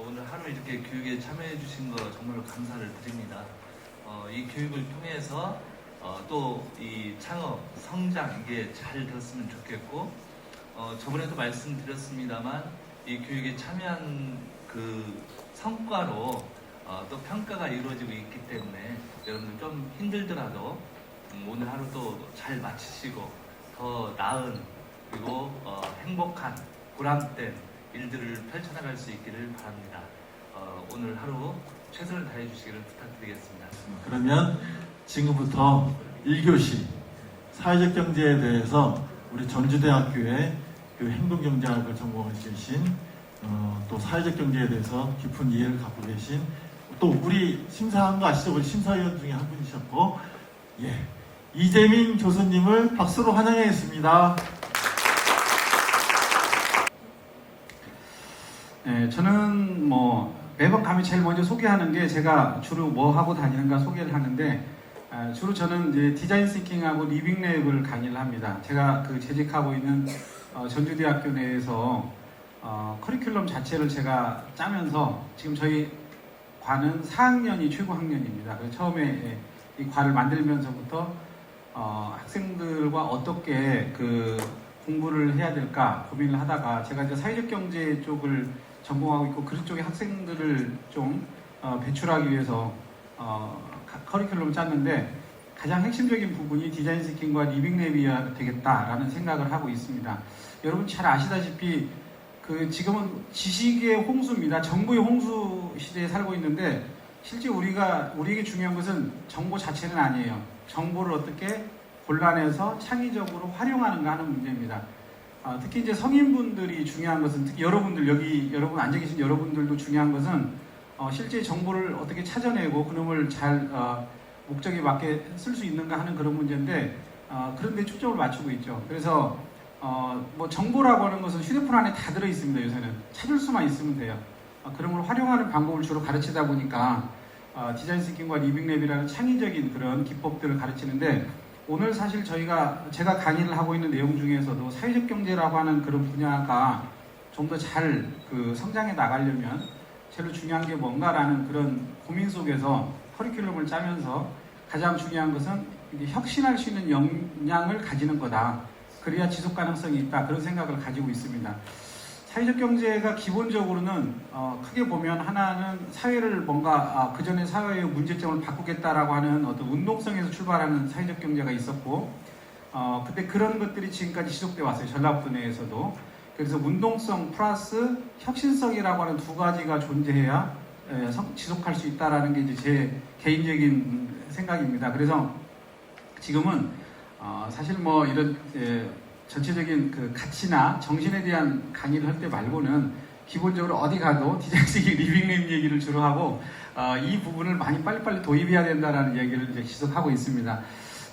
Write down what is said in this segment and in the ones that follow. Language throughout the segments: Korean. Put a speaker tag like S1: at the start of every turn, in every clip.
S1: 오늘 하루 이렇게 교육에 참여해 주신 거 정말로 감사를 드립니다. 이 교육을 통해서 또 이 창업, 성장 이게 잘 됐으면 좋겠고 저번에도 말씀드렸습니다만 이 교육에 참여한 그 성과로 또 평가가 이루어지고 있기 때문에 여러분들 좀 힘들더라도 오늘 하루 또 잘 마치시고 더 나은 그리고 행복한 보람된 일들을 펼쳐나갈 수 있기를 바랍니다. 오늘 하루 최선을 다해 주시기를 부탁드리겠습니다.
S2: 그러면 지금부터 1교시 사회적 경제에 대해서 우리 전주대학교의 그 행동경제학을 전공하고 계신 또 사회적 경제에 대해서 깊은 이해를 갖고 계신 또 우리 심사한 거 아시죠? 우리 심사위원 중에 한 분이셨고 이재민 교수님을 박수로 환영하겠습니다.
S3: 네, 저는 매번 가면 제일 먼저 소개하는 게 제가 주로 뭐 하고 다니는가 소개를 하는데 주로 저는 이제 디자인 싱킹하고 리빙랩을 강의를 합니다. 제가 그 재직하고 있는 전주대학교 내에서 커리큘럼 자체를 제가 짜면서 지금 저희 과는 4학년이 최고 학년입니다. 그래서 처음에 이 과를 만들면서부터 학생들과 어떻게 그 공부를 해야 될까 고민을 하다가 제가 이제 사회적 경제 쪽을 전공하고 있고 그런 쪽의 학생들을 좀 배출하기 위해서 커리큘럼을 짰는데 가장 핵심적인 부분이 디자인 싱킹과 리빙랩이어야 되겠다라는 생각을 하고 있습니다. 여러분 잘 아시다시피 지금은 지식의 홍수입니다. 정보의 홍수 시대에 살고 있는데 실제 우리에게 중요한 것은 정보 자체는 아니에요. 정보를 어떻게 골라내서 창의적으로 활용하는가 하는 문제입니다. 특히 이제 성인분들이 중요한 것은 특히 여러분 앉아 계신 여러분들도 중요한 것은 실제 정보를 어떻게 찾아내고 그놈을 잘 목적에 맞게 쓸 수 있는가 하는 그런 문제인데 그런데 초점을 맞추고 있죠. 그래서 정보라고 하는 것은 휴대폰 안에 다 들어 있습니다. 요새는 찾을 수만 있으면 돼요. 그런 걸 활용하는 방법을 주로 가르치다 보니까 디자인 싱킹과 리빙랩이라는 창의적인 그런 기법들을 가르치는데 오늘 사실 제가 강의를 하고 있는 내용 중에서도 사회적 경제라고 하는 그런 분야가 좀 더 잘 성장해 나가려면 제일 중요한 게 뭔가라는 그런 고민 속에서 커리큘럼을 짜면서 가장 중요한 것은 이게 혁신할 수 있는 역량을 가지는 거다. 그래야 지속 가능성이 있다. 그런 생각을 가지고 있습니다. 사회적 경제가 기본적으로는 크게 보면 하나는 사회를 뭔가 그전에 사회의 문제점을 바꾸겠다라고 하는 어떤 운동성에서 출발하는 사회적 경제가 있었고 그때 그런 것들이 지금까지 지속되어 왔어요. 전라북도 내에서도. 그래서 운동성 플러스 혁신성이라고 하는 두 가지가 존재해야 지속할 수 있다라는 게 이제 제 개인적인 생각입니다. 그래서 지금은 사실 이런 전체적인 그 가치나 정신에 대한 강의를 할 때 말고는 기본적으로 어디 가도 디자인식 리빙랩 얘기를 주로 하고 이 부분을 많이 빨리빨리 도입해야 된다라는 얘기를 이제 지속하고 있습니다.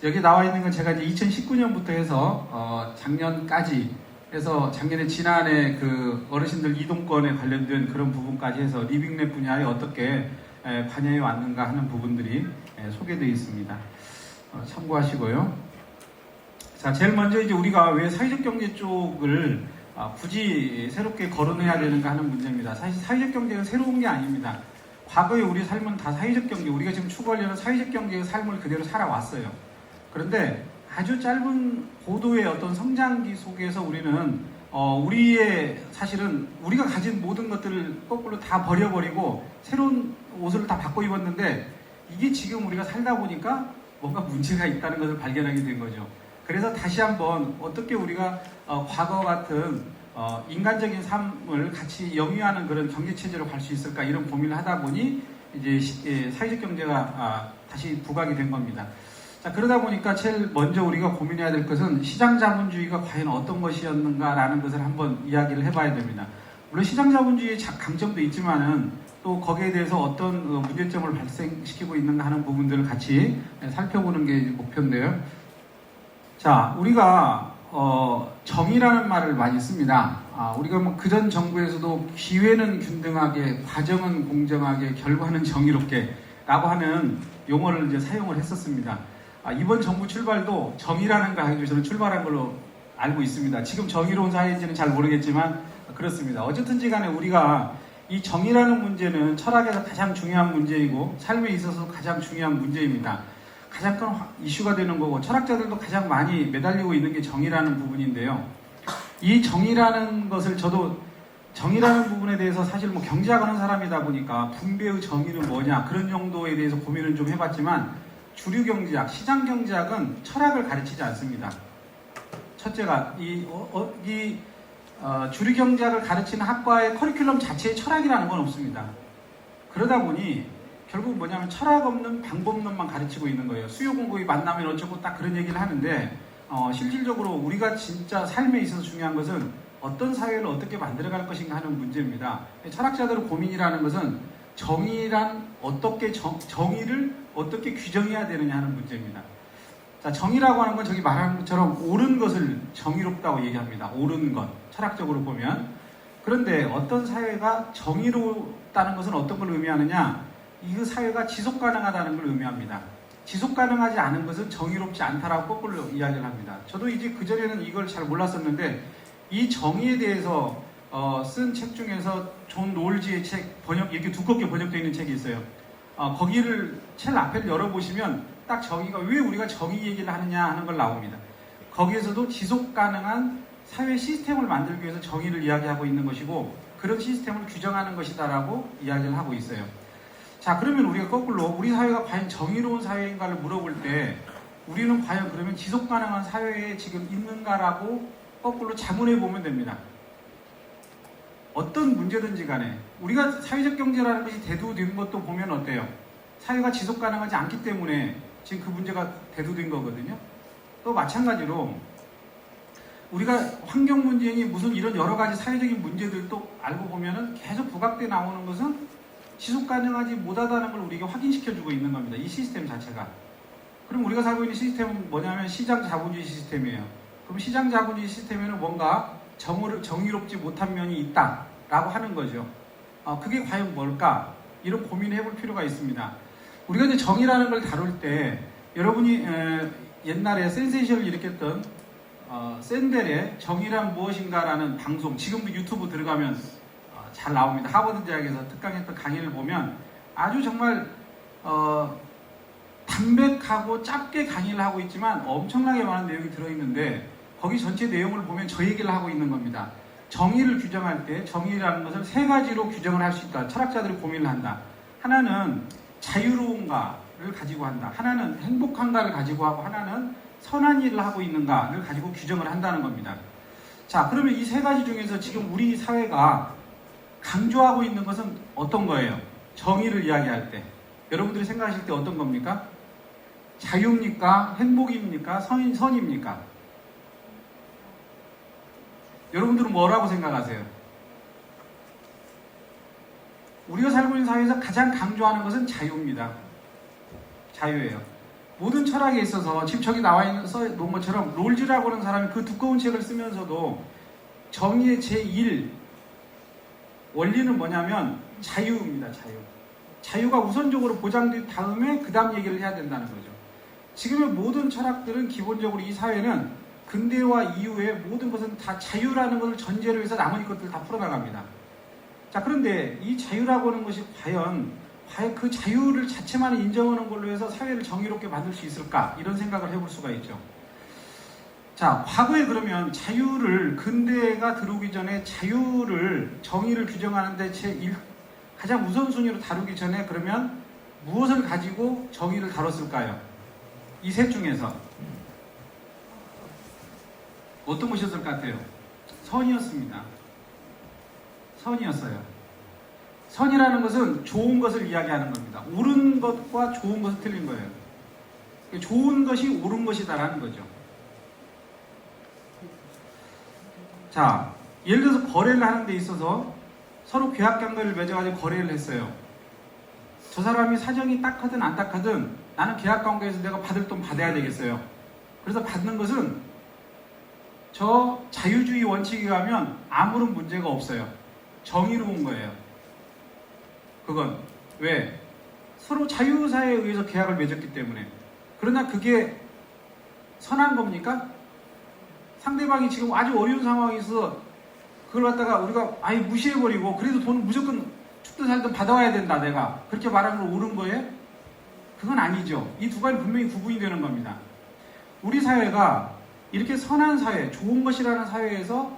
S3: 여기 나와 있는 건 제가 이제 2019년부터 해서 작년까지 해서 지난해 그 어르신들 이동권에 관련된 그런 부분까지 해서 리빙랩 분야에 어떻게 관여해 왔는가 하는 부분들이 소개되어 있습니다. 참고하시고요. 자, 제일 먼저 이제 우리가 왜 사회적 경제 쪽을 굳이 새롭게 거론해야 되는가 하는 문제입니다. 사실 사회적 경제는 새로운 게 아닙니다. 과거에 우리 삶은 다 사회적 경제, 우리가 지금 추구하려는 사회적 경제의 삶을 그대로 살아왔어요. 그런데 아주 짧은 고도의 어떤 성장기 속에서 우리는 사실은 우리가 가진 모든 것들을 거꾸로 다 버려버리고 새로운 옷을 다 바꿔 입었는데 이게 지금 우리가 살다 보니까 뭔가 문제가 있다는 것을 발견하게 된 거죠. 그래서 다시 한번 어떻게 우리가 과거 같은 인간적인 삶을 같이 영위하는 그런 경제체제로 갈 수 있을까 이런 고민을 하다 보니 이제 사회적 경제가 다시 부각이 된 겁니다. 자, 그러다 보니까 제일 먼저 우리가 고민해야 될 것은 시장자본주의가 과연 어떤 것이었는가라는 것을 한번 이야기를 해봐야 됩니다. 물론 시장자본주의의 강점도 있지만은 또 거기에 대해서 어떤 문제점을 발생시키고 있는가 하는 부분들을 같이 살펴보는 게 목표인데요. 자, 우리가 정의라는 말을 많이 씁니다. 우리가 그전 정부에서도 기회는 균등하게, 과정은 공정하게, 결과는 정의롭게 라고 하는 용어를 이제 사용을 했었습니다. 이번 정부 출발도 정의라는 거 가지고 저는 출발한 걸로 알고 있습니다. 지금 정의로운 사회인지는 잘 모르겠지만 그렇습니다. 어쨌든지 간에 우리가 이 정의라는 문제는 철학에서 가장 중요한 문제이고 삶에 있어서 가장 중요한 문제입니다. 가장 큰 이슈가 되는 거고 철학자들도 가장 많이 매달리고 있는 게 정의라는 부분인데요. 이 정의라는 것을 저도 정의라는 부분에 대해서 사실 뭐 경제학하는 사람이다 보니까 분배의 정의는 뭐냐 그런 정도에 대해서 고민을 좀 해봤지만 주류 경제학, 시장 경제학은 철학을 가르치지 않습니다. 첫째가 주류 경제학을 가르치는 학과의 커리큘럼 자체에 철학이라는 건 없습니다. 그러다 보니 결국 뭐냐면 철학 없는 방법론만 가르치고 있는 거예요. 수요 공급이 만나면 어쩌고 딱 그런 얘기를 하는데 실질적으로 우리가 진짜 삶에 있어서 중요한 것은 어떤 사회를 어떻게 만들어갈 것인가 하는 문제입니다. 철학자들의 고민이라는 것은 정의란 어떻게 정의를 어떻게 규정해야 되느냐 하는 문제입니다. 자, 정의라고 하는 건 저기 말하는 것처럼 옳은 것을 정의롭다고 얘기합니다. 옳은 것, 철학적으로 보면. 그런데 어떤 사회가 정의롭다는 것은 어떤 걸 의미하느냐? 이 사회가 지속 가능하다는 걸 의미합니다. 지속 가능하지 않은 것은 정의롭지 않다라고 거꾸로 이야기를 합니다. 저도 이제 그전에는 이걸 잘 몰랐었는데 이 정의에 대해서 쓴 책 중에서 존 롤지의 책, 이렇게 두껍게 번역되어 있는 책이 있어요. 거기를 책 앞을 열어보시면 딱 정의가 왜 우리가 정의 얘기를 하느냐 하는 걸 나옵니다. 거기에서도 지속 가능한 사회 시스템을 만들기 위해서 정의를 이야기하고 있는 것이고 그런 시스템을 규정하는 것이다라고 이야기를 하고 있어요. 자, 그러면 우리가 거꾸로 우리 사회가 과연 정의로운 사회인가를 물어볼 때 우리는 과연 그러면 지속 가능한 사회에 지금 있는가라고 거꾸로 자문해 보면 됩니다. 어떤 문제든지 간에 우리가 사회적 경제라는 것이 대두된 것도 보면 어때요? 사회가 지속 가능하지 않기 때문에 지금 그 문제가 대두된 거거든요. 또 마찬가지로 우리가 환경 문제니 무슨 이런 여러 가지 사회적인 문제들도 알고 보면은 계속 부각돼 나오는 것은 지속 가능하지 못하다는 걸 우리에게 확인시켜주고 있는 겁니다. 이 시스템 자체가. 그럼 우리가 살고 있는 시스템은 뭐냐면 시장 자본주의 시스템이에요. 그럼 시장 자본주의 시스템에는 뭔가 정의롭지 못한 면이 있다라고 하는 거죠. 그게 과연 뭘까? 이런 고민을 해볼 필요가 있습니다. 우리가 이제 정의라는 걸 다룰 때 여러분이 옛날에 센세이션을 일으켰던 샌델의 정의란 무엇인가라는 방송, 지금도 유튜브 들어가면 잘 나옵니다. 하버드 대학에서 특강했던 강의를 보면 아주 정말 담백하고 짧게 강의를 하고 있지만 엄청나게 많은 내용이 들어있는데 거기 전체 내용을 보면 저 얘기를 하고 있는 겁니다. 정의를 규정할 때 정의라는 것을 세 가지로 규정을 할 수 있다. 철학자들이 고민을 한다. 하나는 자유로운가를 가지고 한다. 하나는 행복한가를 가지고 하고 하나는 선한 일을 하고 있는가를 가지고 규정을 한다는 겁니다. 자, 그러면 이 세 가지 중에서 지금 우리 사회가 강조하고 있는 것은 어떤 거예요? 정의를 이야기할 때 여러분들이 생각하실 때 어떤 겁니까? 자유입니까? 행복입니까? 선입니까? 여러분들은 뭐라고 생각하세요? 우리가 살고 있는 사회에서 가장 강조하는 것은 자유입니다. 자유예요. 모든 철학에 있어서 지금 저기 나와 있는 놓은 것처럼 롤즈라고 하는 사람이 그 두꺼운 책을 쓰면서도 정의의 제1 원리는 뭐냐면 자유입니다. 자유가 우선적으로 보장된 다음에 그 다음 얘기를 해야 된다는 거죠. 지금의 모든 철학들은 기본적으로 이 사회는 근대화 이후에 모든 것은 다 자유라는 것을 전제로 해서 나머지 것들을 다 풀어나갑니다. 자, 그런데 이 자유라고 하는 것이 과연 그 자유를 자체만 인정하는 걸로 해서 사회를 정의롭게 만들 수 있을까? 이런 생각을 해볼 수가 있죠. 자, 과거에 그러면 자유를 근대가 들어오기 전에 자유를 정의를 규정하는데 가장 우선순위로 다루기 전에 그러면 무엇을 가지고 정의를 다뤘을까요? 이 셋 중에서 어떤 것이었을 것 같아요? 선이었습니다. 선이었어요. 선이라는 것은 좋은 것을 이야기하는 겁니다. 옳은 것과 좋은 것은 틀린 거예요. 좋은 것이 옳은 것이다라는 거죠. 자, 예를 들어서 거래를 하는 데 있어서 서로 계약관계를 맺어가지고 거래를 했어요. 저 사람이 사정이 딱하든 안 딱하든 나는 계약관계에서 내가 받을 돈 받아야 되겠어요. 그래서 받는 것은 저 자유주의 원칙에 의하면 아무런 문제가 없어요. 정의로운 거예요. 그건 왜? 서로 자유사에 의해서 계약을 맺었기 때문에. 그러나 그게 선한 겁니까? 상대방이 지금 아주 어려운 상황에서 그걸 갖다가 우리가 아예 무시해버리고 그래도 돈을 무조건 죽든 살든 받아와야 된다 내가 그렇게 말하는 걸 옳은 거예요? 그건 아니죠. 이 두 가지 분명히 구분이 되는 겁니다. 우리 사회가 이렇게 선한 사회, 좋은 것이라는 사회에서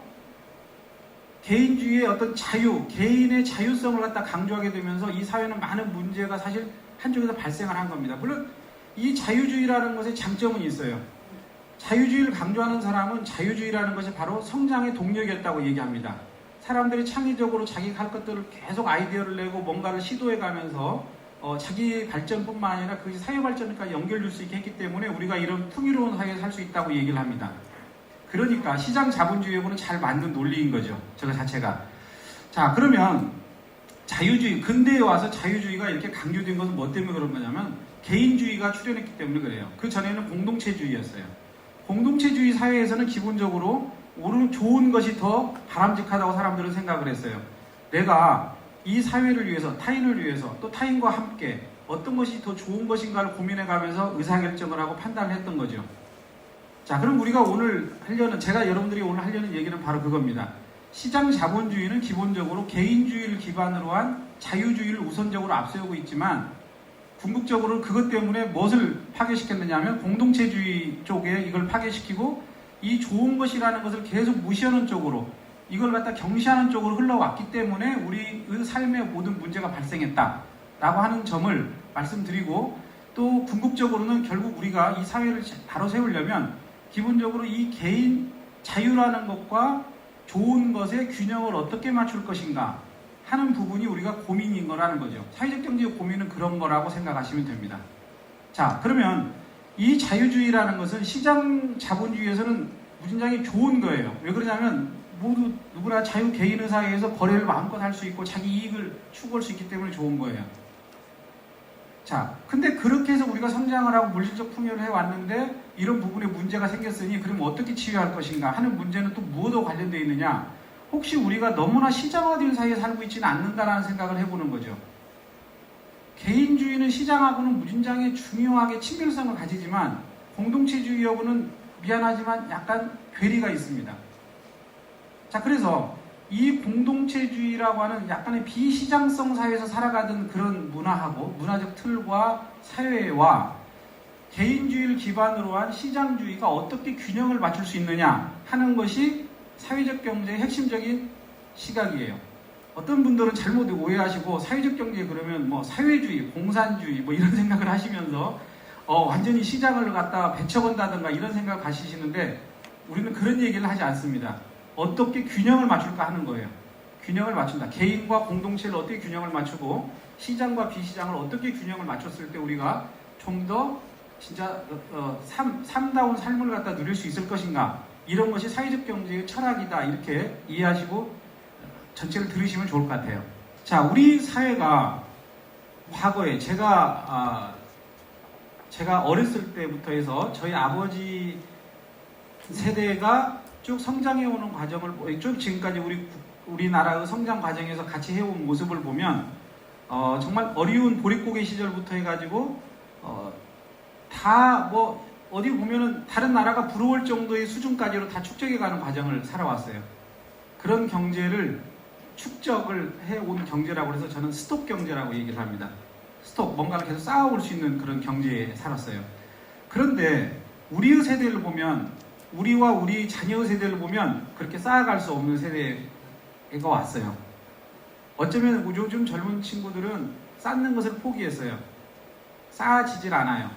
S3: 개인주의의 어떤 자유, 개인의 자유성을 갖다 강조하게 되면서 이 사회는 많은 문제가 사실 한쪽에서 발생을 한 겁니다. 물론 이 자유주의라는 것에 장점은 있어요. 자유주의를 강조하는 사람은 자유주의라는 것이 바로 성장의 동력이었다고 얘기합니다. 사람들이 창의적으로 자기가 할 것들을 계속 아이디어를 내고 뭔가를 시도해 가면서 자기 발전뿐만 아니라 그것이 사회 발전까지 연결될 수 있게 했기 때문에 우리가 이런 풍요로운 사회에 살 수 있다고 얘기를 합니다. 그러니까 시장 자본주의하고는 잘 맞는 논리인 거죠. 저거 자체가. 자, 그러면 자유주의, 근대에 와서 자유주의가 이렇게 강조된 것은 뭐 때문에 그런 거냐면 개인주의가 출현했기 때문에 그래요. 그 전에는 공동체주의였어요. 공동체주의 사회에서는 기본적으로 오히려 좋은 것이 더 바람직하다고 사람들은 생각을 했어요. 내가 이 사회를 위해서, 타인을 위해서, 또 타인과 함께 어떤 것이 더 좋은 것인가를 고민해 가면서 의사결정을 하고 판단을 했던 거죠. 자, 그럼 우리가 오늘 제가 여러분들이 오늘 하려는 얘기는 바로 그겁니다. 시장 자본주의는 기본적으로 개인주의를 기반으로 한 자유주의를 우선적으로 앞세우고 있지만 궁극적으로 그것 때문에 무엇을 파괴시켰느냐 하면 공동체주의 쪽에 이걸 파괴시키고 이 좋은 것이라는 것을 계속 무시하는 쪽으로 이걸 갖다 경시하는 쪽으로 흘러왔기 때문에 우리의 삶의 모든 문제가 발생했다라고 하는 점을 말씀드리고 또 궁극적으로는 결국 우리가 이 사회를 바로 세우려면 기본적으로 이 개인 자유라는 것과 좋은 것의 균형을 어떻게 맞출 것인가 하는 부분이 우리가 고민인 거라는 거죠. 사회적 경제의 고민은 그런 거라고 생각하시면 됩니다. 자, 그러면 이 자유주의라는 것은 시장 자본주의에서는 무진장이 좋은 거예요. 왜 그러냐면 모두 누구나 자유 개인의 사회에서 거래를 마음껏 할 수 있고 자기 이익을 추구할 수 있기 때문에 좋은 거예요. 자, 근데 그렇게 해서 우리가 성장을 하고 물질적 풍요를 해왔는데 이런 부분에 문제가 생겼으니 그럼 어떻게 치유할 것인가 하는 문제는 또 무엇과 관련되어 있느냐? 혹시 우리가 너무나 시장화된 사회에 살고 있지는 않는가라는 생각을 해보는 거죠. 개인주의는 시장하고는 무진장에 중요하게 친밀성을 가지지만 공동체주의하고는 미안하지만 약간 괴리가 있습니다. 자, 그래서 이 공동체주의라고 하는 약간의 비시장성 사회에서 살아가던 그런 문화하고 문화적 틀과 사회와 개인주의를 기반으로 한 시장주의가 어떻게 균형을 맞출 수 있느냐 하는 것이 사회적 경제의 핵심적인 시각이에요. 어떤 분들은 잘못 오해하시고 사회적 경제 그러면 뭐 사회주의, 공산주의 뭐 이런 생각을 하시면서 완전히 시장을 갖다 배척한다든가 이런 생각을 가지시는데 우리는 그런 얘기를 하지 않습니다. 어떻게 균형을 맞출까 하는 거예요. 균형을 맞춘다. 개인과 공동체를 어떻게 균형을 맞추고 시장과 비시장을 어떻게 균형을 맞췄을 때 우리가 좀 더 진짜 삶다운 삶을 갖다 누릴 수 있을 것인가. 이런 것이 사회적 경제의 철학이다. 이렇게 이해하시고 전체를 들으시면 좋을 것 같아요. 자, 우리 사회가 과거에 제가 어렸을 때부터 해서 저희 아버지 세대가 쭉 성장해오는 과정을 쭉 지금까지 우리나라의 성장 과정에서 같이 해온 모습을 보면 정말 어려운 보릿고개 시절부터 해가지고 다 뭐 어디 보면은 다른 나라가 부러울 정도의 수준까지로 다 축적해가는 과정을 살아왔어요. 그런 경제를 축적을 해온 경제라고 해서 저는 스톡 경제라고 얘기를 합니다. 스톡, 뭔가를 계속 쌓아올 수 있는 그런 경제에 살았어요. 그런데 우리의 세대를 보면 우리와 우리 자녀의 세대를 보면 그렇게 쌓아갈 수 없는 세대가 왔어요. 어쩌면 요즘 젊은 친구들은 쌓는 것을 포기했어요. 쌓아지질 않아요.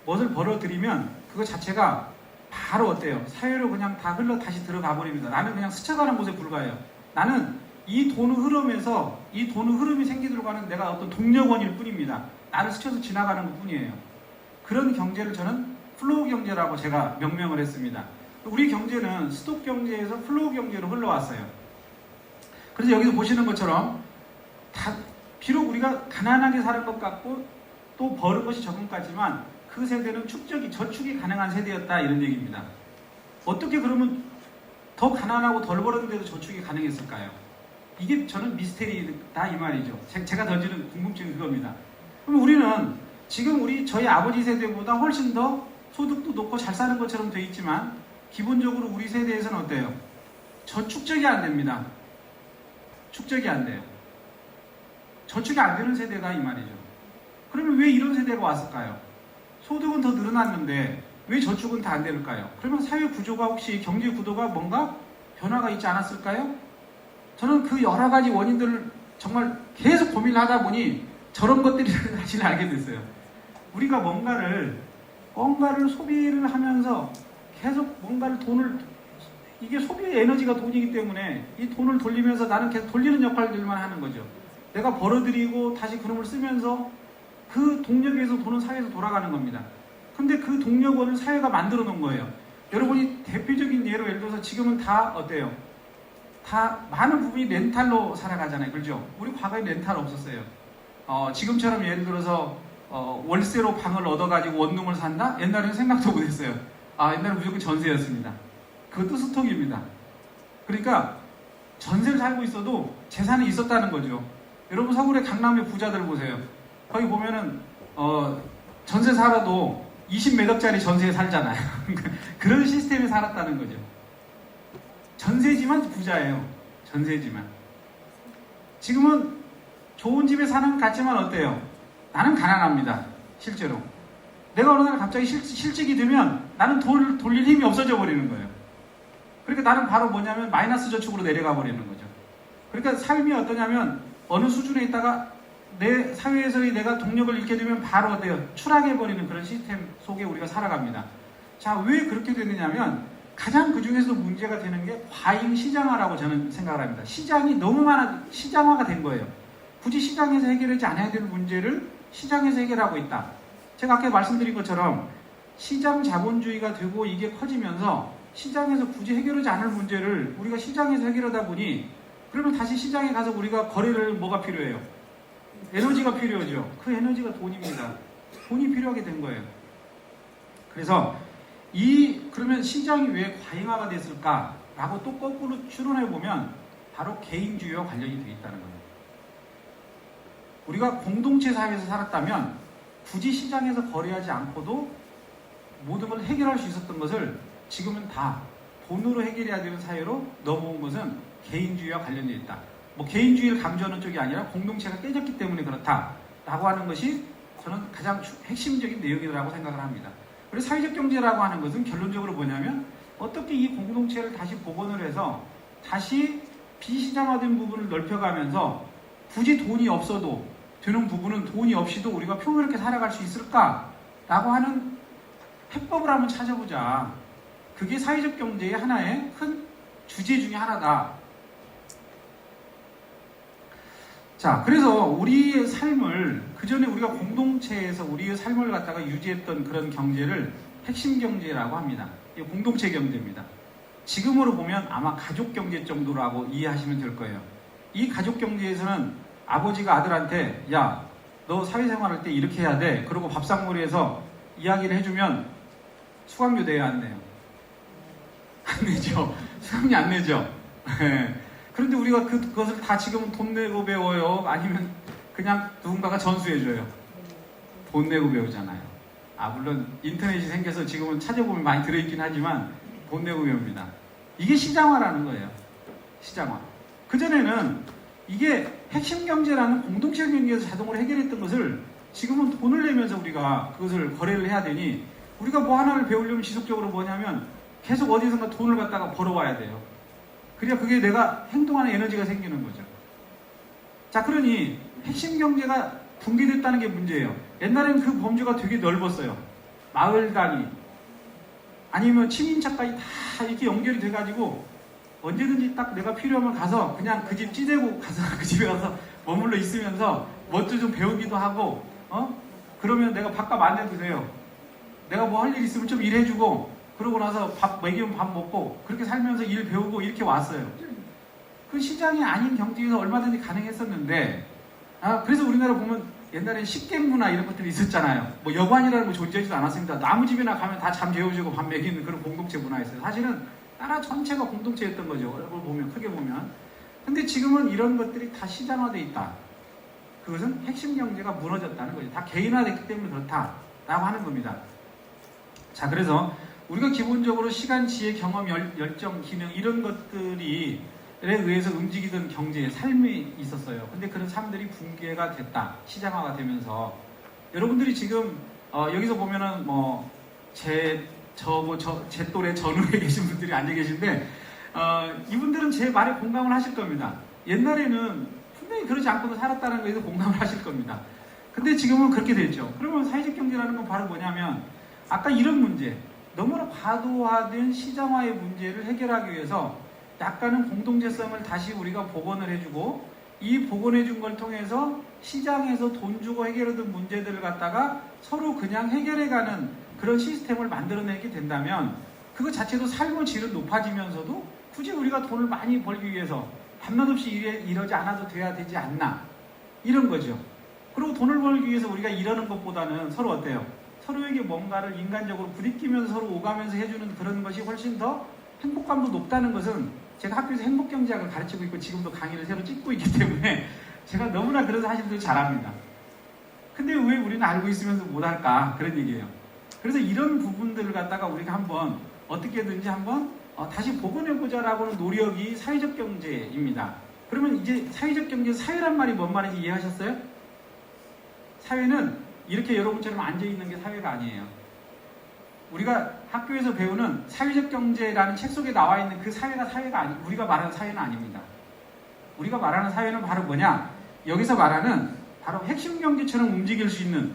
S3: 무엇을 벌어들이면 그거 자체가 바로 어때요? 사회로 그냥 다 다시 들어가 버립니다. 나는 그냥 스쳐가는 곳에 불과해요. 나는 이 돈의 흐름에서 이 돈의 흐름이 생기도록 하는 내가 어떤 동력원일 뿐입니다. 나를 스쳐서 지나가는 것 뿐이에요. 그런 경제를 저는 플로우 경제라고 제가 명명을 했습니다. 우리 경제는 스톡 경제에서 플로우 경제로 흘러왔어요. 그래서 여기서 보시는 것처럼 비록 우리가 가난하게 사는 것 같고 또 버는 것이 적은 것 같지만 그 세대는 저축이 가능한 세대였다 이런 얘기입니다. 어떻게 그러면 더 가난하고 덜 벌었는데도 저축이 가능했을까요? 이게 저는 미스테리다 이 말이죠. 제가 던지는 궁금증이 그겁니다. 그럼 우리는 지금 저희 아버지 세대보다 훨씬 더 소득도 높고 잘 사는 것처럼 돼 있지만 기본적으로 우리 세대에서는 어때요? 저축적이 안 됩니다. 축적이 안 돼요. 저축이 안 되는 세대가 이 말이죠. 그러면 왜 이런 세대가 왔을까요? 소득은 더 늘어났는데 왜 저축은 다 안 될까요? 그러면 사회 구조가 혹시 경제 구도가 뭔가 변화가 있지 않았을까요? 저는 그 여러 가지 원인들을 정말 계속 고민을 하다 보니 저런 것들이 사실 알게 됐어요. 우리가 뭔가를 소비를 하면서 계속 뭔가를 이게 소비의 에너지가 돈이기 때문에 이 돈을 돌리면서 나는 계속 돌리는 역할들만 하는 거죠. 내가 벌어들이고 다시 그놈을 쓰면서 그 동력에 의해서 돈은 사회에서 돌아가는 겁니다. 근데 그 동력원을 사회가 만들어 놓은 거예요. 여러분이 대표적인 예로 예를 들어서 지금은 다 어때요? 다 많은 부분이 렌탈로 살아가잖아요. 그렇죠? 우리 과거에 렌탈 없었어요. 지금처럼 예를 들어서 월세로 방을 얻어가지고 원룸을 산다? 옛날에는 생각도 못했어요. 옛날에 무조건 전세였습니다. 그것도 스톡입니다. 그러니까 전세를 살고 있어도 재산이 있었다는 거죠. 여러분 서울의 강남의 부자들 보세요. 거기 보면은 전세 살아도 20매덕짜리 전세에 살잖아요. 그런 시스템에 살았다는 거죠. 전세지만 부자예요. 전세지만. 지금은 좋은 집에 사는 것 같지만 어때요? 나는 가난합니다. 실제로. 내가 어느 날 갑자기 실직이 되면 나는 돈을 돌릴 힘이 없어져 버리는 거예요. 그러니까 나는 바로 뭐냐면 마이너스 저축으로 내려가 버리는 거죠. 그러니까 삶이 어떠냐면 어느 수준에 있다가 내 사회에서의 내가 동력을 잃게 되면 바로 어때요? 추락해 버리는 그런 시스템 속에 우리가 살아갑니다. 자, 왜 그렇게 되느냐면 가장 그 중에서도 문제가 되는 게 과잉 시장화라고 저는 생각을 합니다. 시장이 너무 시장화가 된 거예요. 굳이 시장에서 해결하지 않아야 되는 문제를 시장에서 해결하고 있다. 제가 아까 말씀드린 것처럼 시장 자본주의가 되고 이게 커지면서 시장에서 굳이 해결하지 않을 문제를 우리가 시장에서 해결하다 보니 그러면 다시 시장에 가서 우리가 거래를 뭐가 필요해요? 에너지가 필요하죠. 그 에너지가 돈입니다. 돈이 필요하게 된 거예요. 그래서 그러면 시장이 왜 과잉화가 됐을까라고 또 거꾸로 추론해 보면 바로 개인주의와 관련이 되어 있다는 거예요. 우리가 공동체 사회에서 살았다면 굳이 시장에서 거래하지 않고도 모든 걸 해결할 수 있었던 것을 지금은 다 돈으로 해결해야 되는 사회로 넘어온 것은 개인주의와 관련되어 있다. 뭐 개인주의를 강조하는 쪽이 아니라 공동체가 깨졌기 때문에 그렇다라고 하는 것이 저는 가장 핵심적인 내용이라고 생각을 합니다. 그래서 사회적 경제라고 하는 것은 결론적으로 뭐냐면 어떻게 이 공동체를 다시 복원을 해서 다시 비시장화된 부분을 넓혀가면서 굳이 돈이 없어도 되는 부분은 돈이 없이도 우리가 평화롭게 살아갈 수 있을까라고 하는 해법을 한번 찾아보자. 그게 사회적 경제의 하나의 큰 주제 중에 하나다. 자, 그래서 우리의 삶을 그전에 우리가 공동체에서 우리의 삶을 갖다가 유지했던 그런 경제를 핵심 경제라고 합니다. 이게 공동체 경제입니다. 지금으로 보면 아마 가족 경제 정도라고 이해하시면 될 거예요. 이 가족 경제에서는 아버지가 아들한테 야, 너 사회생활할 때 이렇게 해야 돼. 그리고 밥상머리에서 이야기를 해주면 수강료 내야 안 내요? 안 내죠. 수강료 안 내죠. 그런데 우리가 그것을 다 지금은 돈 내고 배워요? 아니면 그냥 누군가가 전수해줘요? 돈 내고 배우잖아요. 물론 인터넷이 생겨서 지금은 찾아보면 많이 들어있긴 하지만 돈 내고 배웁니다. 이게 시장화라는 거예요. 시장화. 그전에는 이게 핵심 경제라는 공동체 경제에서 자동으로 해결했던 것을 지금은 돈을 내면서 우리가 그것을 거래를 해야 되니 우리가 뭐 하나를 배우려면 지속적으로 뭐냐면 계속 어디선가 돈을 갖다가 벌어와야 돼요. 그래야 그게 내가 행동하는 에너지가 생기는 거죠. 자, 그러니 핵심 경제가 붕괴됐다는 게 문제예요. 옛날에는 그 범주가 되게 넓었어요. 마을 단위 아니면 친인척까지 다 이렇게 연결이 돼가지고 언제든지 딱 내가 필요하면 가서 그냥 그 집 찌대고 가서 그 집에 가서 머물러 있으면서 뭣도 좀 배우기도 하고 그러면 내가 밥값 안 내도 돼요. 내가 뭐 할 일 있으면 좀 일해주고 그러고 나서 밥 먹이면 밥 먹고 그렇게 살면서 일 배우고 이렇게 왔어요. 그 시장이 아닌 경제에서 얼마든지 가능했었는데 그래서 우리나라 보면 옛날에 식객 문화 이런 것들이 있었잖아요. 뭐 여관이라는 거 존재하지도 않았습니다. 나무집이나 가면 다 잠 재워주고 밥 먹이는 그런 공동체 문화였어요. 사실은 나라 전체가 공동체였던 거죠. 얼굴 보면 크게 보면. 근데 지금은 이런 것들이 다 시장화되어 있다. 그것은 핵심 경제가 무너졌다는 거죠. 다 개인화됐기 때문에 그렇다라고 하는 겁니다. 자, 그래서 우리가 기본적으로 시간, 지혜, 경험, 열정, 기능 이런 것들이 의해서 움직이던 경제, 삶이 있었어요. 근데 그런 삶들이 붕괴가 됐다. 시장화가 되면서. 여러분들이 지금 여기서 보면은 제 또래 전후에 계신 분들이 앉아 계신데 이분들은 제 말에 공감을 하실 겁니다. 옛날에는 분명히 그러지 않고도 살았다는 거에서 공감을 하실 겁니다. 근데 지금은 그렇게 됐죠. 그러면 사회적 경제라는 건 바로 뭐냐면 아까 이런 문제, 너무나 과도화된 시장화의 문제를 해결하기 위해서 약간은 공동체성을 다시 우리가 복원을 해주고 이 복원해준 걸 통해서 시장에서 돈 주고 해결하던 문제들을 갖다가 서로 그냥 해결해가는 그런 시스템을 만들어내게 된다면 그것 자체도 삶의 질은 높아지면서도 굳이 우리가 돈을 많이 벌기 위해서 밤낮 없이 이러지 않아도 돼야 되지 않나 이런 거죠. 그리고 돈을 벌기 위해서 우리가 이러는 것보다는 서로 어때요? 서로에게 뭔가를 인간적으로 부딪히면서 서로 오가면서 해주는 그런 것이 훨씬 더 행복감도 높다는 것은 제가 학교에서 행복경제학을 가르치고 있고 지금도 강의를 새로 찍고 있기 때문에 제가 너무나 그런 사실들을 잘 압니다. 근데 왜 우리는 알고 있으면서 못할까? 그런 얘기예요. 그래서 이런 부분들을 갖다가 우리가 한번 어떻게든지 한번 다시 복원해보자라고 하는 노력이 사회적 경제입니다. 그러면 이제 사회적 경제, 사회란 말이 뭔 말인지 이해하셨어요? 사회는 이렇게 여러분처럼 앉아있는 게 사회가 아니에요. 우리가 학교에서 배우는 사회적 경제라는 책 속에 나와 있는 그 사회가 우리가 말하는 사회는 아닙니다. 우리가 말하는 사회는 바로 뭐냐? 여기서 말하는 바로 핵심 경제처럼 움직일 수 있는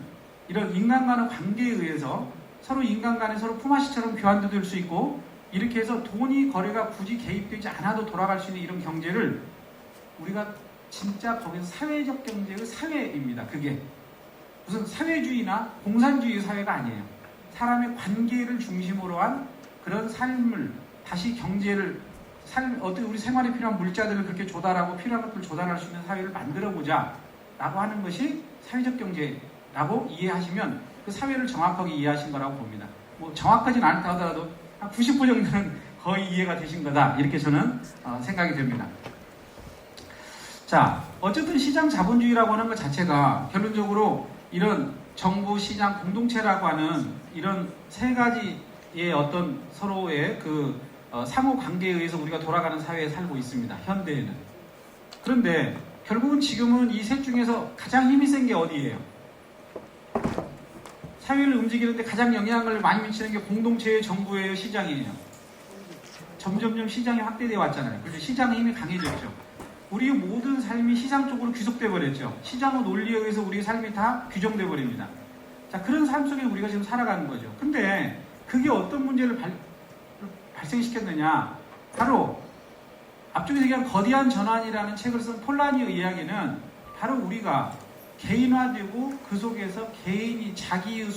S3: 이런 인간 간의 관계에 의해서 서로 인간 간에 서로 품앗이처럼 교환도 될 수 있고 이렇게 해서 돈이 거래가 굳이 개입되지 않아도 돌아갈 수 있는 이런 경제를 우리가 진짜 거기서 사회적 경제의 사회입니다. 그게 무슨 사회주의나 공산주의 사회가 아니에요. 사람의 관계를 중심으로 한 그런 삶을 다시 경제를 어떻게 우리 생활에 필요한 물자들을 그렇게 조달하고 필요한 것들을 조달할 수 있는 사회를 만들어보자 라고 하는 것이 사회적 경제라고 이해하시면 그 사회를 정확하게 이해하신 거라고 봅니다. 뭐 정확하진 않다 하더라도 한 90% 정도는 거의 이해가 되신 거다 이렇게 저는 생각이 됩니다. 자, 어쨌든 시장 자본주의라고 하는 것 자체가 결론적으로 이런 정부, 시장, 공동체라고 하는 이런 세 가지의 어떤 서로의 그 상호 관계에 의해서 우리가 돌아가는 사회에 살고 있습니다. 현대에는. 그런데 결국은 지금은 이 셋 중에서 가장 힘이 센 게 어디예요? 사회를 움직이는데 가장 영향을 많이 미치는 게 공동체의 정부예요, 시장이에요. 점점점 시장이 확대되어 왔잖아요. 그래서 시장의 힘이 강해졌죠. 우리의 모든 삶이 시장 쪽으로 귀속돼 버렸죠. 시장의 논리에 의해서 우리의 삶이 다 규정돼 버립니다. 자, 그런 삶 속에 우리가 지금 살아가는 거죠. 근데 그게 어떤 문제를 발생시켰느냐? 바로 앞쪽에 얘기한 거대한 전환이라는 책을 쓴 폴라니의 이야기는 바로 우리가 개인화되고 그 속에서 개인이 자기의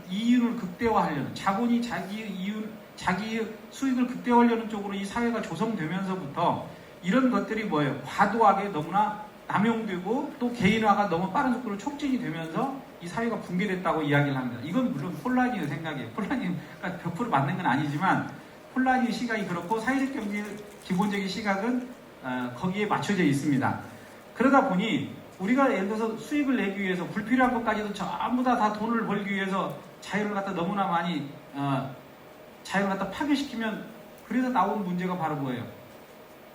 S3: 이윤을 극대화하려는 자본이 자기의 수익을 극대화하려는 쪽으로 이 사회가 조성되면서부터 이런 것들이 뭐예요? 과도하게 너무나 남용되고 또 개인화가 너무 빠른 속도로 촉진이 되면서 이 사회가 붕괴됐다고 이야기를 합니다. 이건 물론 폴라니의 생각이에요. 폴라니가 100% 맞는 건 아니지만 폴라니의 시각이 그렇고 사회적 경제의 기본적인 시각은 거기에 맞춰져 있습니다. 그러다 보니 우리가 예를 들어서 수익을 내기 위해서 불필요한 것까지도 전부 다 돈을 벌기 위해서 자유를 갖다 너무나 많이 자유를 갖다 파괴시키면 그래서 나온 문제가 바로 뭐예요?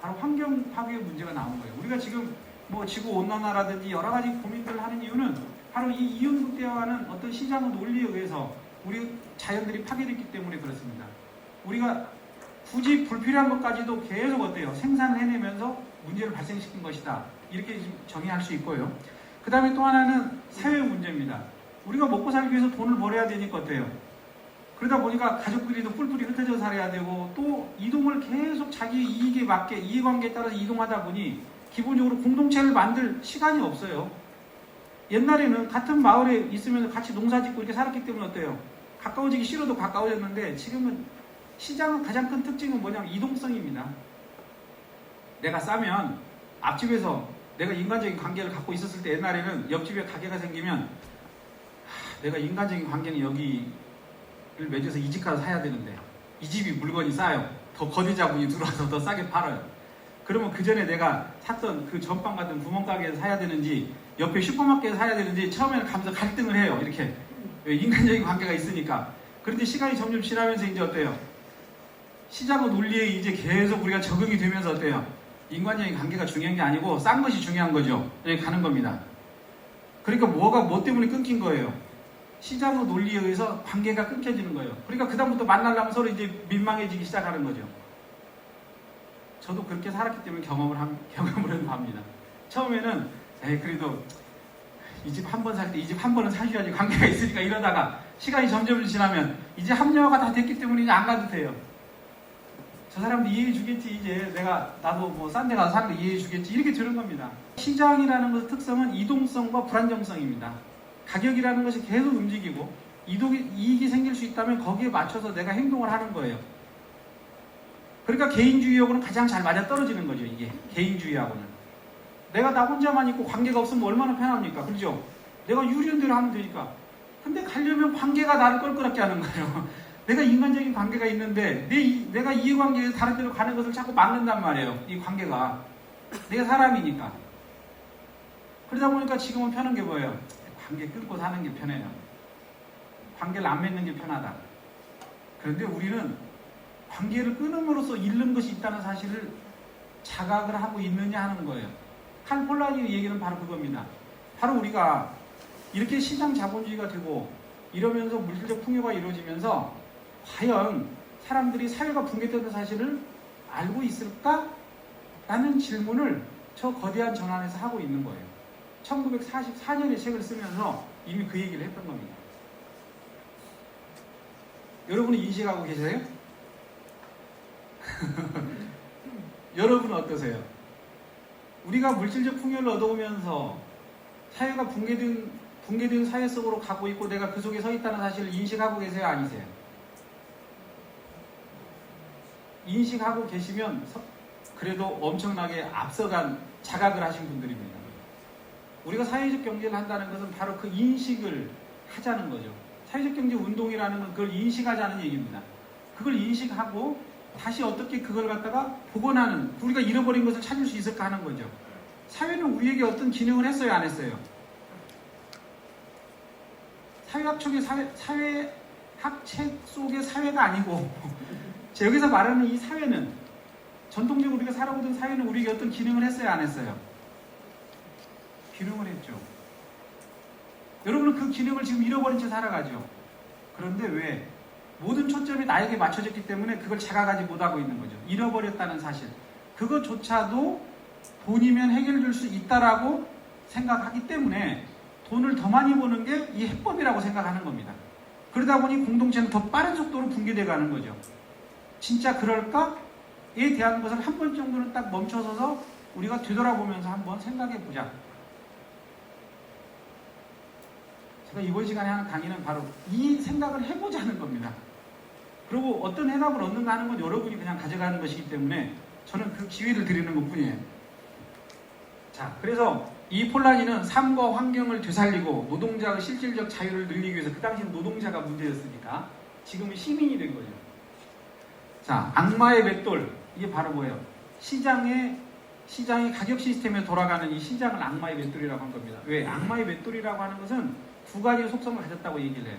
S3: 바로 환경 파괴의 문제가 나온 거예요. 우리가 지금 뭐 지구 온난화라든지 여러 가지 고민들을 하는 이유는 바로 이 이윤 극대화하는 어떤 시장의 논리에 의해서 우리 자연들이 파괴됐기 때문에 그렇습니다. 우리가 굳이 불필요한 것까지도 계속 어때요? 생산을 해내면서 문제를 발생시킨 것이다. 이렇게 정의할 수 있고요. 그 다음에 또 하나는 사회 문제입니다. 우리가 먹고 살기 위해서 돈을 벌어야 되니까 어때요? 그러다 보니까 가족끼리도 뿔뿔이 흩어져 살아야 되고 또 이동을 계속 자기 이익에 맞게 이해관계에 따라서 이동하다 보니 기본적으로 공동체를 만들 시간이 없어요. 옛날에는 같은 마을에 있으면서 같이 농사 짓고 이렇게 살았기 때문에 어때요? 가까워지기 싫어도 가까워졌는데 지금은 시장의 가장 큰 특징은 뭐냐면 이동성입니다. 내가 싸면 앞집에서 내가 인간적인 관계를 갖고 있었을 때 옛날에는 옆집에 가게가 생기면 내가 인간적인 관계는 여기를 맺어서 이 집 가서 사야 되는데 이 집이 물건이 싸요. 더 거대자분이 들어와서 더 싸게 팔아요. 그러면 그 전에 내가 샀던 그 전빵 같은 구멍가게에서 사야 되는지 옆에 슈퍼마켓에서 사야 되는지 처음에는 가면서 갈등을 해요. 이렇게 인간적인 관계가 있으니까. 그런데 시간이 점점 지나면서 이제 어때요? 시장의 논리에 이제 계속 우리가 적응이 되면서 어때요? 인간적인 관계가 중요한 게 아니고 싼 것이 중요한 거죠. 여기 가는 겁니다. 그러니까 뭐 때문에 끊긴 거예요? 시장의 논리에 의해서 관계가 끊겨지는 거예요. 그러니까 그다음부터 만나려면 서로 이제 민망해지기 시작하는 거죠. 저도 그렇게 살았기 때문에 경험을 합니다. 처음에는 그래도 이 집 한 번 살 때 이 집 한 번은 사줘야지 관계가 있으니까 이러다가 시간이 점점 지나면 이제 합리화가 다 됐기 때문에 이제 안 가도 돼요. 저 사람도 이해해 주겠지. 이제 나도 뭐 싼 데 가서 사는 거 이해해 주겠지. 이렇게 되는 겁니다. 시장이라는 것의 특성은 이동성과 불안정성입니다. 가격이라는 것이 계속 움직이고 이익이 생길 수 있다면 거기에 맞춰서 내가 행동을 하는 거예요. 그러니까 개인주의하고는 가장 잘 맞아떨어지는 거죠. 이게 개인주의하고는. 내가 나 혼자만 있고 관계가 없으면 얼마나 편합니까? 그렇죠? 내가 유리한 대로 하면 되니까. 근데 가려면 관계가 나를 껄끄럽게 하는 거예요. 내가 인간적인 관계가 있는데 내가 이해관계에서 다른 데로 가는 것을 자꾸 막는단 말이에요. 이 관계가. 내가 사람이니까. 그러다 보니까 지금은 편한 게 뭐예요? 관계 끊고 사는 게 편해요. 관계를 안 맺는 게 편하다. 그런데 우리는 관계를 끊음으로써 잃는 것이 있다는 사실을 자각을 하고 있느냐 하는 거예요. 칼 폴라니의 얘기는 바로 그겁니다. 바로 우리가 이렇게 시장 자본주의가 되고 이러면서 물질적 풍요가 이루어지면서 과연 사람들이 사회가 붕괴되는 사실을 알고 있을까? 라는 질문을 저 거대한 전환에서 하고 있는 거예요. 1944년에 책을 쓰면서 이미 그 얘기를 했던 겁니다. 여러분은 인식하고 계세요? 여러분은 어떠세요? 우리가 물질적 풍요를 얻어오면서 사회가 붕괴된 사회 속으로 가고 있고 내가 그 속에 서 있다는 사실을 인식하고 계세요? 아니세요? 인식하고 계시면 그래도 엄청나게 앞서간 자각을 하신 분들입니다. 우리가 사회적 경제를 한다는 것은 바로 그 인식을 하자는 거죠. 사회적 경제 운동이라는 건 그걸 인식하자는 얘기입니다. 그걸 인식하고 다시 어떻게 그걸 갖다가 복원하는, 우리가 잃어버린 것을 찾을 수 있을까 하는 거죠. 사회는 우리에게 어떤 기능을 했어요, 안 했어요? 사회학책 속의 사회가 아니고 여기서 말하는 이 사회는, 전통적으로 우리가 살아오던 사회는 우리에게 어떤 기능을 했어요, 안 했어요? 기능을 했죠. 여러분은 그 기능을 지금 잃어버린 채 살아가죠. 그런데 왜? 모든 초점이 나에게 맞춰졌기 때문에 그걸 자각하지 못하고 있는 거죠. 잃어버렸다는 사실. 그것조차도 돈이면 해결될 수 있다라고 생각하기 때문에 돈을 더 많이 버는 게 이 해법이라고 생각하는 겁니다. 그러다 보니 공동체는 더 빠른 속도로 붕괴되어 가는 거죠. 진짜 그럴까?에 대한 것을 한 번 정도는 딱 멈춰서서 우리가 되돌아보면서 한번 생각해 보자. 제가 이번 시간에 하는 강의는 바로 이 생각을 해보자는 겁니다. 그리고 어떤 해답을 얻는가 하는 건 여러분이 그냥 가져가는 것이기 때문에 저는 그 기회를 드리는 것 뿐이에요. 자, 그래서 이 폴라니는 삶과 환경을 되살리고 노동자의 실질적 자유를 늘리기 위해서, 그 당시는 노동자가 문제였으니까 지금은 시민이 된 거죠. 자, 악마의 맷돌, 이게 바로 뭐예요? 시장의 가격 시스템에 돌아가는 이 시장을 악마의 맷돌이라고 한 겁니다. 왜? 악마의 맷돌이라고 하는 것은 두 가지의 속성을 가졌다고 얘기를 해요.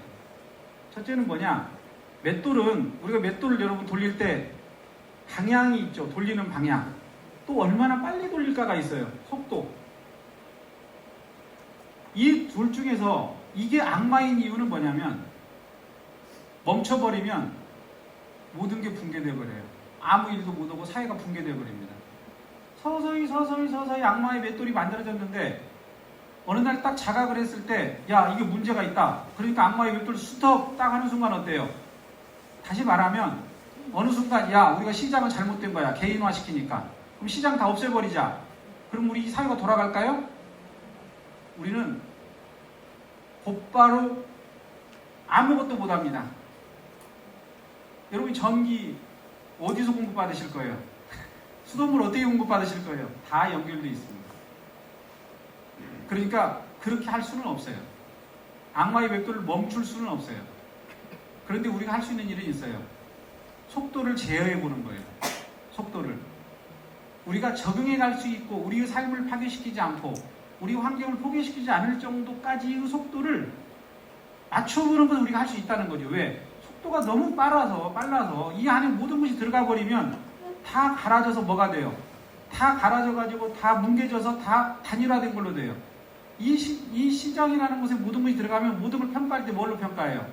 S3: 첫째는 뭐냐? 맷돌은, 우리가 맷돌을 여러분 돌릴 때 방향이 있죠. 돌리는 방향. 또 얼마나 빨리 돌릴까가 있어요. 속도. 이 둘 중에서 이게 악마인 이유는 뭐냐면, 멈춰버리면 모든 게 붕괴되어 버려요. 아무 일도 못하고 사회가 붕괴되어 버립니다. 서서히 악마의 맷돌이 만들어졌는데 어느 날 딱 자각을 했을 때, 야, 이게 문제가 있다. 그러니까 악마의 맷돌을 스톱 딱 하는 순간 어때요? 다시 말하면 어느 순간, 야, 우리가 시장은 잘못된 거야. 개인화 시키니까. 그럼 시장 다 없애버리자. 그럼 우리 이 사회가 돌아갈까요? 우리는 곧바로 아무것도 못합니다. 여러분 전기 어디서 공급받으실 거예요? 수돗물 어떻게 공급받으실 거예요? 다 연결되어 있습니다. 그러니까 그렇게 할 수는 없어요. 악마의 맷돌을 멈출 수는 없어요. 그런데 우리가 할 수 있는 일은 있어요. 속도를 제어해 보는 거예요. 속도를. 우리가 적응해 갈 수 있고 우리의 삶을 파괴시키지 않고 우리 환경을 포기시키지 않을 정도까지의 속도를 맞춰보는 걸 우리가 할 수 있다는 거죠. 왜? 속도가 너무 빨라서 이 안에 모든 것이 들어가 버리면 다 갈아져서 뭐가 돼요? 다 갈아져가지고 다 뭉개져서 다 단일화된 걸로 돼요. 이 시장이라는 곳에 모든 것이 들어가면 모든 걸 평가할 때 뭘로 평가해요?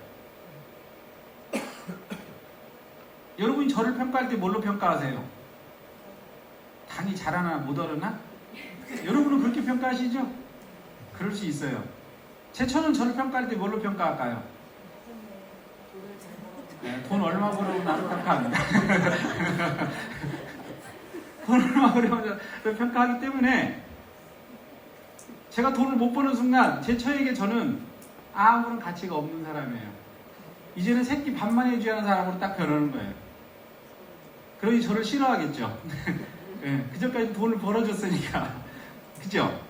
S3: 여러분이 저를 평가할 때 뭘로 평가하세요? 당이 잘하나 못 오르나? 여러분은 그렇게 평가하시죠? 그럴 수 있어요. 제천은 저를 평가할 때 뭘로 평가할까요? 네, 돈 얼마 벌어오면 나를 평가합니다. 돈 얼마 벌어오면 평가하기 때문에 제가 돈을 못 버는 순간 제처에게 저는 아무런 가치가 없는 사람이에요. 이제는 새끼 밥만 해줘야 하는 사람으로 딱 변하는 거예요. 그러니 저를 싫어하겠죠. 네, 그전까지 돈을 벌어줬으니까. 그죠?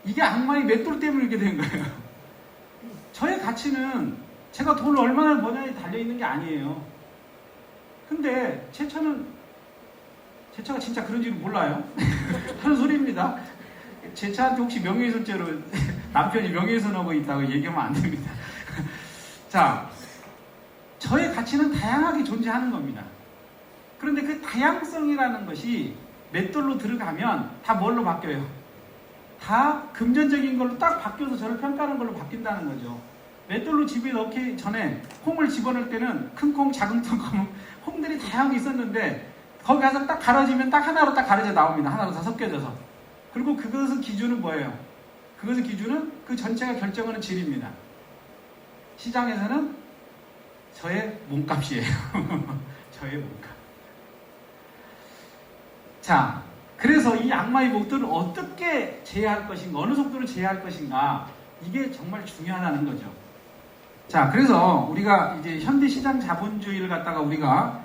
S3: 이게 악마의 맷돌 때문에 이렇게 된 거예요. 저의 가치는 제가 돈을 얼마나 버냐에 달려있는 게 아니에요. 근데 제처가 진짜 그런지는 몰라요. 하는 소리입니다. 제차한테 혹시 명예훼손죄로 남편이 명예훼손하고 있다고 얘기하면 안 됩니다. 자, 저의 가치는 다양하게 존재하는 겁니다. 그런데 그 다양성이라는 것이 맷돌로 들어가면 다 뭘로 바뀌어요? 다 금전적인 걸로 딱 바뀌어서 저를 평가하는 걸로 바뀐다는 거죠. 맷돌로 집에 넣기 전에 콩을 집어넣을 때는 큰 콩, 작은 콩, 콩들이 다양하게 있었는데 거기 가서 딱 갈아지면 딱 하나로 딱 가려져 나옵니다. 하나로 다 섞여져서. 그리고 그것의 기준은 뭐예요? 그것의 기준은 그 전체가 결정하는 질입니다. 시장에서는 저의 몸값이에요. 저의 몸값. 자, 그래서 이 악마의 목들을 어떻게 제어할 것인가, 어느 속도로 제어할 것인가, 이게 정말 중요하다는 거죠. 자, 그래서 우리가 이제 현대 시장 자본주의를 갖다가 우리가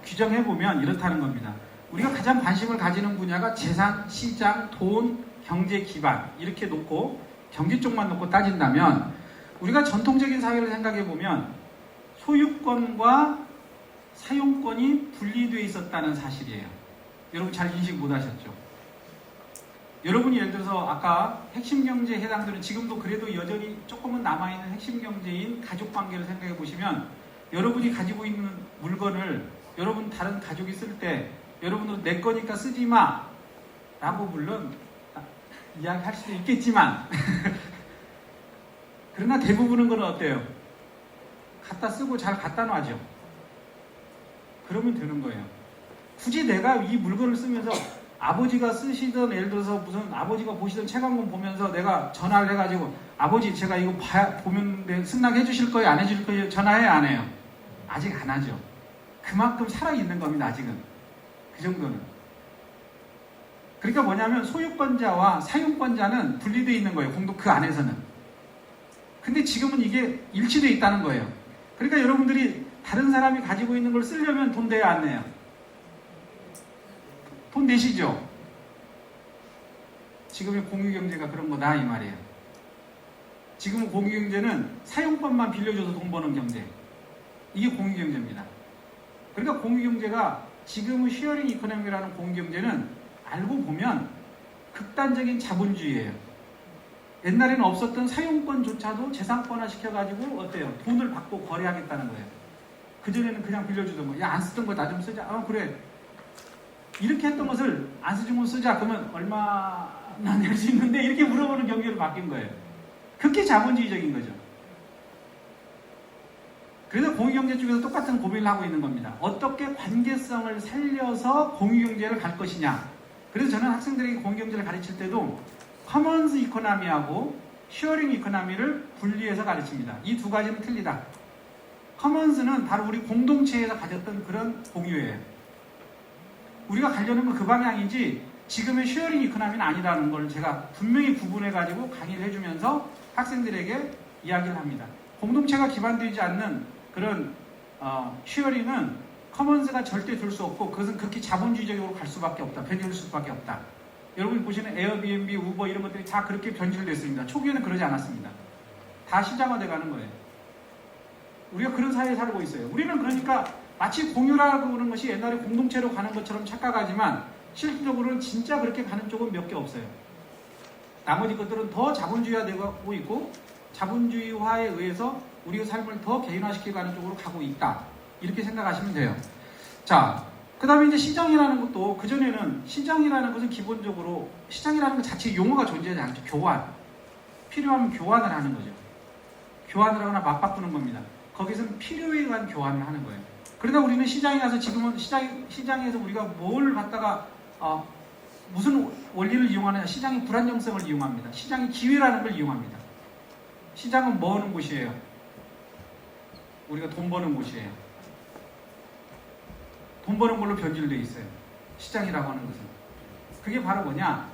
S3: 규정해 보면 이렇다는 겁니다. 우리가 가장 관심을 가지는 분야가 재산, 시장, 돈, 경제 기반 이렇게 놓고 경제 쪽만 놓고 따진다면 우리가 전통적인 사회를 생각해 보면 소유권과 사용권이 분리되어 있었다는 사실이에요. 여러분 잘 인식 못 하셨죠? 여러분이 예를 들어서 아까 핵심 경제에 해당되는 지금도 그래도 여전히 조금은 남아있는 핵심 경제인 가족관계를 생각해 보시면 여러분이 가지고 있는 물건을 여러분 다른 가족이 쓸 때 여러분도 내 거니까 쓰지 마 라고 물론 이야기할 수도 있겠지만 그러나 대부분은 건 어때요? 갖다 쓰고 잘 갖다 놔죠. 그러면 되는 거예요. 굳이 내가 이 물건을 쓰면서 아버지가 쓰시던 예를 들어서 무슨 아버지가 보시던 책 한 권 보면서 내가 전화를 해가지고 아버지 제가 이거 보면 승낙 해주실 거예요? 안 해주실 거예요? 전화해요? 안 해요? 아직 안 하죠. 그만큼 살아있는 겁니다. 아직은. 그 정도는. 그러니까 뭐냐면 소유권자와 사용권자는 분리되어 있는 거예요. 공동 그 안에서는. 근데 지금은 이게 일치되어 있다는 거예요. 그러니까 여러분들이 다른 사람이 가지고 있는 걸 쓰려면 돈 내야 안 내요? 돈 내시죠? 지금의 공유경제가 그런 거다 이 말이에요. 지금은 공유경제는 사용권만 빌려줘서 돈 버는 경제. 이게 공유경제입니다. 그러니까 공유경제가 지금의 쉐어링 이코노미라는 공유경제는 알고 보면 극단적인 자본주의예요. 옛날에는 없었던 사용권조차도 재산권화 시켜가지고 어때요? 돈을 받고 거래하겠다는 거예요. 그전에는 그냥 빌려주던 거. 야, 안 쓰던 거 나 좀 쓰자. 그래. 이렇게 했던 것을 안 쓰던 거 쓰자. 그러면 얼마나 낼 수 있는데? 이렇게 물어보는 경계로 바뀐 거예요. 그게 자본주의적인 거죠. 그래서 공유경제 쪽에서 똑같은 고민을 하고 있는 겁니다. 어떻게 관계성을 살려서 공유경제를 갈 것이냐. 그래서 저는 학생들에게 공유경제를 가르칠 때도 커먼스 이코노미하고 쉐어링 이코노미를 분리해서 가르칩니다. 이 두 가지는 틀리다. 커먼스는 바로 우리 공동체에서 가졌던 그런 공유예요. 우리가 가려는 건 그 방향이지 지금의 쉐어링 이코노미는 아니라는 걸 제가 분명히 구분해가지고 강의를 해주면서 학생들에게 이야기를 합니다. 공동체가 기반되지 않는 그런 쉐어링은 커먼스가 절대 될 수 없고 그것은 그렇게 자본주의적으로 갈 수밖에 없다. 변질될 수밖에 없다. 여러분이 보시는 에어비앤비, 우버 이런 것들이 다 그렇게 변질됐습니다. 초기에는 그러지 않았습니다. 다 시장화돼 가는 거예요. 우리가 그런 사회에 살고 있어요. 우리는 그러니까 마치 공유라고 하는 것이 옛날에 공동체로 가는 것처럼 착각하지만 실질적으로는 진짜 그렇게 가는 쪽은 몇 개 없어요. 나머지 것들은 더 자본주의화되고 있고 자본주의화에 의해서 우리의 삶을 더 개인화시켜가는 쪽으로 가고 있다. 이렇게 생각하시면 돼요. 자, 그 다음에 이제 시장이라는 것도, 그전에는 시장이라는 것은 기본적으로 시장이라는 것 자체 용어가 존재하지 않죠. 교환. 필요하면 교환을 하는 거죠. 교환을 하거나 맞바꾸는 겁니다. 거기서는 필요에 의한 교환을 하는 거예요. 그러다 우리는 시장에 가서 지금은 시장에서 우리가 뭘 갖다가 무슨 원리를 이용하느냐. 시장의 불안정성을 이용합니다. 시장의 기회라는 걸 이용합니다. 시장은 뭐 하는 곳이에요? 우리가 돈 버는 곳이에요. 돈 버는 걸로 변질되어 있어요. 시장이라고 하는 것은. 그게 바로 뭐냐?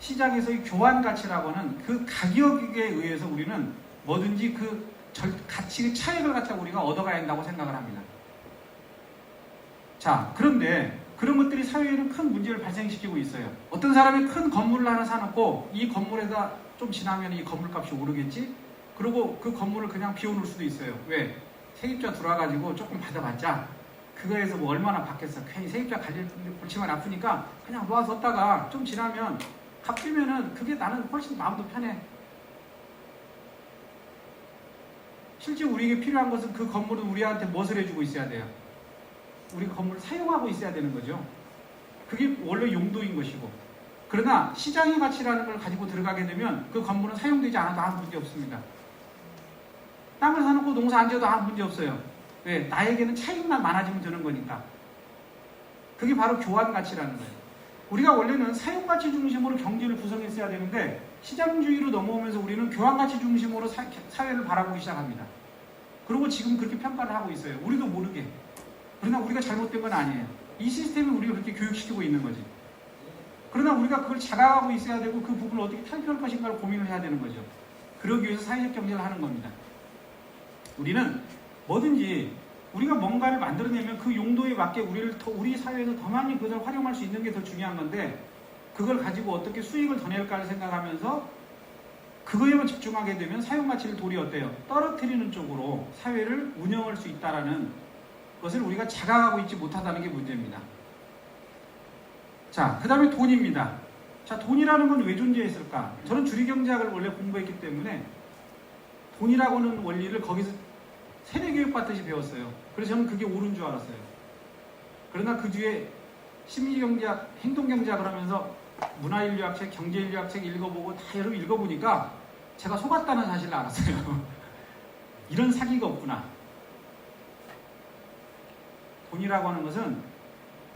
S3: 시장에서의 교환 가치라고 하는 그 가격에 의해서 우리는 뭐든지 그 가치의 차익을 갖다 우리가 얻어가야 한다고 생각을 합니다. 자, 그런데 그런 것들이 사회에는 큰 문제를 발생시키고 있어요. 어떤 사람이 큰 건물을 하나 사놓고 이 건물에다 좀 지나면 이 건물값이 오르겠지? 그리고 그 건물을 그냥 비워놓을 수도 있어요. 왜? 세입자 들어와가지고 조금 받아봤자 그거에서 뭐 얼마나 받겠어. 괜히 세입자 갈릴 골치만 아프니까 그냥 놓아뒀다가 좀 지나면 갚으면은 그게 나는 훨씬 마음도 편해. 실제 우리에게 필요한 것은 그 건물은 우리한테 무엇을 해주고 있어야 돼요? 우리가 건물을 사용하고 있어야 되는 거죠. 그게 원래 용도인 것이고. 그러나 시장의 가치라는 걸 가지고 들어가게 되면 그 건물은 사용되지 않아도 아무 문제 없습니다. 땅을 사놓고 농사 안 지어도 아무 문제 없어요. 왜? 나에게는 차익만 많아지면 되는 거니까. 그게 바로 교환 가치라는 거예요. 우리가 원래는 사용 가치 중심으로 경제를 구성했어야 되는데 시장주의로 넘어오면서 우리는 교환 가치 중심으로 사회를 바라보기 시작합니다. 그리고 지금 그렇게 평가를 하고 있어요. 우리도 모르게. 그러나 우리가 잘못된 건 아니에요. 이 시스템을 우리가 그렇게 교육시키고 있는 거지. 그러나 우리가 그걸 자각하고 있어야 되고 그 부분을 어떻게 탈피할 것인가를 고민을 해야 되는 거죠. 그러기 위해서 사회적 경제를 하는 겁니다. 우리는 뭐든지 우리가 뭔가를 만들어내면 그 용도에 맞게 우리 사회에서 더 많이 그것을 활용할 수 있는 게 더 중요한 건데 그걸 가지고 어떻게 수익을 더 낼까를 생각하면서 그거에만 집중하게 되면 사용가치를 도리어 어때요? 떨어뜨리는 쪽으로 사회를 운영할 수 있다는 것을 우리가 자각하고 있지 못하다는 게 문제입니다. 자, 그 다음에 돈입니다. 자, 돈이라는 건 왜 존재했을까? 저는 주리경제학을 원래 공부했기 때문에 돈이라고 하는 원리를 거기서 세대교육 받듯이 배웠어요. 그래서 저는 그게 옳은 줄 알았어요. 그러나 그 뒤에 심리경제학, 행동경제학을 하면서 문화인류학책, 경제인류학책 읽어보고 다 여러 읽어보니까 제가 속았다는 사실을 알았어요. 이런 사기가 없구나. 돈이라고 하는 것은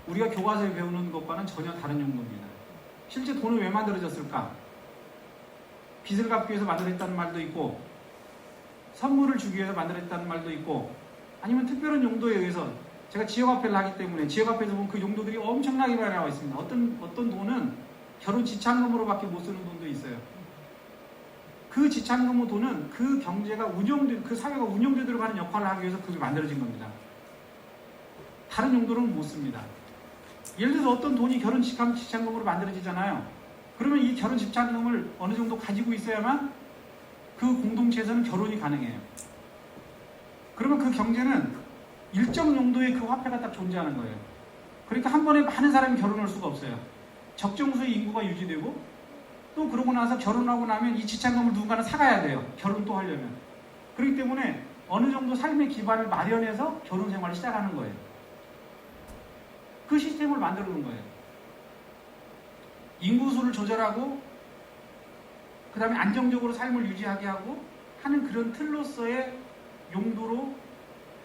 S3: 우리가 교과서에 배우는 것과는 전혀 다른 용도입니다. 실제 돈은 왜 만들어졌을까? 빚을 갚기 위해서 만들어졌다는 말도 있고 선물을 주기 위해서 만들어졌다는 말도 있고 아니면 특별한 용도에 의해서 제가 지역화폐를 하기 때문에 지역화폐에서 보면 그 용도들이 엄청나게 많이 나와 있습니다. 어떤 돈은 결혼 지참금으로밖에 못 쓰는 돈도 있어요. 그 지참금 돈은 그 경제가 그 사회가 운영되도록 하는 역할을 하기 위해서 그게 만들어진 겁니다. 다른 용도로는 못 씁니다. 예를 들어서 어떤 돈이 결혼 지참금으로 만들어지잖아요. 그러면 이 결혼 지참금을 어느 정도 가지고 있어야만 그 공동체에서는 결혼이 가능해요. 그러면 그 경제는 일정 용도의 그 화폐가 딱 존재하는 거예요. 그러니까 한 번에 많은 사람이 결혼할 수가 없어요. 적정수의 인구가 유지되고 또 그러고 나서 결혼하고 나면 이 지참금을 누군가는 사가야 돼요. 결혼 또 하려면. 그렇기 때문에 어느 정도 삶의 기반을 마련해서 결혼 생활을 시작하는 거예요. 그 시스템을 만들어 놓은 거예요. 인구수를 조절하고 그 다음에 안정적으로 삶을 유지하게 하고 하는 그런 틀로서의 용도로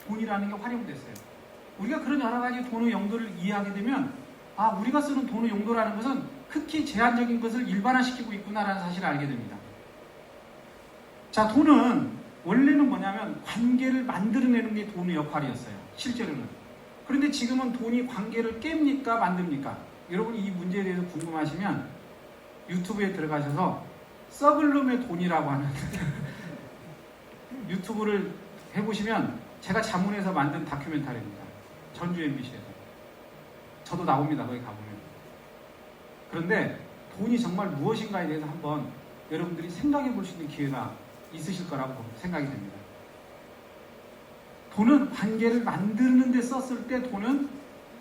S3: 돈이라는 게 활용됐어요. 우리가 그런 여러 가지 돈의 용도를 이해하게 되면 우리가 쓰는 돈의 용도라는 것은 극히 제한적인 것을 일반화시키고 있구나라는 사실을 알게 됩니다. 자, 돈은 원래는 뭐냐면 관계를 만들어내는 게 돈의 역할이었어요. 실제로는. 그런데 지금은 돈이 관계를 깹니까 만듭니까? 여러분 이 문제에 대해서 궁금하시면 유튜브에 들어가셔서 썩을 놈의 돈이라고 하는 유튜브를 해보시면 제가 자문해서 만든 다큐멘터리입니다. 전주 MBC에서. 저도 나옵니다. 거기 가보면. 그런데 돈이 정말 무엇인가에 대해서 한번 여러분들이 생각해 볼 수 있는 기회가 있으실 거라고 생각이 됩니다. 돈은 관계를 만드는 데 썼을 때 돈은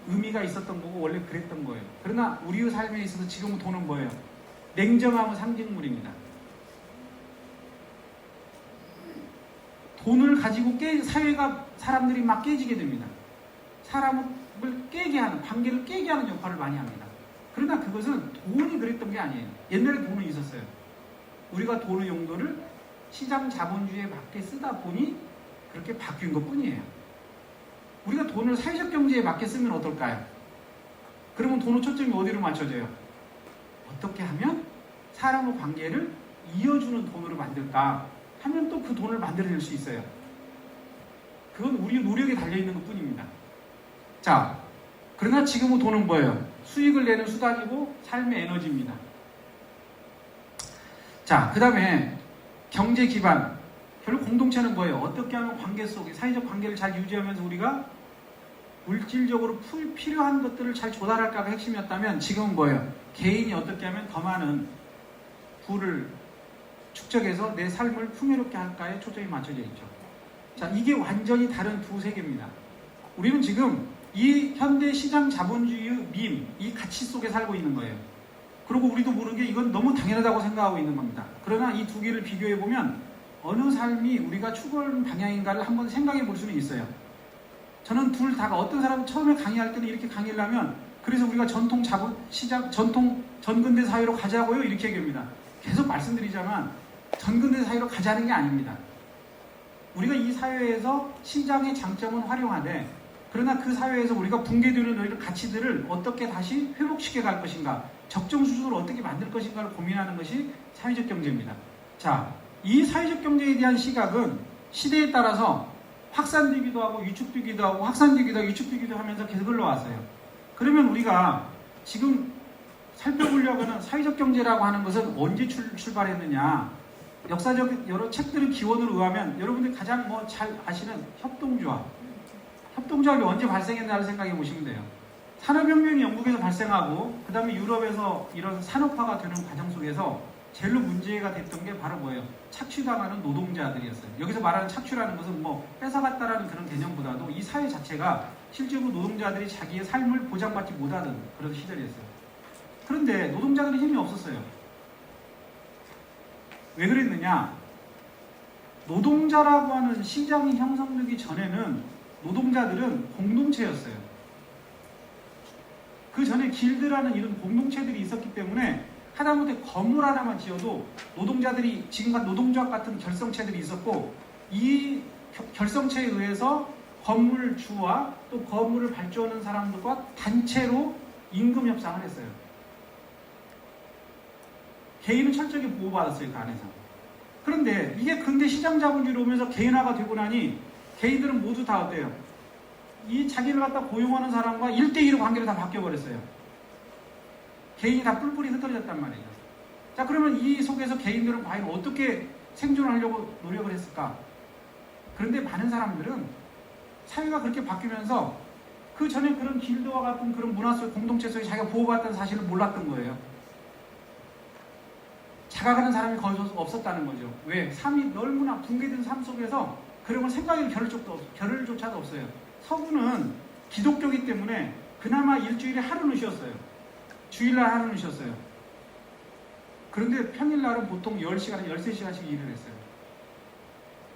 S3: 의미가 있었던 거고 원래 그랬던 거예요. 그러나 우리의 삶에 있어서 지금은 돈은 뭐예요? 냉정함의 상징물입니다. 돈을 가지고 사회가 사람들이 막 깨지게 됩니다. 사람은 깨게 하는, 관계를 깨게 하는 역할을 많이 합니다. 그러나 그것은 돈이 그랬던 게 아니에요. 옛날에 돈은 있었어요. 우리가 돈의 용도를 시장 자본주의에 맞게 쓰다 보니 그렇게 바뀐 것 뿐이에요. 우리가 돈을 사회적 경제에 맞게 쓰면 어떨까요? 그러면 돈의 초점이 어디로 맞춰져요? 어떻게 하면 사람의 관계를 이어주는 돈으로 만들까 하면 또 그 돈을 만들어낼 수 있어요. 그건 우리 노력에 달려있는 것 뿐입니다. 자, 그러나 지금의 돈은 뭐예요? 수익을 내는 수단이고 삶의 에너지입니다. 자, 그 다음에 경제 기반. 결국 공동체는 뭐예요? 어떻게 하면 관계 속에 사회적 관계를 잘 유지하면서 우리가 물질적으로 필요한 것들을 잘 조달할까가 핵심이었다면 지금은 뭐예요? 개인이 어떻게 하면 더 많은 부를 축적해서 내 삶을 풍요롭게 할까에 초점이 맞춰져 있죠. 자, 이게 완전히 다른 두 세계입니다. 우리는 지금 이 현대 시장 자본주의의 밈, 이 가치 속에 살고 있는 거예요. 그리고 우리도 모르게 이건 너무 당연하다고 생각하고 있는 겁니다. 그러나 이 두 개를 비교해 보면 어느 삶이 우리가 추구하는 방향인가를 한번 생각해 볼 수는 있어요. 저는 둘 다가 어떤 사람은 처음에 강의할 때는 이렇게 강의를 하면 그래서 우리가 전통 자본 시장 전통 전근대 사회로 가자고요 이렇게 얘기합니다. 계속 말씀드리자만 전근대 사회로 가자는 게 아닙니다. 우리가 이 사회에서 시장의 장점은 활용하되 그러나 그 사회에서 우리가 붕괴되는 이런 가치들을 어떻게 다시 회복시켜 갈 것인가, 적정 수준으로 어떻게 만들 것인가를 고민하는 것이 사회적 경제입니다. 자, 이 사회적 경제에 대한 시각은 시대에 따라서 확산되기도 하고 위축되기도 하고 확산되기도 하고 위축되기도 하면서 계속 흘러왔어요. 그러면 우리가 지금 살펴보려고 하는 사회적 경제라고 하는 것은 언제 출발했느냐? 역사적 여러 책들의 기원으로 의하면 여러분들이 가장 잘 아시는 협동조합. 협동조합이 언제 발생했나를 생각해 보시면 돼요. 산업혁명이 영국에서 발생하고 그 다음에 유럽에서 이런 산업화가 되는 과정 속에서 제일로 문제가 됐던 게 바로 뭐예요? 착취당하는 노동자들이었어요. 여기서 말하는 착취라는 것은 뺏어갔다라는 그런 개념보다도 이 사회 자체가 실제로 노동자들이 자기의 삶을 보장받지 못하던 그런 시절이었어요. 그런데 노동자들은 힘이 없었어요. 왜 그랬느냐? 노동자라고 하는 시장이 형성되기 전에는 노동자들은 공동체였어요. 그 전에 길드라는 이런 공동체들이 있었기 때문에 하다못해 건물 하나만 지어도 노동자들이 지금과 노동조합 같은 결성체들이 있었고 이 결성체에 의해서 건물주와 또 건물을 발주하는 사람들과 단체로 임금 협상을 했어요. 개인은 철저하게 보호받았어요. 그 안에서. 그런데 이게 근대 시장 자본주의로 오면서 개인화가 되고 나니 개인들은 모두 다 어때요? 이 자기를 갖다 고용하는 사람과 1대1로 관계를 다 바뀌어버렸어요. 개인이 다 뿔뿔이 흩어졌단 말이에요. 자, 그러면 이 속에서 개인들은 과연 어떻게 생존하려고 노력을 했을까? 그런데 많은 사람들은 사회가 그렇게 바뀌면서 그 전에 그런 길드와 같은 그런 문화 속 공동체 속에 자기가 보호받았다는 사실을 몰랐던 거예요. 자각하는 사람이 거의 없었다는 거죠. 왜? 삶이 너무나 붕괴된 삶 속에서 그런 걸 생각할 겨를조차도 없어요. 서구는 기독교이기 때문에 그나마 일주일에 하루는 쉬었어요. 주일날 하루는 쉬었어요. 그런데 평일날은 보통 10시간, 13시간씩 일을 했어요.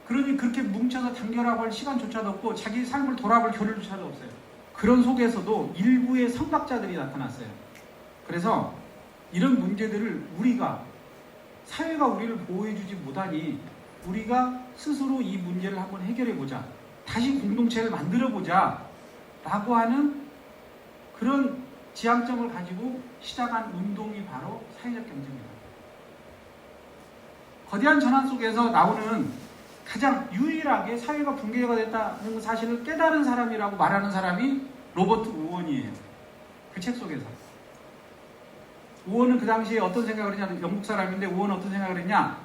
S3: 그러니 그렇게 뭉쳐서 단결하고 할 시간조차도 없고 자기 삶을 돌아볼 겨를조차도 없어요. 그런 속에서도 일부의 선각자들이 나타났어요. 그래서 이런 문제들을 사회가 우리를 보호해주지 못하니 우리가 스스로 이 문제를 한번 해결해보자. 다시 공동체를 만들어보자. 라고 하는 그런 지향점을 가지고 시작한 운동이 바로 사회적 경제입니다. 거대한 전환 속에서 나오는 가장 유일하게 사회가 붕괴가 됐다는 사실을 깨달은 사람이라고 말하는 사람이 로버트 오원이에요. 그 책 속에서. 오원은 그 당시에 어떤 생각을 했냐, 영국 사람인데 오원은 어떤 생각을 했냐,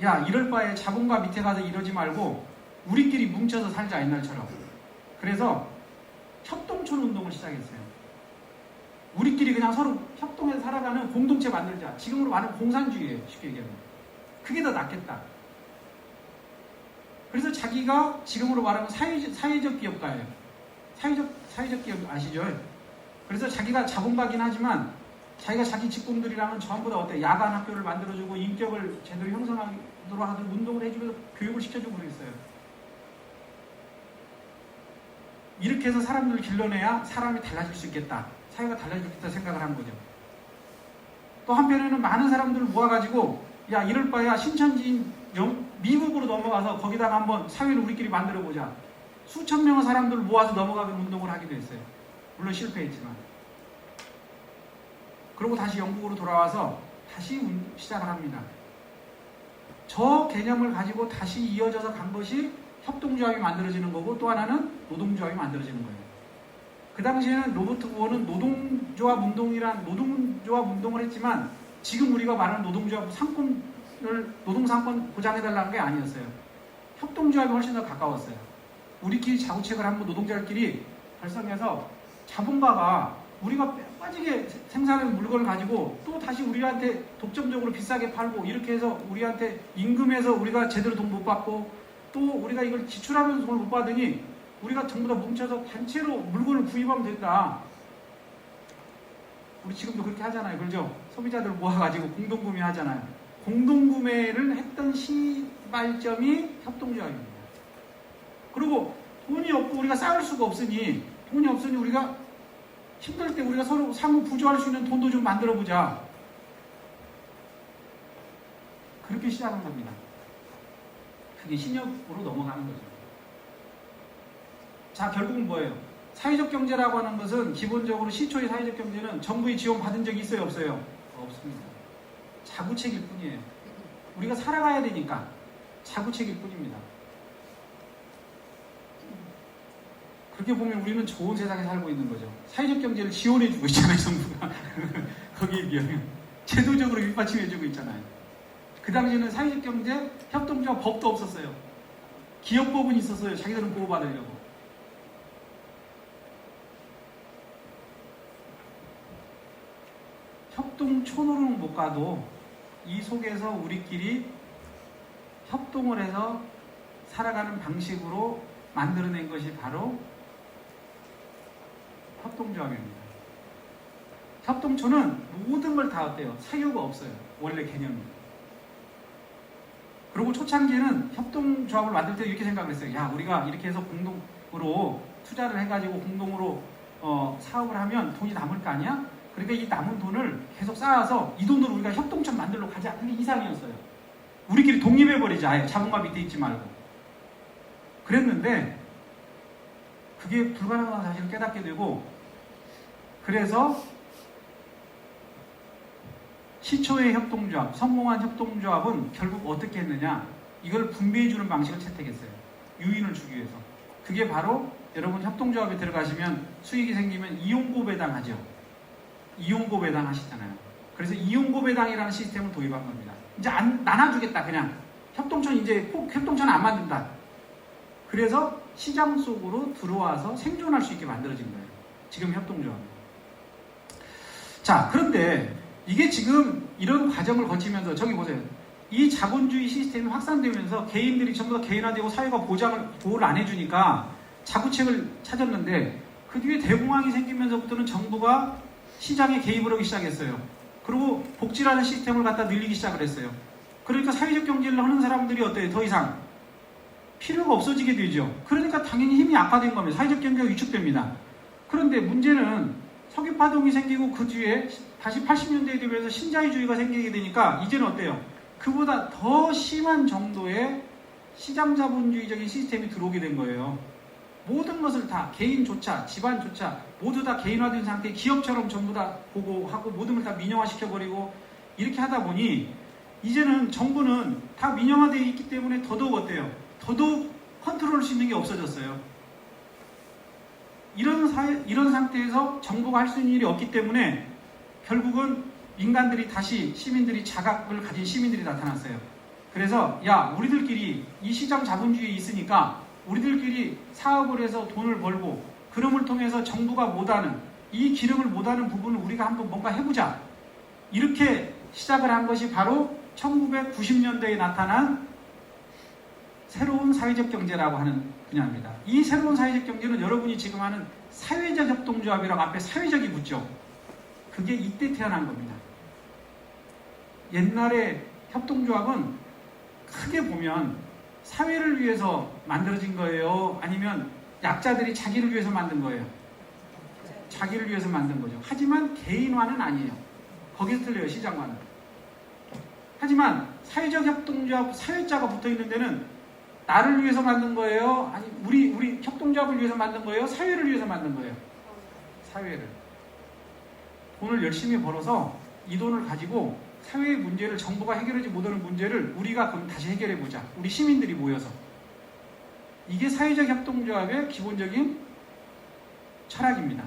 S3: 야, 이럴 바에 자본가 밑에 가서 이러지 말고 우리끼리 뭉쳐서 살자, 옛날처럼. 그래서 협동촌 운동을 시작했어요. 우리끼리 그냥 서로 협동해서 살아가는 공동체 만들자. 지금으로 말하는 공산주의예요, 쉽게 얘기하면. 그게 더 낫겠다. 그래서 자기가 지금으로 말하면 사회적 기업가예요. 사회적 기업 아시죠? 그래서 자기가 자본가긴 하지만 자기가 자기 직공들이랑은 전부 다 야간 학교를 만들어주고 인격을 제대로 형성하도록 하는 운동을 해주면서 교육을 시켜주고 그랬어요. 이렇게 해서 사람들을 길러내야 사람이 달라질 수 있겠다. 사회가 달라질 수 있겠다 생각을 한 거죠. 또 한편에는 많은 사람들을 모아가지고 야 이럴 바에야 신천지인 미국으로 넘어가서 거기다가 한번 사회를 우리끼리 만들어보자. 수천 명의 사람들을 모아서 넘어가는 운동을 하기도 했어요. 물론 실패했지만. 그리고 다시 영국으로 돌아와서 다시 시작을 합니다. 저 개념을 가지고 다시 이어져서 간 것이 협동조합이 만들어지는 거고 또 하나는 노동조합이 만들어지는 거예요. 그 당시에는 로버트 구어는 노동조합 운동을 했지만 지금 우리가 말하는 노동조합 노동상권 보장해달라는 게 아니었어요. 협동조합이 훨씬 더 가까웠어요. 우리끼리 자구책을 한번 노동자들끼리 결성해서 자본가가 우리가 빠지게 생산하는 물건을 가지고 또 다시 우리한테 독점적으로 비싸게 팔고 이렇게 해서 우리한테 임금에서 우리가 제대로 돈 못 받고 또 우리가 이걸 지출하면서 돈을 못 받으니 우리가 전부 다 뭉쳐서 단체로 물건을 구입하면 된다. 우리 지금도 그렇게 하잖아요. 그렇죠? 소비자들 모아가지고 공동구매 하잖아요. 공동구매를 했던 시발점이 협동조합입니다. 그리고 돈이 없고 우리가 쌓을 수가 없으니 우리가 힘들 때 우리가 서로 상호 부조할 수 있는 돈도 좀 만들어 보자. 그렇게 시작한 겁니다. 그게 신협으로 넘어가는 거죠. 자, 결국은 뭐예요? 사회적 경제라고 하는 것은 기본적으로 시초의 사회적 경제는 정부의 지원 받은 적이 있어요? 없어요? 없습니다. 자구책일 뿐이에요. 우리가 살아가야 되니까 자구책일 뿐입니다. 그렇게 보면 우리는 좋은 세상에 살고 있는 거죠. 사회적 경제를 지원해주고 있잖아요, 정부가. 거기에 비하면. 제도적으로 뒷받침해주고 있잖아요. 그 당시에는 사회적 경제 협동조합 법도 없었어요. 기업법은 있었어요. 자기들은 보호받으려고. 협동촌으로는 못 가도 이 속에서 우리끼리 협동을 해서 살아가는 방식으로 만들어낸 것이 바로 협동조합입니다. 협동촌은 모든 걸 다 어때요? 사유가 없어요. 원래 개념이. 그리고 초창기에는 협동조합을 만들 때 이렇게 생각을 했어요. 야, 우리가 이렇게 해서 공동으로 투자를 해가지고 공동으로 사업을 하면 돈이 남을 거 아니야? 그러니까 이 남은 돈을 계속 쌓아서 이 돈으로 우리가 협동촌 만들러 가자. 그게 이상이었어요. 우리끼리 독립해버리자. 아예 자본가 밑에 있지 말고. 그랬는데 그게 불가능한 사실을 깨닫게 되고 그래서 시초의 협동조합, 성공한 협동조합은 결국 어떻게 했느냐? 이걸 분배해주는 방식을 채택했어요. 유인을 주기 위해서. 그게 바로 여러분 협동조합에 들어가시면 수익이 생기면 이용고 배당하죠. 이용고 배당 하시잖아요. 그래서 이용고 배당이라는 시스템을 도입한 겁니다. 이제 나눠주겠다 그냥. 협동촌 이제 꼭 협동촌 안 만든다. 그래서 시장 속으로 들어와서 생존할 수 있게 만들어진 거예요. 지금 협동조합. 자, 그런데 이게 지금 이런 과정을 거치면서 저기 보세요. 이 자본주의 시스템이 확산되면서 개인들이 전부 다 개인화되고 사회가 보호를 안 해주니까 자구책을 찾았는데 그 뒤에 대공황이 생기면서부터는 정부가 시장에 개입을 하기 시작했어요. 그리고 복지라는 시스템을 갖다 늘리기 시작을 했어요. 그러니까 사회적 경제를 하는 사람들이 어때요? 더 이상 필요가 없어지게 되죠. 그러니까 당연히 힘이 악화된 겁니다. 사회적 경제가 위축됩니다. 그런데 문제는 석유파동이 생기고 그 뒤에 다시 80년대에 되면서 신자유주의가 생기게 되니까 이제는 어때요? 그보다 더 심한 정도의 시장자본주의적인 시스템이 들어오게 된 거예요. 모든 것을 다 개인조차 집안조차 모두 다 개인화된 상태에 기업처럼 전부 다 보고하고 모든 걸 다 민영화시켜버리고 이렇게 하다 보니 이제는 정부는 다 민영화되어 있기 때문에 더더욱 어때요? 더더욱 컨트롤할 수 있는 게 없어졌어요. 이런 상태에서 정부가 할 수 있는 일이 없기 때문에 결국은 민간들이 다시 시민들이 자각을 가진 시민들이 나타났어요. 그래서 야, 우리들끼리 이 시장 자본주의에 있으니까 우리들끼리 사업을 해서 돈을 벌고 그놈을 통해서 정부가 못하는 이 기름을 못하는 부분을 우리가 한번 뭔가 해보자. 이렇게 시작을 한 것이 바로 1990년대에 나타난 새로운 사회적 경제라고 하는 분야입니다. 이 새로운 사회적 경제는 여러분이 지금 하는 사회적 협동조합이라고 앞에 사회적이 붙죠. 그게 이때 태어난 겁니다. 옛날에 협동조합은 크게 보면 사회를 위해서 만들어진 거예요? 아니면 약자들이 자기를 위해서 만든 거예요. 자기를 위해서 만든 거죠. 하지만 개인화는 아니에요. 거기서 틀려요, 시장화는. 하지만 사회적 협동조합, 사회자가 붙어 있는 데는 나를 위해서 만든 거예요? 아니, 우리 협동조합을 위해서 만든 거예요? 사회를 위해서 만든 거예요? 사회를. 돈을 열심히 벌어서 이 돈을 가지고 사회의 문제를, 정부가 해결하지 못하는 문제를 우리가 그럼 다시 해결해 보자. 우리 시민들이 모여서. 이게 사회적 협동조합의 기본적인 철학입니다.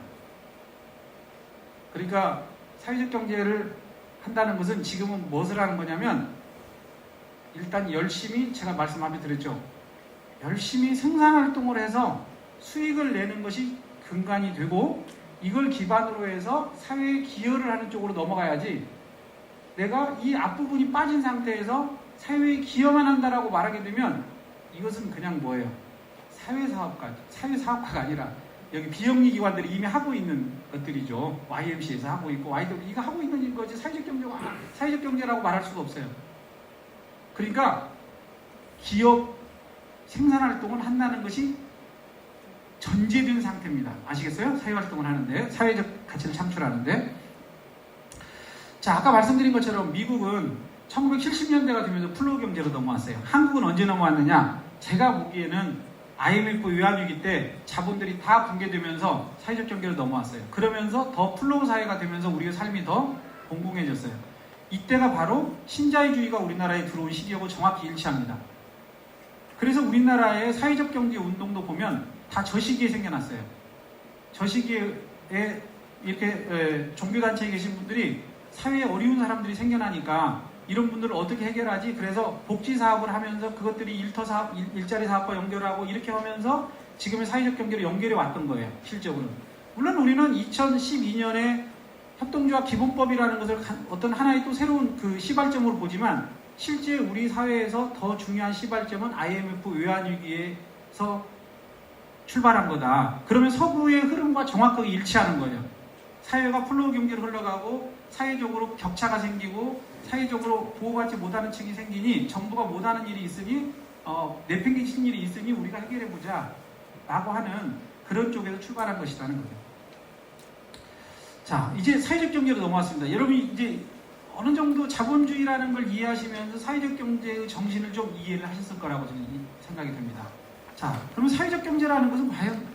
S3: 그러니까 사회적 경제를 한다는 것은 지금은 무엇을 하는 거냐면, 일단 열심히, 제가 말씀 앞에 드렸죠. 열심히 생산활동을 해서 수익을 내는 것이 근간이 되고, 이걸 기반으로 해서 사회에 기여를 하는 쪽으로 넘어가야지, 내가 이 앞부분이 빠진 상태에서 사회에 기여만 한다라고 말하게 되면 이것은 그냥 뭐예요? 사회사업가가 아니라 여기 비영리 기관들이 이미 하고 있는 것들이죠. YMCA에서 하고 있고, 이거 하고 있는 거지 사회적 경제라고 말할 수가 없어요. 그러니까 기업 생산활동을 한다는 것이 전제된 상태입니다. 아시겠어요? 사회활동을 하는데, 사회적 가치를 창출하는데. 자, 아까 말씀드린 것처럼 미국은 1970년대가 되면서 플로우 경제로 넘어왔어요. 한국은 언제 넘어왔느냐? 제가 보기에는 IMF 외환위기 때 자본들이 다 붕괴되면서 사회적 경제로 넘어왔어요. 그러면서 더 플로우 사회가 되면서 우리의 삶이 더 공공해졌어요. 이때가 바로 신자유주의가 우리나라에 들어온 시기하고 정확히 일치합니다. 그래서 우리나라의 사회적 경제 운동도 보면 다 저 시기에 생겨났어요. 저 시기에 이렇게 종교단체에 계신 분들이 사회에 어려운 사람들이 생겨나니까 이런 분들을 어떻게 해결하지? 그래서 복지사업을 하면서 그것들이 일터사업, 일자리 사업과 연결하고 이렇게 하면서 지금의 사회적 경제를 연결해 왔던 거예요. 실적으로. 물론 우리는 2012년에 협동조합 기본법이라는 것을 어떤 하나의 또 새로운 그 시발점으로 보지만, 실제 우리 사회에서 더 중요한 시발점은 IMF 외환위기에서 출발한 거다. 그러면 서구의 흐름과 정확하게 일치하는 거예요. 사회가 플로우 경제로 흘러가고 사회적으로 격차가 생기고 사회적으로 보호받지 못하는 층이 생기니 정부가 못하는 일이 있으니 내팽개친 일이 있으니 우리가 해결해보자 라고 하는 그런 쪽에서 출발한 것이라는 거죠. 자, 이제 사회적 경제로 넘어왔습니다. 여러분이 이제 어느 정도 자본주의라는 걸 이해하시면서 사회적 경제의 정신을 좀 이해를 하셨을 거라고 저는 생각이 듭니다. 자, 그러면 사회적 경제라는 것은 과연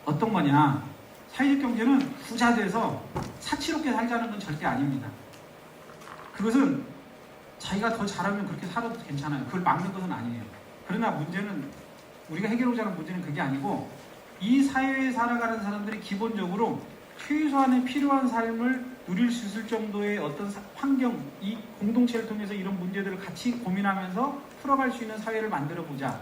S3: 어떤 거냐? 사회적 경제는 부자 돼서 사치롭게 살자는 건 절대 아닙니다. 그것은 자기가 더 잘하면 그렇게 살아도 괜찮아요. 그걸 막는 것은 아니에요. 그러나 문제는, 우리가 해결하고자 하는 문제는 그게 아니고, 이 사회에 살아가는 사람들이 기본적으로 최소한의 필요한 삶을 누릴 수 있을 정도의 어떤 환경, 이 공동체를 통해서 이런 문제들을 같이 고민하면서 풀어갈 수 있는 사회를 만들어 보자.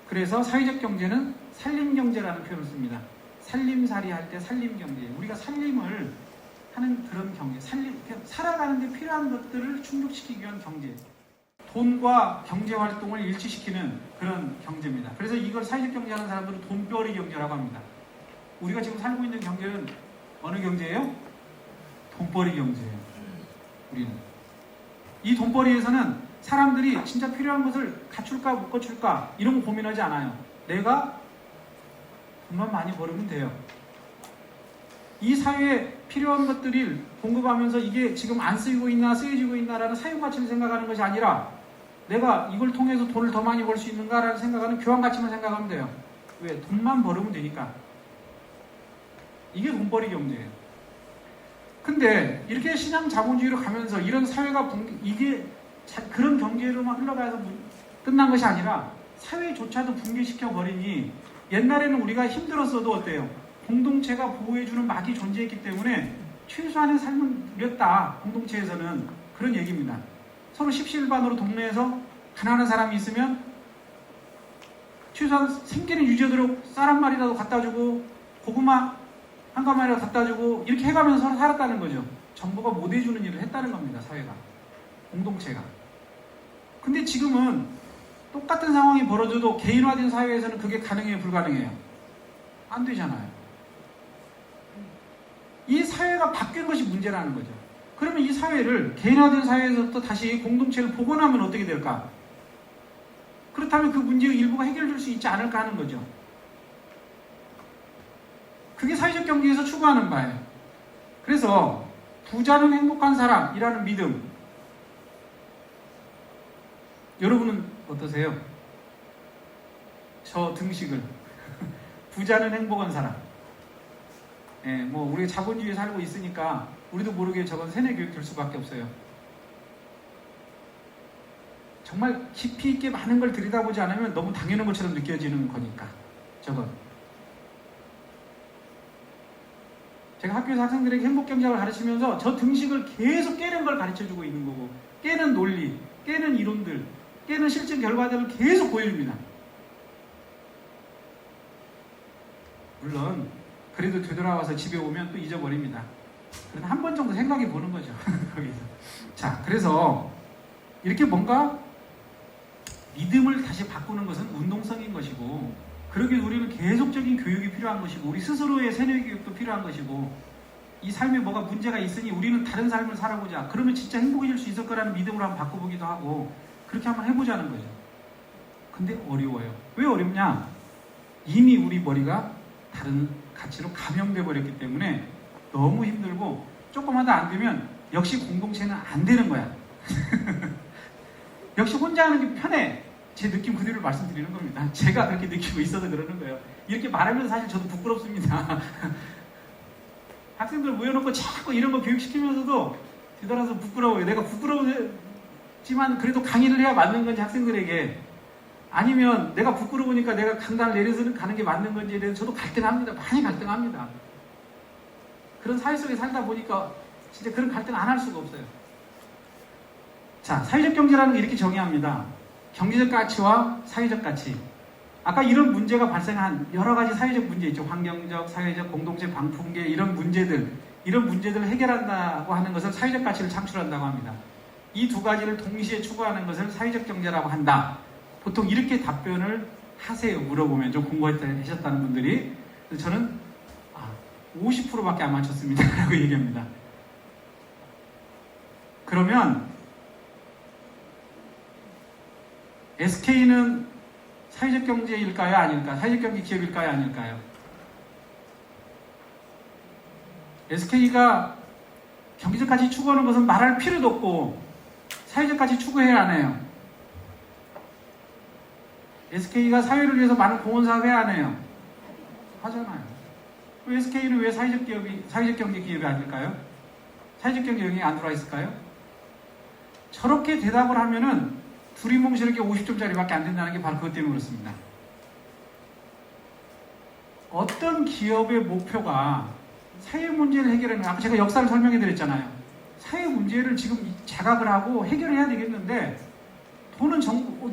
S3: 그래서 사회적 경제는 살림경제라는 표현을 씁니다. 살림살이 할 때 살림경제. 우리가 살림을 하는 그런 경제. 살아가는 데 필요한 것들을 충족시키기 위한 경제. 돈과 경제활동을 일치시키는 그런 경제입니다. 그래서 이걸 사회적 경제하는 사람들은 돈벌이 경제라고 합니다. 우리가 지금 살고 있는 경제는 어느 경제예요? 돈벌이 경제예요. 우리는. 이 돈벌이에서는 사람들이 진짜 필요한 것을 갖출까 못 갖출까 이런 거 고민하지 않아요. 내가 돈만 많이 벌으면 돼요. 이 사회에 필요한 것들을 공급하면서 이게 지금 안 쓰이고 있나 쓰여지고 있나라는 사용가치를 생각하는 것이 아니라, 내가 이걸 통해서 돈을 더 많이 벌 수 있는가라는 생각하는 교환가치만 생각하면 돼요. 왜? 돈만 벌으면 되니까. 이게 돈벌이 경제예요. 근데 이렇게 시장 자본주의로 가면서 이런 사회가 이게 그런 경제로만 흘러가서 끝난 것이 아니라 사회조차도 붕괴시켜 버리니, 옛날에는 우리가 힘들었어도 어때요? 공동체가 보호해주는 막이 존재했기 때문에 최소한의 삶을 누렸다. 공동체에서는 그런 얘기입니다. 서로 십시일반으로 동네에서 가난한 사람이 있으면 최소한 생계는 유지하도록 쌀 한 마리라도 갖다 주고 고구마 한 가마리라도 갖다 주고 이렇게 해가면서 서로 살았다는 거죠. 정부가 못 해주는 일을 했다는 겁니다. 사회가. 공동체가. 근데 지금은 똑같은 상황이 벌어져도 개인화된 사회에서는 그게 가능해요? 불가능해요? 안 되잖아요. 이 사회가 바뀐 것이 문제라는 거죠. 그러면 이 사회를 개인화된 사회에서부터 다시 공동체를 복원하면 어떻게 될까? 그렇다면 그 문제의 일부가 해결될 수 있지 않을까 하는 거죠. 그게 사회적 경제에서 추구하는 바예요. 그래서 부자는 행복한 사람이라는 믿음. 여러분은 어떠세요? 저 등식을 부자는 행복한 사람. 예, 뭐 우리가 자본주의에 살고 있으니까 우리도 모르게 저건 세뇌 교육 될 수밖에 없어요. 정말 깊이 있게 많은 걸 들여다보지 않으면 너무 당연한 것처럼 느껴지는 거니까 저건. 제가 학교에서 학생들에게 행복경제학을 가르치면서 저 등식을 계속 깨는 걸 가르쳐주고 있는 거고, 깨는 논리, 깨는 이론들, 깨는 실증 결과들을 계속 보여줍니다. 물론 그래도 되돌아와서 집에 오면 또 잊어버립니다. 그래도 한 번 정도 생각해 보는 거죠. 거기서. 자, 그래서 이렇게 뭔가 믿음을 다시 바꾸는 것은 운동성인 것이고, 그러기 위해 우리는 계속적인 교육이 필요한 것이고, 우리 스스로의 세뇌 교육도 필요한 것이고, 이 삶에 뭐가 문제가 있으니 우리는 다른 삶을 살아보자. 그러면 진짜 행복해질 수 있을 거라는 믿음으로 한번 바꿔보기도 하고, 그렇게 한번 해보자는 거죠. 근데 어려워요. 왜 어렵냐? 이미 우리 머리가 다른 가치로 감염돼 버렸기 때문에 너무 힘들고, 조금만 더 안 되면 역시 공동체는 안 되는 거야. 역시 혼자 하는 게 편해. 제 느낌 그대로 말씀드리는 겁니다. 제가 그렇게 느끼고 있어서 그러는 거예요. 이렇게 말하면서 사실 저도 부끄럽습니다. 학생들 모여놓고 자꾸 이런 거 교육시키면서도 뒤돌아서 부끄러워요. 내가 부끄러우지만 그래도 강의를 해야 맞는 건지 학생들에게, 아니면 내가 부끄러우니까 내가 강단을 내려서 가는 게 맞는 건지에 대해서 저도 갈등합니다. 많이 갈등합니다. 그런 사회 속에 살다 보니까 진짜 그런 갈등 안 할 수가 없어요. 자, 사회적 경제라는 게 이렇게 정의합니다. 경제적 가치와 사회적 가치. 아까 이런 문제가 발생한 여러 가지 사회적 문제 있죠. 환경적, 사회적, 공동체 방풍계, 이런 문제들을 해결한다고 하는 것을 사회적 가치를 창출한다고 합니다. 이 두 가지를 동시에 추구하는 것을 사회적 경제라고 한다. 보통 이렇게 답변을 하세요. 물어보면, 좀 공부하셨다는 분들이. 저는 50%밖에 안 맞췄습니다. 라고 얘기합니다. 그러면 SK는 사회적 경제일까요? 아닐까요? 사회적 경제 기업일까요? 아닐까요? SK가 경제적 가치 추구하는 것은 말할 필요도 없고 사회적 가치 추구해야 하네요. SK가 사회를 위해서 많은 공헌사업 해야 하네요. 하잖아요. SK는 왜 사회적 경제 기업이 아닐까요? 사회적 경제 영역이 안 들어와 있을까요? 저렇게 대답을 하면은 두리뭉실하게 50점짜리밖에 안 된다는 게 바로 그것 때문에 그렇습니다. 어떤 기업의 목표가 사회 문제를 해결하는, 아까 제가 역사를 설명해 드렸잖아요. 사회 문제를 지금 자각을 하고 해결해야 되겠는데 돈은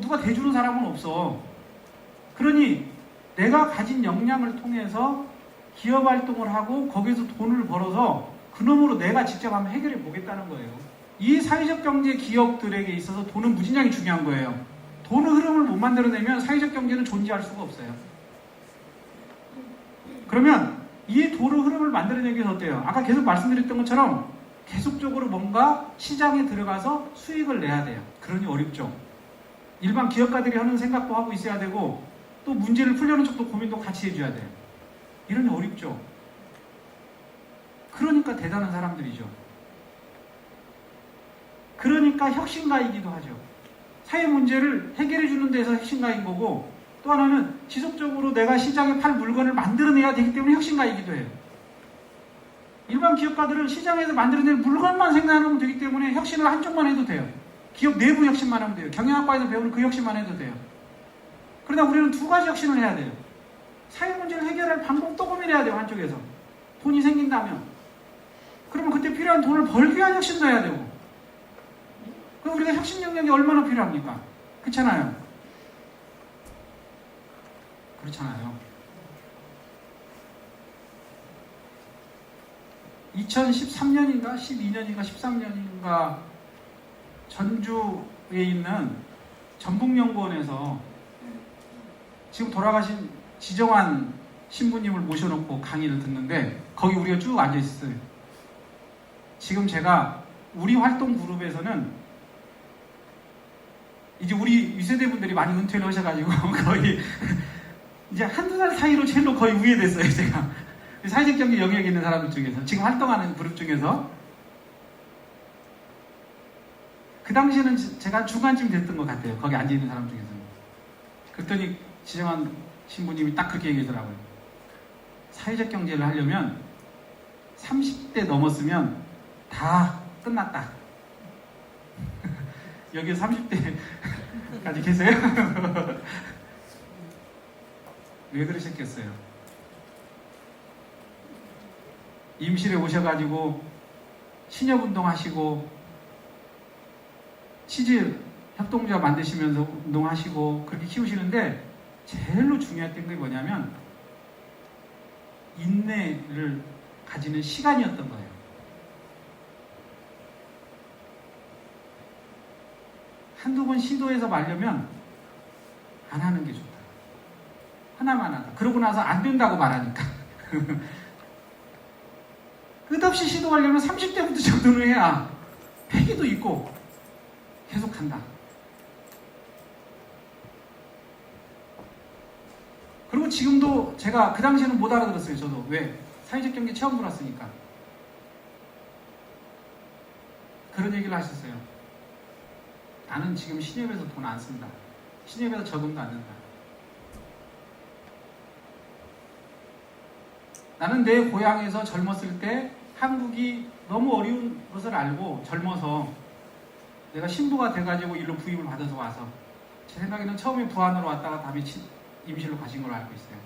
S3: 누가 대주는 사람은 없어. 그러니 내가 가진 역량을 통해서 기업 활동을 하고 거기서 돈을 벌어서 그놈으로 내가 직접 한번 해결해 보겠다는 거예요. 이 사회적 경제 기업들에게 있어서 돈은 무진장이 중요한 거예요. 돈의 흐름을 못 만들어내면 사회적 경제는 존재할 수가 없어요. 그러면 이 돈의 흐름을 만들어내기 위해서 어때요? 아까 계속 말씀드렸던 것처럼 계속적으로 뭔가 시장에 들어가서 수익을 내야 돼요. 그러니 어렵죠. 일반 기업가들이 하는 생각도 하고 있어야 되고, 또 문제를 풀려는 쪽도 고민도 같이 해줘야 돼요. 이러니 어렵죠. 그러니까 대단한 사람들이죠. 그러니까 혁신가이기도 하죠. 사회 문제를 해결해 주는 데서 혁신가인 거고, 또 하나는 지속적으로 내가 시장에 팔 물건을 만들어내야 되기 때문에 혁신가이기도 해요. 일반 기업가들은 시장에서 만들어낸 물건만 생산하면 되기 때문에 혁신을 한쪽만 해도 돼요. 기업 내부 혁신만 하면 돼요. 경영학과에서 배우는 그 혁신만 해도 돼요. 그러나 우리는 두 가지 혁신을 해야 돼요. 사회 문제를 해결할 방법도 고민해야 돼요. 한쪽에서 돈이 생긴다면. 그러면 그때 필요한 돈을 벌기 위한 혁신도 해야 되고. 그럼 우리가 혁신 능력이 얼마나 필요합니까? 그렇잖아요. 그렇잖아요. 2013년인가 12년인가 13년인가 전주에 있는 전북연구원에서 지금 돌아가신 지정환 신부님을 모셔놓고 강의를 듣는데, 거기 우리가 쭉 앉아있어요. 지금 제가 우리 활동 그룹에서는 이제 우리 위세대 분들이 많이 은퇴를 하셔가지고 거의 이제 한두 달 사이로 제일로 거의 우회됐어요. 제가 사회적 경제 영역에 있는 사람들 중에서, 지금 활동하는 그룹 중에서, 그 당시에는 제가 중간쯤 됐던 것 같아요. 거기 앉아있는 사람 중에서. 그랬더니 지정한 신부님이 딱 그렇게 얘기하더라고요. 사회적 경제를 하려면 30대 넘었으면 다 끝났다. 여기 30대까지 계세요? 왜 그러셨겠어요? 임실에 오셔가지고 신협운동 하시고 치즈 협동조합 만드시면서 운동하시고 그렇게 키우시는데 제일로 중요했던 게 뭐냐면 인내를 가지는 시간이었던 거예요. 한두 번 시도해서 말려면 안 하는 게 좋다. 하나만 하다. 그러고 나서 안 된다고 말하니까. 끝없이 시도하려면 30대부터 정도는 해야 패기도 있고 계속 한다. 그리고 지금도 제가 그 당시에는 못 알아들었어요. 저도. 왜? 사회적 경제 처음 들어왔으니까. 그런 얘기를 하셨어요. 나는 지금 신협에서 돈 안 쓴다. 신협에서 저금도 안 낸다. 나는 내 고향에서 젊었을 때 한국이 너무 어려운 것을 알고 젊어서 내가 신부가 돼가지고 일로 부임을 받아서 와서 제 생각에는 처음에 부안으로 왔다가 다음에 임실로 가신 걸로 알고 있어요.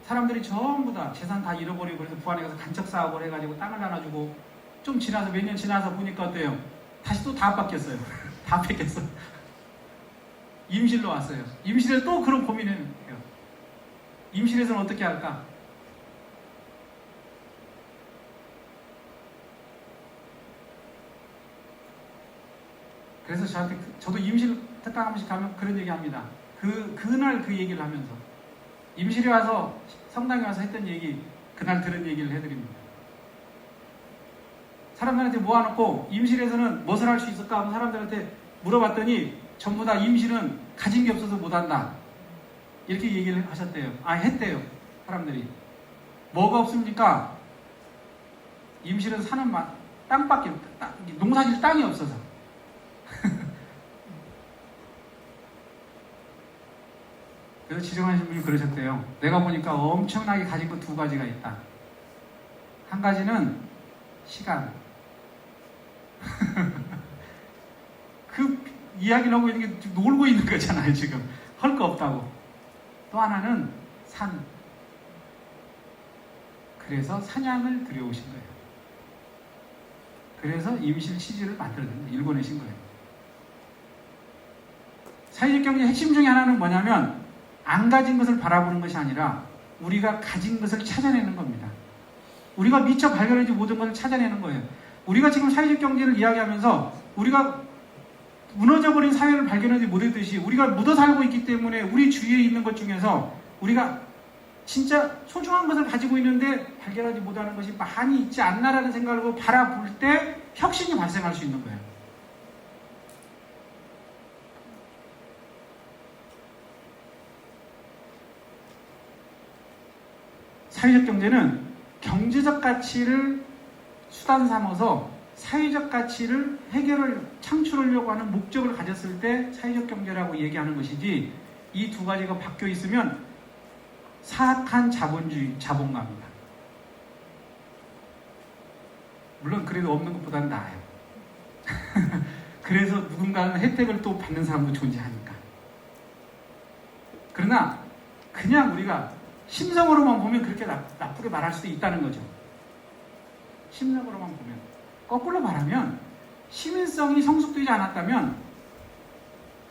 S3: 사람들이 전부 다 재산 다 잃어버리고 그래서 부안에 가서 간척 사업을 해가지고 땅을 나눠주고 좀 지나서 몇 년 지나서 보니까 어때요? 다시 또 다 바뀌었어요. 다 뺏겼어. 임실로 왔어요. 임실에 또 그런 고민을 해요. 임실에서는 어떻게 할까? 그래서 저한테, 저도 임실 특강 한 번씩 가면 그런 얘기 합니다. 그날 그 얘기를 하면서. 임실에 와서, 성당에 와서 했던 얘기, 그날 들은 얘기를 해드립니다. 사람들한테 모아놓고, 임실에서는 무엇을 할 수 있을까 하고 사람들한테 물어봤더니, 전부 다 임실은 가진 게 없어서 못한다. 이렇게 얘기를 하셨대요. 했대요. 사람들이. 뭐가 없습니까? 임실은 사는 땅밖에, 농사질 땅이 없어서. 그래서 지정하신 분이 그러셨대요. 내가 보니까 엄청나게 가진 거 두 가지가 있다. 한 가지는 시간. 그 이야기를 하고 있는 게 놀고 있는 거잖아요, 지금. 할 거 없다고. 또 하나는 산. 그래서 사냥을 들여오신 거예요. 그래서 임실 치즈를 일궈내신 거예요. 사회적 경제의 핵심 중에 하나는 뭐냐면 안 가진 것을 바라보는 것이 아니라 우리가 가진 것을 찾아내는 겁니다. 우리가 미처 발견하지 못한 것을 찾아내는 거예요. 우리가 지금 사회적 경제를 이야기하면서 우리가 무너져버린 사회를 발견하지 못했듯이 우리가 묻어 살고 있기 때문에 우리 주위에 있는 것 중에서 우리가 진짜 소중한 것을 가지고 있는데 발견하지 못하는 것이 많이 있지 않나라는 생각으로 바라볼 때 혁신이 발생할 수 있는 거예요. 사회적 경제는 경제적 가치를 수단 삼아서 사회적 가치를 창출하려고 하는 목적을 가졌을 때 사회적 경제라고 얘기하는 것이지, 이 두 가지가 바뀌어 있으면 사악한 자본주의, 자본가입니다. 물론 그래도 없는 것보다는 나아요. 그래서 누군가는 혜택을 또 받는 사람도 존재하니까. 그러나 그냥 우리가 심성으로만 보면 그렇게 나쁘게 말할 수도 있다는 거죠. 심성으로만 보면. 거꾸로 말하면 시민성이 성숙되지 않았다면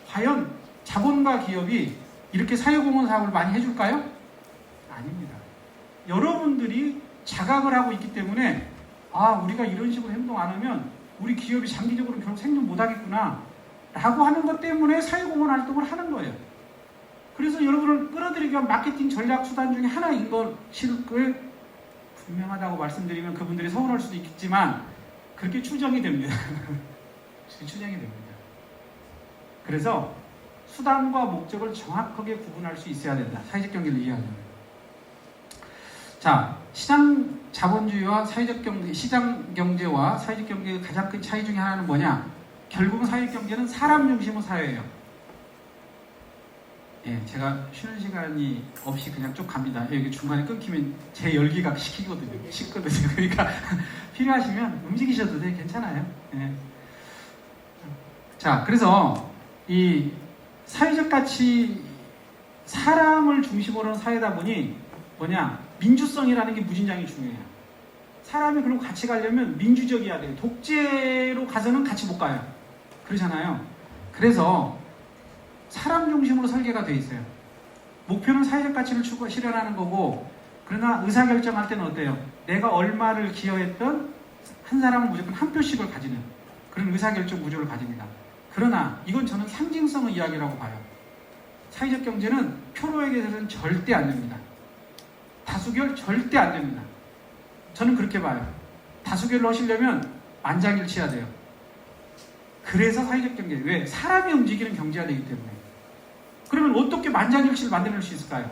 S3: 과연 자본과 기업이 이렇게 사회공헌 사업을 많이 해줄까요? 아닙니다. 여러분들이 자각을 하고 있기 때문에 우리가 이런 식으로 행동 안 하면 우리 기업이 장기적으로 결국 생존 못하겠구나 라고 하는 것 때문에 사회공헌 활동을 하는 거예요. 그래서 여러분을 끌어들이기 위한 마케팅 전략 수단 중에 하나인 것을 분명하다고 말씀드리면 그분들이 서운할 수도 있겠지만 그렇게 추정이 됩니다. 추정이 됩니다. 그래서 수단과 목적을 정확하게 구분할 수 있어야 된다. 사회적 경제를 이해하려면. 자, 시장 자본주의와 사회적 경제, 시장 경제와 사회적 경제의 가장 큰 차이 중에 하나는 뭐냐? 결국은 사회적 경제는 사람 중심의 사회예요. 예, 제가 쉬는 시간이 없이 그냥 쭉 갑니다. 여기 중간에 끊기면 제 열기가 식거든요. 그러니까 필요하시면 움직이셔도 돼, 괜찮아요. 예. 자, 그래서 이 사회적 가치, 사람을 중심으로 하는 사회다 보니 뭐냐? 민주성이라는 게 무진장이 중요해요. 사람이 그리고 같이 가려면 민주적이어야 돼요. 독재로 가서는 같이 못 가요. 그러잖아요. 그래서 사람 중심으로 설계가 돼 있어요. 목표는 사회적 가치를 실현하는 거고, 그러나 의사결정할 때는 어때요? 내가 얼마를 기여했던 한 사람은 무조건 한 표씩을 가지는 그런 의사결정 구조를 가집니다. 그러나 이건 저는 상징성의 이야기라고 봐요. 사회적 경제는 표로에게서는 절대 안 됩니다. 다수결 절대 안 됩니다. 저는 그렇게 봐요. 다수결로 하시려면 만장일치해야 돼요. 그래서 사회적 경제, 왜? 사람이 움직이는 경제가 되기 때문에. 그러면 어떻게 만장일치를 만들어낼 수 있을까요?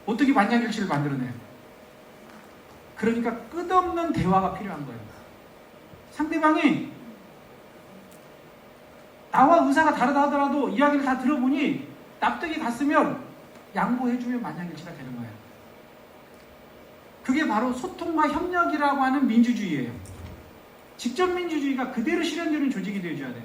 S3: 어떻게 만장일치를 만들어내요? 그러니까 끝없는 대화가 필요한 거예요. 상대방이 나와 의사가 다르다 하더라도 이야기를 다 들어보니 납득이 갔으면 양보해주면 만장일치가 되는 거예요. 그게 바로 소통과 협력이라고 하는 민주주의예요. 직접 민주주의가 그대로 실현되는 조직이 되어줘야 돼요.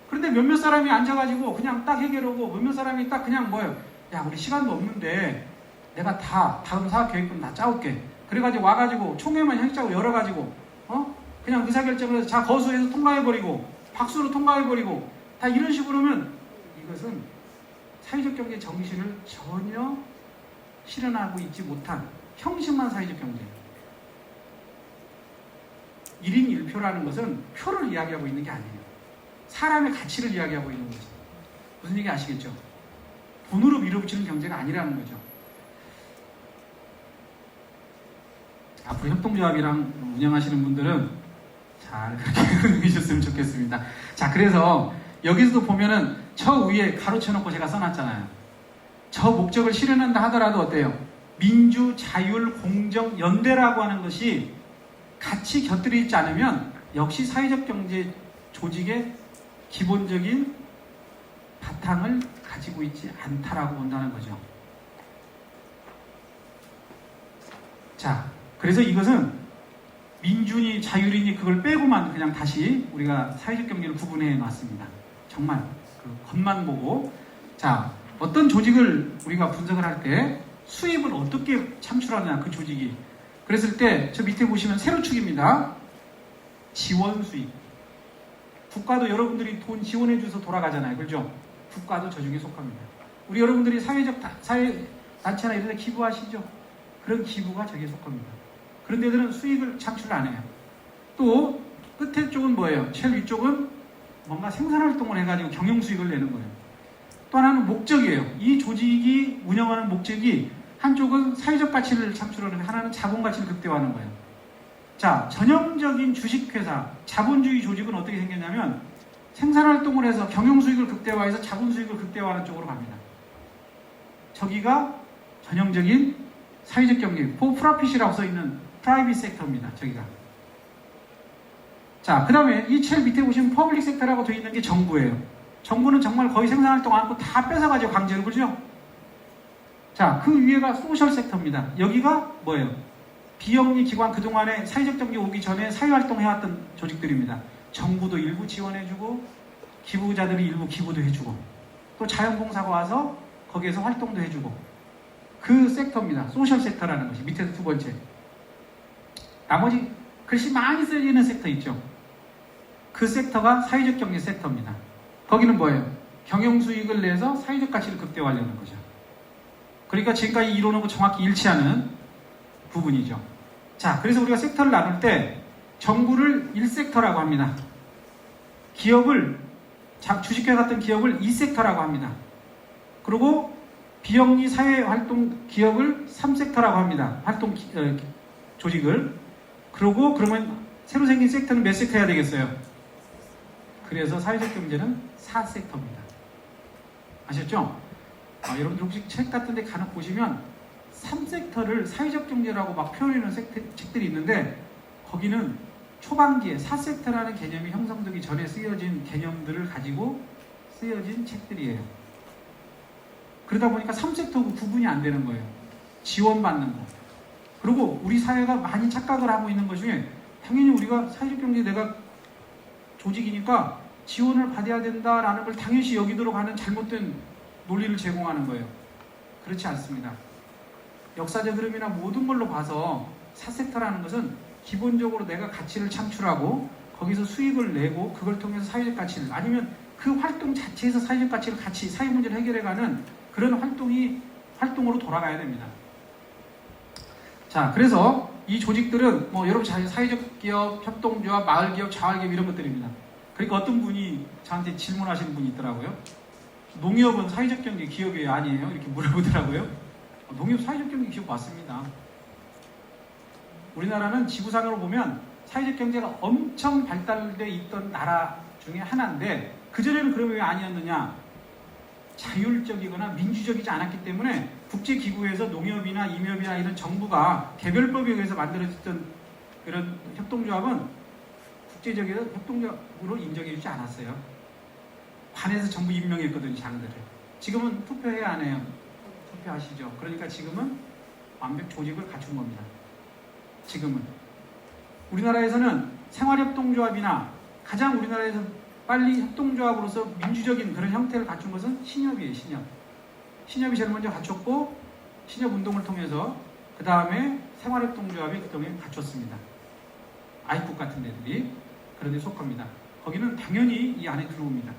S3: 그런데 몇몇 사람이 앉아가지고 그냥 딱 해결하고 몇몇 사람이 딱 그냥 뭐예요? 야, 우리 시간도 없는데 내가 다 다음 사업계획금 다 짜올게. 그래가지고 와가지고 총회만 형식적으로 열어가지고 그냥 의사결정을 해서 자 거수해서 통과해버리고 박수로 통과해버리고 다 이런 식으로 하면 이것은 사회적 경제 정신을 전혀 실현하고 있지 못한 형식만 사회적 경제예요. 1인 1표라는 것은 표를 이야기하고 있는 게 아니에요. 사람의 가치를 이야기하고 있는 거죠. 무슨 얘기 아시겠죠? 돈으로 밀어붙이는 경제가 아니라는 거죠. 앞으로 협동조합이랑 운영하시는 분들은 잘 그렇게 운영해주셨으면 좋겠습니다. 자, 그래서 여기서도 보면은 저 위에 가로쳐놓고 제가 써놨잖아요. 저 목적을 실현한다 하더라도 어때요? 민주, 자율, 공정, 연대라고 하는 것이 같이 곁들여 있지 않으면 역시 사회적 경제 조직의 기본적인 바탕을 가지고 있지 않다라고 본다는 거죠. 자, 그래서 이것은 민주니 자율이니 그걸 빼고만 그냥 다시 우리가 사회적 경제를 구분해 놨습니다. 정말 그 겉만 보고. 자, 어떤 조직을 우리가 분석을 할 때 수입을 어떻게 창출하느냐, 그 조직이. 그랬을 때 저 밑에 보시면 세로축입니다. 지원 수입. 국가도 여러분들이 돈 지원해 줘서 돌아가잖아요. 그렇죠? 국가도 저 중에 속합니다. 우리 여러분들이 사회 단체나 이런 데 기부하시죠? 그런 기부가 저기에 속합니다. 그런 데들은 수익을 창출 안 해요. 또 끝에 쪽은 뭐예요? 제일 위쪽은 뭔가 생산활동을 해가지고 경영수익을 내는 거예요. 또 하나는 목적이에요. 이 조직이 운영하는 목적이 한쪽은 사회적 가치를 창출하는, 하나는 자본가치를 극대화하는 거예요. 자, 전형적인 주식회사, 자본주의 조직은 어떻게 생겼냐면 생산활동을 해서 경영수익을 극대화해서 자본수익을 극대화하는 쪽으로 갑니다. 저기가 전형적인 사회적 경제, for profit이라고 써있는 프라이빗 섹터입니다. 저기가. 자, 그 다음에 이 책 밑에 보시면 퍼블릭 섹터라고 되어 있는 게 정부예요. 정부는 정말 거의 생산활동 안 하고 다 뺏어가지고 강제로, 그죠? 자, 그 위에가 소셜 섹터입니다. 여기가 뭐예요? 비영리 기관, 그동안에 사회적 경제 오기 전에 사회활동 해왔던 조직들입니다. 정부도 일부 지원해주고 기부자들이 일부 기부도 해주고 또 자연봉사가 와서 거기에서 활동도 해주고 그 섹터입니다. 소셜 섹터라는 것이 밑에서 두 번째. 나머지 글씨 많이 쓰이는 섹터 있죠. 그 섹터가 사회적 경제 섹터입니다. 거기는 뭐예요? 경영수익을 내서 사회적 가치를 극대화하려는 거죠. 그러니까 지금까지 이론하고 정확히 일치하는 부분이죠. 자, 그래서 우리가 섹터를 나눌 때 정부를 1섹터라고 합니다. 기업을, 주식회 같은 기업을 2섹터라고 합니다. 그리고 비영리 사회활동 기업을 3섹터라고 합니다. 조직을. 그러면 새로 생긴 섹터는 몇 섹터 해야 되겠어요? 그래서 사회적 경제는 4섹터입니다. 아셨죠? 여러분들 혹시 책 같은 데 간혹 보시면 3섹터를 사회적 경제라고 막 표현하는 책들이 있는데 거기는 초반기에 4섹터라는 개념이 형성되기 전에 쓰여진 개념들을 가지고 쓰여진 책들이에요. 그러다 보니까 3섹터하고 구분이 안 되는 거예요. 지원받는 거. 그리고 우리 사회가 많이 착각을 하고 있는 것 중에 당연히 우리가 사회적 경제 내가 조직이니까 지원을 받아야 된다라는 걸 당연시 여기도록 하는 잘못된 논리를 제공하는 거예요. 그렇지 않습니다. 역사적 흐름이나 모든 걸로 봐서 4섹터라는 것은 기본적으로 내가 가치를 창출하고 거기서 수익을 내고 그걸 통해서 사회적 가치를 아니면 그 활동 자체에서 사회적 가치를 같이 사회 문제를 해결해가는 그런 활동으로 돌아가야 됩니다. 자, 그래서 이 조직들은 뭐 여러분 사회적 기업, 협동조합, 마을기업, 자활기업 이런 것들입니다. 그러니까 어떤 분이 저한테 질문하시는 분이 있더라고요. 농협은 사회적 경제 기업이 아니에요? 이렇게 물어보더라고요. 농협 사회적 경제 기업 맞습니다. 우리나라는 지구상으로 보면 사회적 경제가 엄청 발달되어 있던 나라 중에 하나인데 그전에는 그러면 왜 아니었느냐? 자율적이거나 민주적이지 않았기 때문에 국제기구에서 농협이나 임협이나 이런 정부가 개별법에 의해서 만들어졌던 이런 협동조합은 국제적인 협동조합으로 인정해주지 않았어요. 관에서 전부 임명했거든요, 장들을. 지금은 투표해야 안 해요. 투표하시죠. 그러니까 지금은 완벽 조직을 갖춘 겁니다. 지금은. 우리나라에서는 생활협동조합이나 가장 우리나라에서 빨리 협동조합으로서 민주적인 그런 형태를 갖춘 것은 신협이에요, 신협. 신협이 제일 먼저 갖췄고, 신협운동을 통해서 그 다음에 생활협동조합이 그동안 갖췄습니다. 아이국 같은 데들이 그런 데 속합니다. 거기는 당연히 이 안에 들어옵니다.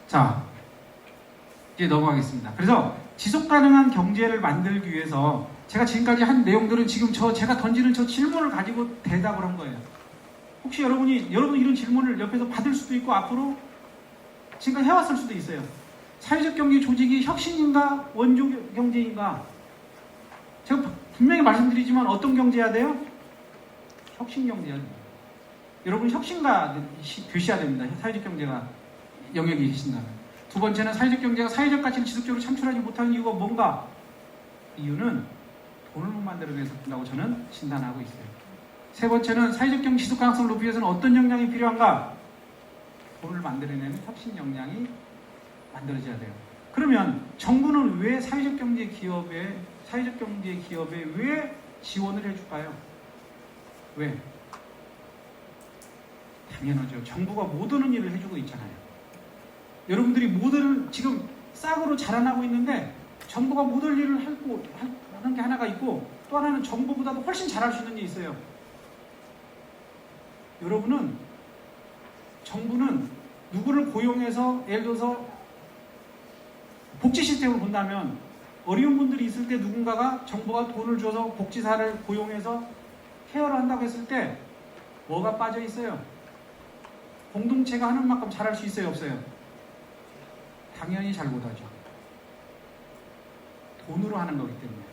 S3: 자, 이제 넘어가겠습니다. 그래서 지속가능한 경제를 만들기 위해서 제가 지금까지 한 내용들은 지금 제가 던지는 저 질문을 가지고 대답을 한 거예요. 혹시 여러분 이런 질문을 옆에서 받을 수도 있고 앞으로 지금까지 해왔을 수도 있어요. 사회적 경제 조직이 혁신인가 원조 경제인가? 제가 분명히 말씀드리지만 어떤 경제해야 돼요? 혁신 경제해야 됩니다. 여러분 혁신가 되셔야 됩니다. 사회적 경제가 영역이 계신다면. 두 번째는 사회적 경제가 사회적 가치를 지속적으로 창출하지 못하는 이유가 뭔가? 이유는 돈을 못 만들어내서 그런다고 저는 진단하고 있어요. 세 번째는 사회적 경제 지속 가능성을 높이기 위해서는 어떤 역량이 필요한가? 돈을 만들어내는 혁신 역량이 만들어져야 돼요. 그러면 정부는 왜 사회적 경제 기업에 왜 지원을 해줄까요? 왜? 당연하죠. 정부가 못 오는 일을 해주고 있잖아요. 여러분들이 모든 지금 싹으로 자라나고 있는데 정부가 못 올 일을 하는 게 하나가 있고 또 하나는 정부보다도 훨씬 잘할 수 있는 게 있어요. 정부는 누구를 고용해서 예를 들어서 복지 시스템을 본다면 어려운 분들이 있을 때 누군가가 정부가 돈을 줘서 복지사를 고용해서 케어를 한다고 했을 때 뭐가 빠져 있어요? 공동체가 하는 만큼 잘할 수 있어요, 없어요? 당연히 잘 못하죠. 돈으로 하는 거기 때문에.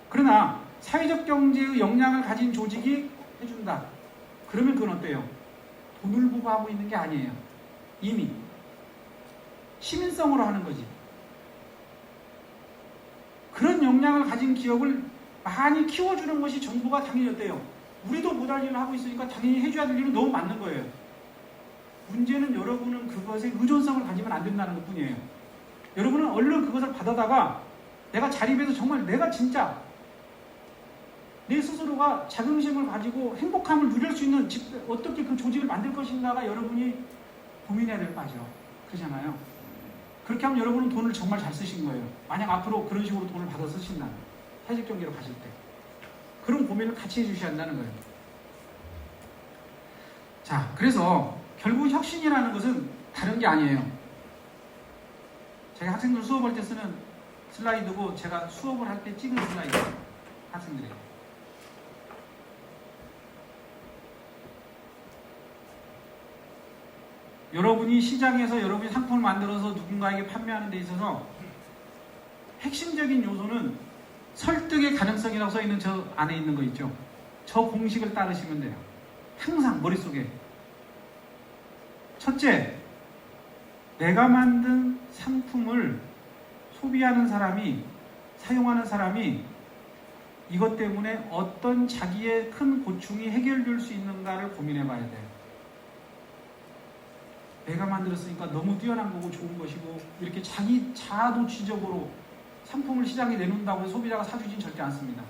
S3: 그러나 사회적 경제의 역량을 가진 조직이 해준다. 그러면 그건 어때요? 돈을 부과하고 있는 게 아니에요. 이미 시민성으로 하는 거지. 그런 역량을 가진 기업을 많이 키워주는 것이 정부가 당연히 어때요? 우리도 못할 일을 하고 있으니까 당연히 해줘야 될 일은 너무 많는 거예요. 문제는 여러분은 그것에 의존성을 가지면 안 된다는 것 뿐이에요. 여러분은 얼른 그것을 받아다가 내가 자립해서 정말 내가 진짜 내 스스로가 자긍심을 가지고 행복함을 누릴 수 있는 어떻게 그 조직을 만들 것인가가 여러분이 고민해야 될 바죠. 그렇잖아요. 그렇게 하면 여러분은 돈을 정말 잘 쓰신 거예요. 만약 앞으로 그런 식으로 돈을 받아 쓰신다면 사회적 경제로 가실 때 그런 고민을 같이 해주셔야 한다는 거예요. 자, 그래서 결국 혁신이라는 것은 다른 게 아니에요. 제가 학생들 수업할 때 쓰는 슬라이드고 제가 수업을 할 때 찍은 슬라이드 학생들이 여러분이 시장에서 여러분이 상품을 만들어서 누군가에게 판매하는 데 있어서 핵심적인 요소는 설득의 가능성이라고 써있는 저 안에 있는 거 있죠. 저 공식을 따르시면 돼요. 항상 머릿속에. 첫째, 내가 만든 상품을 소비하는 사람이, 사용하는 사람이 이것 때문에 어떤 자기의 큰 고충이 해결될 수 있는가를 고민해 봐야 돼요. 내가 만들었으니까 너무 뛰어난 거고 좋은 것이고 이렇게 자기 자아도취적으로 상품을 시장에 내놓는다고 해서 소비자가 사주진 절대 않습니다.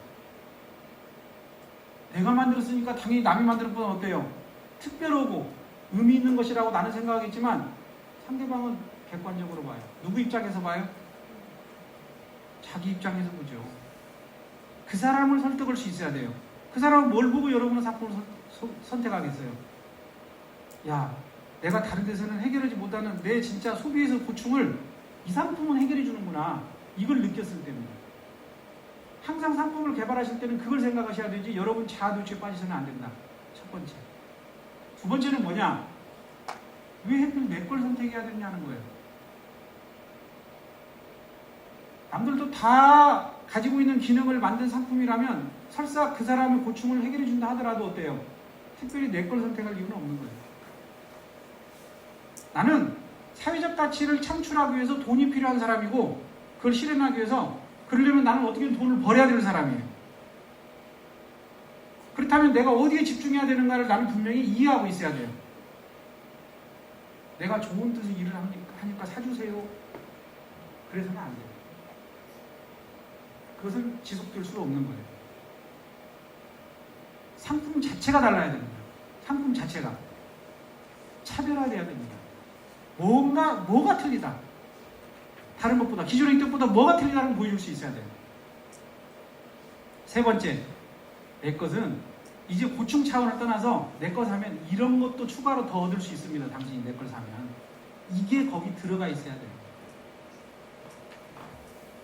S3: 내가 만들었으니까 당연히 남이 만드는 건 어때요? 특별하고 의미 있는 것이라고 나는 생각하겠지만 상대방은 객관적으로 봐요. 누구 입장에서 봐요? 자기 입장에서 보죠. 그 사람을 설득할 수 있어야 돼요. 그 사람은 뭘 보고 여러분은 상품을 선택하겠어요? 야, 내가 다른 데서는 해결하지 못하는 내 진짜 소비에서 고충을 이 상품은 해결해 주는구나. 이걸 느꼈을 때입니다. 항상 상품을 개발하실 때는 그걸 생각하셔야 되지 여러분 자아도취에 빠지서는 안 된다. 첫 번째. 두 번째는 뭐냐? 왜 하필 내 걸 선택해야 되냐는 거예요. 남들도 다 가지고 있는 기능을 만든 상품이라면 설사 그 사람의 고충을 해결해 준다 하더라도 어때요? 특별히 내 걸 선택할 이유는 없는 거예요. 나는 사회적 가치를 창출하기 위해서 돈이 필요한 사람이고 그걸 실현하기 위해서 그러려면 나는 어떻게든 돈을 벌어야 되는 사람이에요. 그렇다면 내가 어디에 집중해야 되는가를 나는 분명히 이해하고 있어야 돼요. 내가 좋은 뜻의 일을 하니까 사주세요. 그래서는 안 돼요. 그것은 지속될 수 없는 거예요. 상품 자체가 달라야 됩니다. 상품 자체가 차별화돼야 됩니다. 뭐가 틀리다. 다른 것보다 기존의 뜻보다 뭐가 틀리다는 걸 보여줄 수 있어야 돼요. 세 번째, 내 것은 이제 고충 차원을 떠나서 내 거 사면 이런 것도 추가로 더 얻을 수 있습니다. 당신이 내 걸 사면 이게 거기 들어가 있어야 돼요.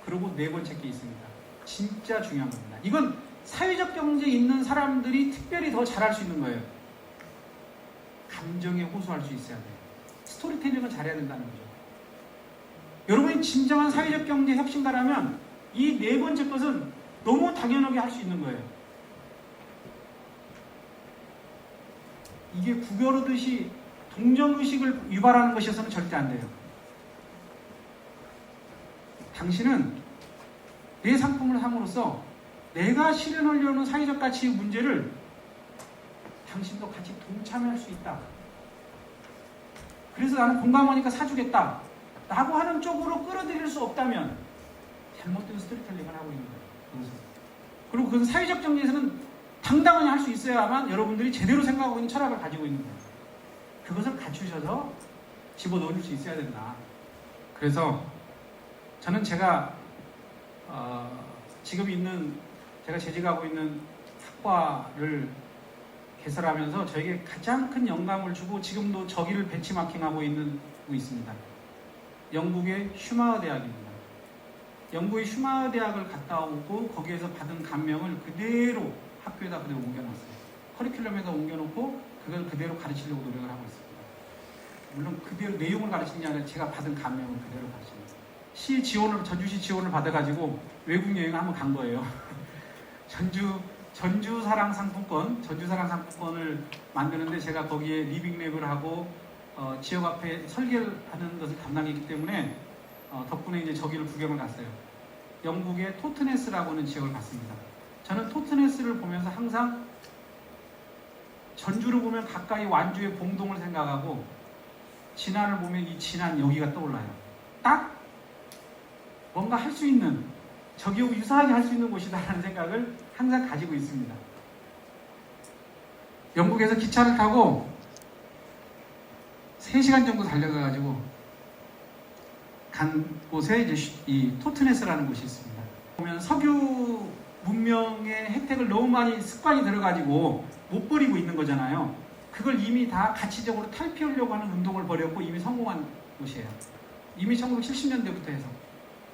S3: 그리고 네 번째 게 있습니다. 진짜 중요한 겁니다. 이건 사회적 경제에 있는 사람들이 특별히 더 잘할 수 있는 거예요. 감정에 호소할 수 있어야 돼요. 스토리텔링을 잘해야 된다는 거죠. 여러분이 진정한 사회적 경제 혁신가라면 이 네 번째 것은 너무 당연하게 할 수 있는 거예요. 이게 구겨르듯이 동정의식을 유발하는 것이어서는 절대 안 돼요. 당신은 내 상품을 함으로써 내가 실현하려는 사회적 가치의 문제를 당신도 같이 동참할 수 있다. 그래서 나는 공감하니까 사주겠다 라고 하는 쪽으로 끌어들일 수 없다면 잘못된 스토리텔링을 하고 있는 거예요. 그리고 그건 사회적 정리에서는 당당하게 할 수 있어야만 여러분들이 제대로 생각하고 있는 철학을 가지고 있는 거예요. 그것을 갖추셔서 집어넣을 수 있어야 된다. 그래서 저는 제가 지금 제가 재직하고 있는 학과를 개설하면서 저에게 가장 큰 영감을 주고 지금도 저기를 벤치마킹하고 있습니다. 영국의 슈마허 대학입니다. 영국의 슈마허 대학을 갔다 오고 거기에서 받은 감명을 그대로 학교에다 그대로 옮겨놨어요. 커리큘럼에다 옮겨놓고 그걸 그대로 가르치려고 노력을 하고 있습니다. 물론 그대로 내용을 가르치는 게 아니라 제가 받은 감명을 그대로 가르칩니다. 전주시 지원을 받아가지고 외국 여행을 한번 간 거예요. 전주사랑 상품권을 만드는데 제가 거기에 리빙랩을 하고 지역 앞에 설계를 하는 것을 담당했기 때문에 덕분에 이제 저기를 구경을 갔어요. 영국의 토트네스라고 하는 지역을 갔습니다. 저는 토트네스를 보면서 항상 전주를 보면 가까이 완주의 봉동을 생각하고 진안을 보면 이 진안 여기가 떠올라요. 딱 뭔가 할 수 있는 저기하고 유사하게 할 수 있는 곳이다라는 생각을 항상 가지고 있습니다. 영국에서 기차를 타고 3시간 정도 달려가가지고 간 곳에 이제 이 토트네스라는 곳이 있습니다. 보면 석유 문명의 혜택을 너무 많이 습관이 들어가지고 못 버리고 있는 거잖아요. 그걸 이미 다 가치적으로 탈피하려고 하는 운동을 벌였고 이미 성공한 곳이에요. 이미 1970년대부터 해서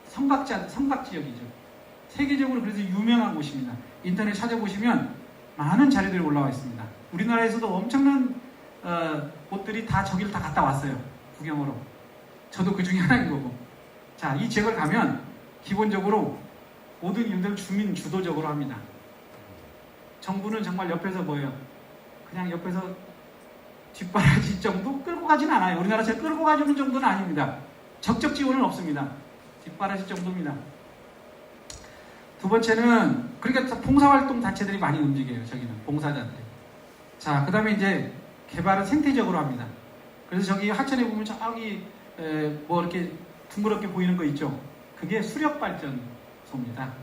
S3: 성곽지역이죠. 세계적으로 그래서 유명한 곳입니다. 인터넷 찾아보시면 많은 자료들이 올라와 있습니다. 우리나라에서도 엄청난 곳들이 다 저기를 다 갔다 왔어요. 구경으로. 저도 그 중에 하나인 거고. 자, 이 지역을 가면 기본적으로 모든 일들 주민 주도적으로 합니다. 정부는 정말 옆에서 뭐예요? 그냥 옆에서 뒷바라지 정도 끌고 가진 않아요. 우리나라처럼 끌고 가주는 정도는 아닙니다. 적적 지원은 없습니다. 뒷바라지 정도입니다. 두 번째는 그러니까 봉사활동 단체들이 많이 움직여요. 저기는 봉사자들. 자, 그 다음에 이제 개발은 생태적으로 합니다. 그래서 저기 하천에 보면 저기 뭐 이렇게 둥그렇게 보이는 거 있죠. 그게 수력발전소입니다.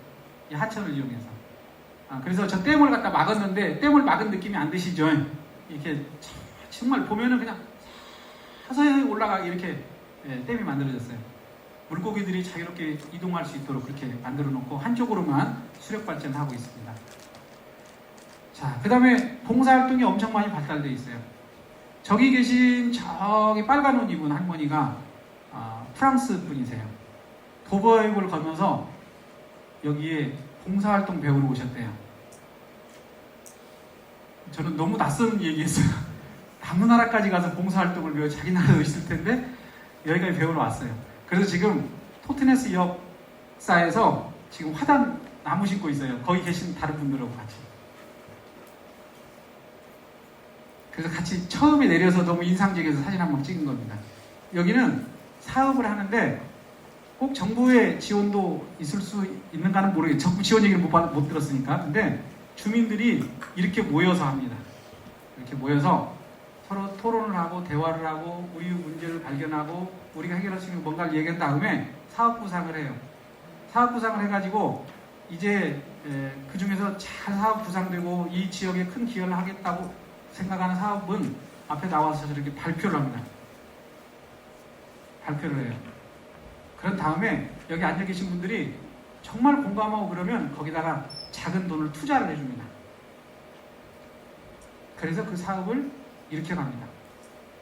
S3: 이 하천을 이용해서. 그래서 저 댐을 갖다 막았는데 댐을 막은 느낌이 안 드시죠? 이렇게 정말 보면은 그냥 서서히 올라가게 이렇게 댐이 만들어졌어요. 물고기들이 자유롭게 이동할 수 있도록 그렇게 만들어 놓고 한쪽으로만 수력 발전하고 있습니다. 자, 그 다음에 봉사활동이 엄청 많이 발달되어 있어요. 저기 계신 저기 빨간 옷 입은 할머니가 프랑스 분이세요. 도버해구를 건너서 여기에 봉사활동 배우러 오셨대요. 저는 너무 낯선 얘기했어요. 다른 나라까지 가서 봉사활동을 배워 자기 나라도 있을 텐데 여기까지 배우러 왔어요. 그래서 지금 토트네스 역사에서 지금 화단 나무 심고 있어요. 거기 계신 다른 분들하고 같이. 그래서 같이 처음에 내려서 너무 인상적이어서 사진 한번 찍은 겁니다. 여기는 사업을 하는데 꼭 정부의 지원도 있을 수 있는가는 모르겠어요. 정부 지원 얘기를 못 들었으니까. 근데 주민들이 이렇게 모여서 합니다. 이렇게 모여서 서로 토론을 하고 대화를 하고 우리 문제를 발견하고 우리가 해결할 수 있는 뭔가를 얘기한 다음에 사업 구상을 해요. 사업 구상을 해가지고 이제 그 중에서 잘 사업 구상되고 이 지역에 큰 기여를 하겠다고 생각하는 사업은 앞에 나와서 저렇게 발표를 합니다. 발표를 해요. 그런 다음에 여기 앉아 계신 분들이 정말 공감하고 그러면 거기다가 작은 돈을 투자를 해줍니다. 그래서 그 사업을 이렇게 갑니다.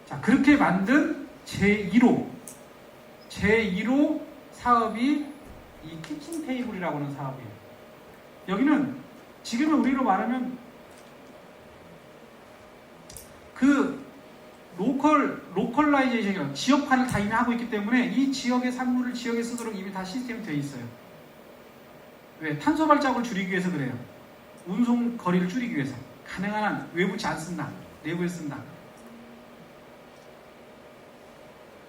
S3: 자, 그렇게 만든 제1호 사업이 이 키친 테이블이라고 하는 사업이에요. 여기는 지금은 우리로 말하면 그 로컬라이제이션, 지역화를 다 이미 하고 있기 때문에 이 지역의 산물을 지역에 쓰도록 이미 다 시스템이 되어 있어요. 왜? 탄소 발자국을 줄이기 위해서 그래요. 운송 거리를 줄이기 위해서. 가능한 한 외부치 안 쓴다. 내부에 쓴다.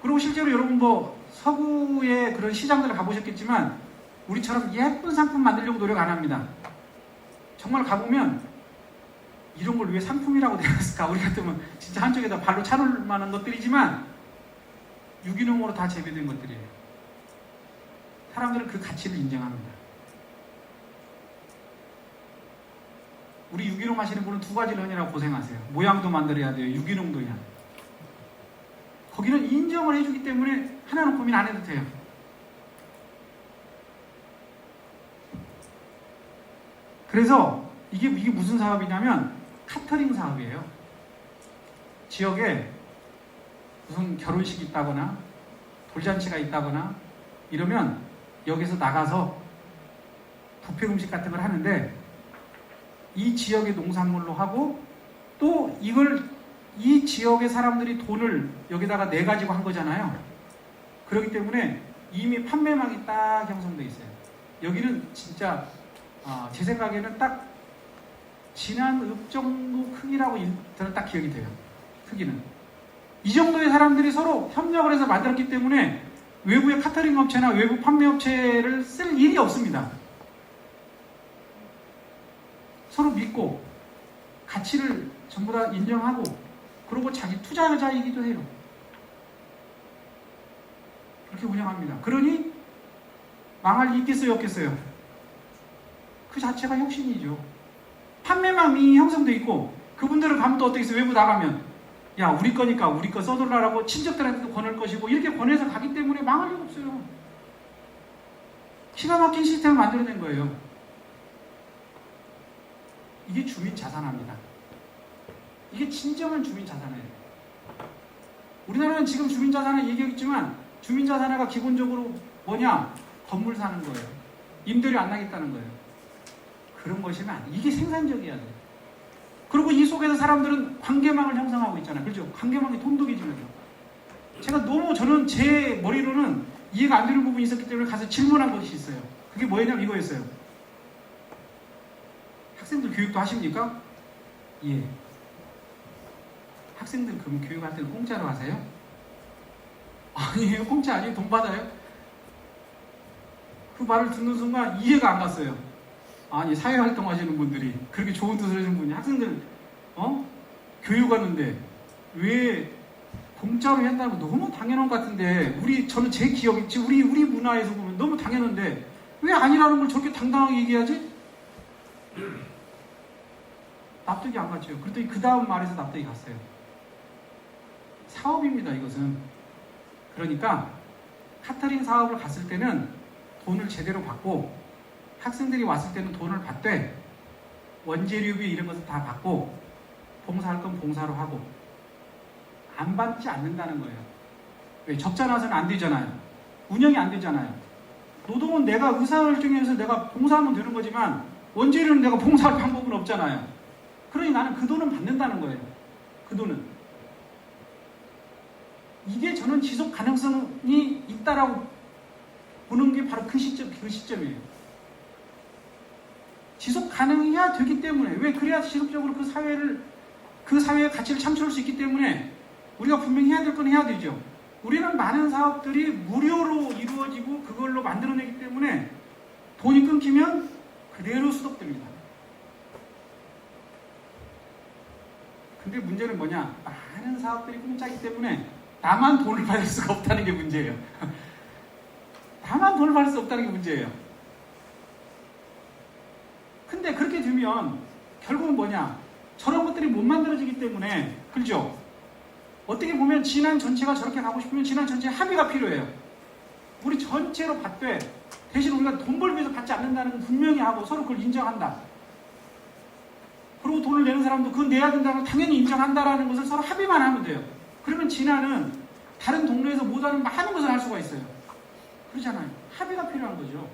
S3: 그리고 실제로 여러분 뭐 서구의 그런 시장들을 가보셨겠지만 우리처럼 예쁜 상품 만들려고 노력 안 합니다. 정말 가보면 이런 걸 왜 상품이라고 되었을까? 우리 같으면 진짜 한쪽에다 발로 차놓을 만한 것들이지만 유기농으로 다 재배된 것들이에요. 사람들은 그 가치를 인정합니다. 우리 유기농 하시는 분은 두 가지를 하느라고 고생하세요. 모양도 만들어야 돼요. 유기농도 해야 돼요. 거기는 인정을 해주기 때문에 하나는 고민 안 해도 돼요. 그래서 이게 무슨 사업이냐면 카터링 사업이에요. 지역에 무슨 결혼식이 있다거나 돌잔치가 있다거나 이러면 여기서 나가서 뷔페 음식 같은 걸 하는데 이 지역의 농산물로 하고 또 이걸 이 지역의 사람들이 돈을 여기다가 내가지고 한 거잖아요. 그렇기 때문에 이미 판매망이 딱 형성되어 있어요. 여기는 진짜 제 생각에는 딱 진안읍 정도 크기라고 저는 딱 기억이 돼요. 크기는. 이 정도의 사람들이 서로 협력을 해서 만들었기 때문에 외부의 카터링 업체나 외부 판매 업체를 쓸 일이 없습니다. 서로 믿고 가치를 전부 다 인정하고 그리고 자기 투자자이기도 해요. 그렇게 운영합니다. 그러니 망할 리 있겠어요, 없겠어요? 그 자체가 혁신이죠. 판매망이 형성돼 있고 그분들은 가면 또 어떻게 해서 외부 나가면 야 우리 거니까 우리 거 써달라고 친척들한테도 권할 것이고 이렇게 권해서 가기 때문에 망할 리가 없어요. 기가 막힌 시스템을 만들어낸 거예요. 이게 주민 자산화입니다. 이게 진정한 주민 자산화예요. 우리나라는 지금 주민 자산화 얘기했지만 주민 자산화가 기본적으로 뭐냐? 건물 사는 거예요. 임대료 안 나겠다는 거예요. 그런 것이면 안 돼. 이게 생산적이어야 돼. 그리고 이 속에서 사람들은 관계망을 형성하고 있잖아요. 그렇죠? 관계망이 돈독해지는 거죠. 제가 너무 저는 제 머리로는 이해가 안 되는 부분이 있었기 때문에 가서 질문한 것이 있어요. 그게 뭐냐면 이거였어요. 학생들 교육도 하십니까? 예. 학생들 그럼 교육할 때는 공짜로 하세요? 아니에요. 공짜 아니에요. 돈 받아요. 그 말을 듣는 순간 이해가 안 갔어요. 아니, 사회활동 하시는 분들이, 그렇게 좋은 뜻을 하시는 분이 학생들 교육 하는데 왜 공짜로 한다는 거 너무 당연한 것 같은데, 저는 제 기억이, 우리 문화에서 보면 너무 당연한데 왜 아니라는 걸 저렇게 당당하게 얘기하지? 납득이 안 갔죠. 그랬더니 그 다음 말에서 납득이 갔어요. 사업입니다, 이것은. 그러니까 카터링 사업을 갔을 때는 돈을 제대로 받고, 학생들이 왔을 때는 돈을 받되, 원재료비 이런 것을 다 받고, 봉사할 건 봉사로 하고, 안 받지 않는다는 거예요. 왜? 적자 나서는 안 되잖아요. 운영이 안 되잖아요. 노동은 내가 의사결정에서 내가 봉사하면 되는 거지만, 원재료는 내가 봉사할 방법은 없잖아요. 그러니 나는 그 돈은 받는다는 거예요. 그 돈은. 이게 저는 지속 가능성이 있다라고 보는 게 바로 그 시점이에요. 지속 가능해야 되기 때문에, 왜? 그래야 지속적으로 그 사회의 가치를 창출할 수 있기 때문에 우리가 분명히 해야 될 건 해야 되죠. 우리는 많은 사업들이 무료로 이루어지고 그걸로 만들어내기 때문에 돈이 끊기면 그대로 수독됩니다. 근데 문제는 뭐냐? 많은 사업들이 공짜이기 때문에 나만 돈을 받을 수가 없다는 게 문제예요. 나만 돈을 받을 수 없다는 게 문제예요. 근데 그렇게 되면 결국은 뭐냐? 저런 것들이 못 만들어지기 때문에, 그렇죠? 어떻게 보면 진안 전체가 저렇게 가고 싶으면 진안 전체에 합의가 필요해요. 우리 전체로 받되 대신 우리가 돈 벌기 위해서 받지 않는다는 건 분명히 하고 서로 그걸 인정한다. 그리고 돈을 내는 사람도 그건 내야 된다는 걸 당연히 인정한다라는 것을 서로 합의만 하면 돼요. 그러면 진안은 다른 동네에서 못하는 많은 것을 할 수가 있어요. 그렇잖아요. 합의가 필요한 거죠.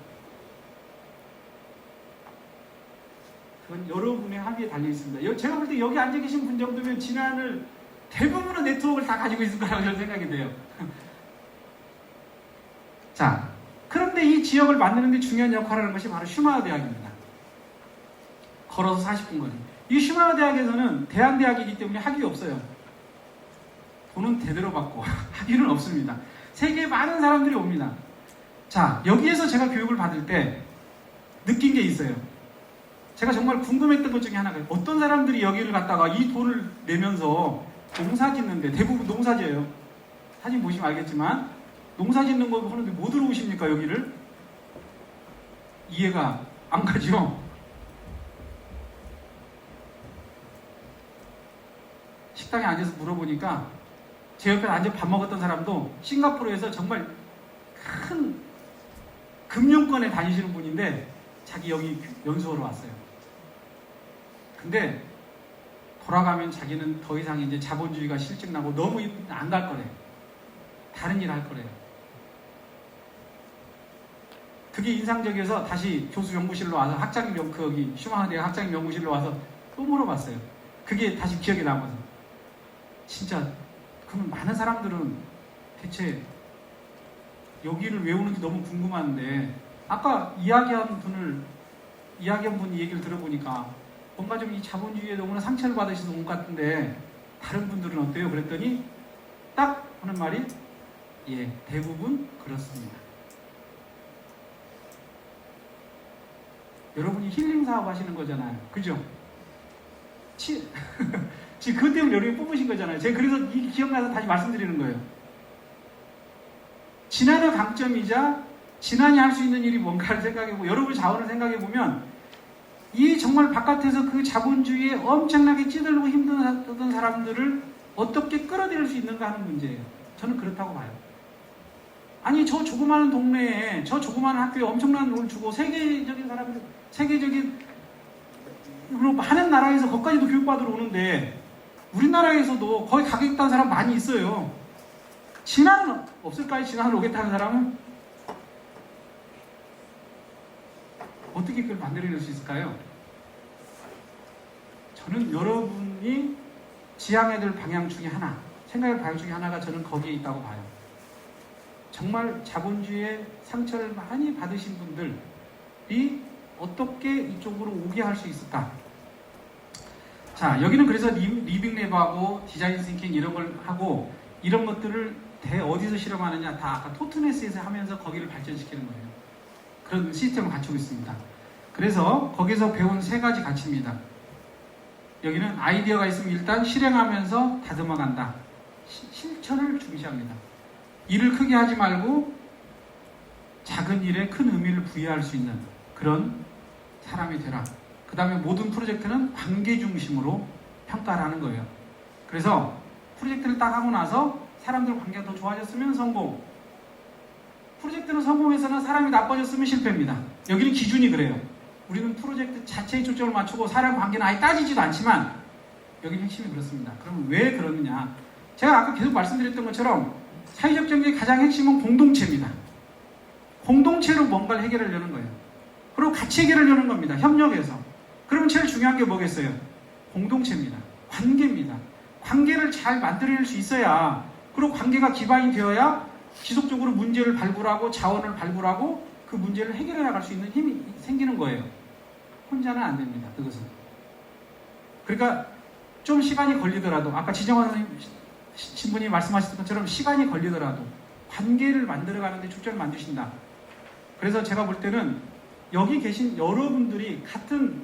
S3: 그건 여러분의 합의에 달려 있습니다. 제가 볼 때 여기 앉아 계신 분 정도면 진안을 대부분의 네트워크를 다 가지고 있을 거라고 저는 생각이 돼요. 자, 그런데 이 지역을 만드는 데 중요한 역할을 하는 것이 바로 슈마흐 대학입니다. 걸어서 40분 거리. 이 슈마흐 대학에서는 대한대학이기 때문에 학위 없어요. 돈은 대대로 받고 학위는 없습니다. 세계에 많은 사람들이 옵니다. 자, 여기에서 제가 교육을 받을 때 느낀 게 있어요. 제가 정말 궁금했던 것 중에 하나가, 어떤 사람들이 여기를 갔다가 이 돈을 내면서 농사 짓는데, 대부분 농사지어요. 사진 보시면 알겠지만 농사 짓는 거 하는데 뭐 들어오십니까? 여기를? 이해가 안 가죠? 식당에 앉아서 물어보니까 제 옆에 앉아 밥 먹었던 사람도 싱가포르에서 정말 큰 금융권에 다니시는 분인데 자기 여기 연수하러 왔어요. 근데 돌아가면 자기는 더 이상 이제 자본주의가 실증나고 너무 안 갈 거래요. 다른 일 할 거래요. 그게 인상적이어서 다시 교수 연구실로 와서 여기 슈마흐 대학 학장님 연구실로 와서 또 물어봤어요. 그게 다시 기억에 남아서. 진짜 그러면 많은 사람들은 대체 여기를 왜 오는지 너무 궁금한데, 아까 이야기한 분이 얘기를 들어보니까 뭔가 좀 이 자본주의에 너무나 상처를 받으셔서 온 것 같은데 다른 분들은 어때요? 그랬더니 딱 하는 말이, 예, 대부분 그렇습니다. 여러분이 힐링 사업 하시는 거잖아요. 그죠? 지금 그것 때문에 여러분이 뽑으신 거잖아요. 제가 그래서 이 기억나서 다시 말씀드리는 거예요. 진안의 강점이자 진안이 할 수 있는 일이 뭔가를 생각해보고 여러분의 자원을 생각해보면, 이 정말 바깥에서 그 자본주의에 엄청나게 찌들고 힘들었던 사람들을 어떻게 끌어들일 수 있는가 하는 문제예요. 저는 그렇다고 봐요. 아니, 저 조그마한 동네에, 저 조그마한 학교에 엄청난 돈을 주고 세계적으로 많은 나라에서 거기까지도 교육받으러 오는데 우리나라에서도 거기 가겠다는 사람 많이 있어요. 진안은 없을까요? 진안을 오겠다는 사람은? 어떻게 그걸 만들어낼 수 있을까요? 저는 여러분이 지향해야 될 방향 중에 하나, 생각의 방향 중에 하나가 저는 거기에 있다고 봐요. 정말 자본주의의 상처를 많이 받으신 분들이 어떻게 이쪽으로 오게 할 수 있을까? 자, 여기는 그래서 리빙랩하고 디자인 싱킹 이런 걸 하고, 이런 것들을 어디서 실험하느냐, 다 아까 토트네스에서 하면서 거기를 발전시키는 거예요. 그런 시스템을 갖추고 있습니다. 그래서 거기서 배운 3가지 가치입니다. 여기는 아이디어가 있으면 일단 실행하면서 다듬어간다. 실천을 중시합니다. 일을 크게 하지 말고 작은 일에 큰 의미를 부여할 수 있는 그런 사람이 되라. 그 다음에 모든 프로젝트는 관계 중심으로 평가를 하는 거예요. 그래서 프로젝트를 딱 하고 나서 사람들 관계가 더 좋아졌으면 성공. 프로젝트는 성공해서는 사람이 나빠졌으면 실패입니다. 여기는 기준이 그래요. 우리는 프로젝트 자체에 초점을 맞추고 사람 관계는 아예 따지지도 않지만 여기는 핵심이 그렇습니다. 그럼 왜 그러느냐? 제가 아까 계속 말씀드렸던 것처럼 사회적 경제의 가장 핵심은 공동체입니다. 공동체로 뭔가를 해결하려는 거예요. 그리고 같이 해결하려는 겁니다. 협력해서. 그러면 제일 중요한 게 뭐겠어요? 공동체입니다. 관계입니다. 관계를 잘 만들어낼 수 있어야, 그리고 관계가 기반이 되어야 지속적으로 문제를 발굴하고 자원을 발굴하고 그 문제를 해결해 나갈 수 있는 힘이 생기는 거예요. 혼자는 안 됩니다. 그것은. 그러니까 좀 시간이 걸리더라도, 아까 지정환 선생님 신분이 말씀하셨던 것처럼 시간이 걸리더라도 관계를 만들어가는 데 초점을 만드신다. 그래서 제가 볼 때는 여기 계신 여러분들이 같은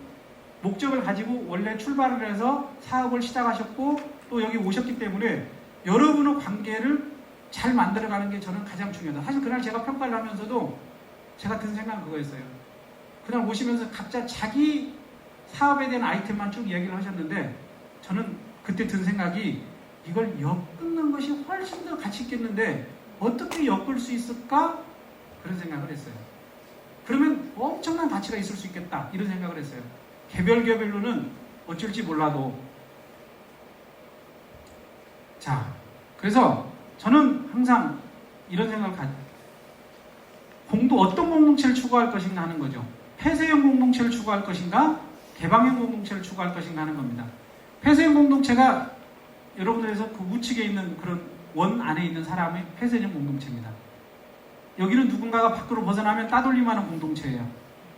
S3: 목적을 가지고 원래 출발을 해서 사업을 시작하셨고 또 여기 오셨기 때문에 여러분의 관계를 잘 만들어가는 게 저는 가장 중요하다. 사실 그날 제가 평가를 하면서도 제가 든 생각은 그거였어요. 그날 오시면서 각자 자기 사업에 대한 아이템만 쭉 이야기를 하셨는데 저는 그때 든 생각이 이걸 엮는 것이 훨씬 더 가치 있겠는데 어떻게 엮을 수 있을까? 그런 생각을 했어요. 그러면 엄청난 가치가 있을 수 있겠다. 이런 생각을 했어요. 개별로는 어쩔지 몰라도. 자, 그래서 저는 항상 이런 생각을 어떤 공동체를 추구할 것인가 하는 거죠. 폐쇄형 공동체를 추구할 것인가, 개방형 공동체를 추구할 것인가 하는 겁니다. 폐쇄형 공동체가 여러분들에서 그 우측에 있는 그런 원 안에 있는 사람의 폐쇄형 공동체입니다. 여기는 누군가가 밖으로 벗어나면 따돌림하는 공동체예요.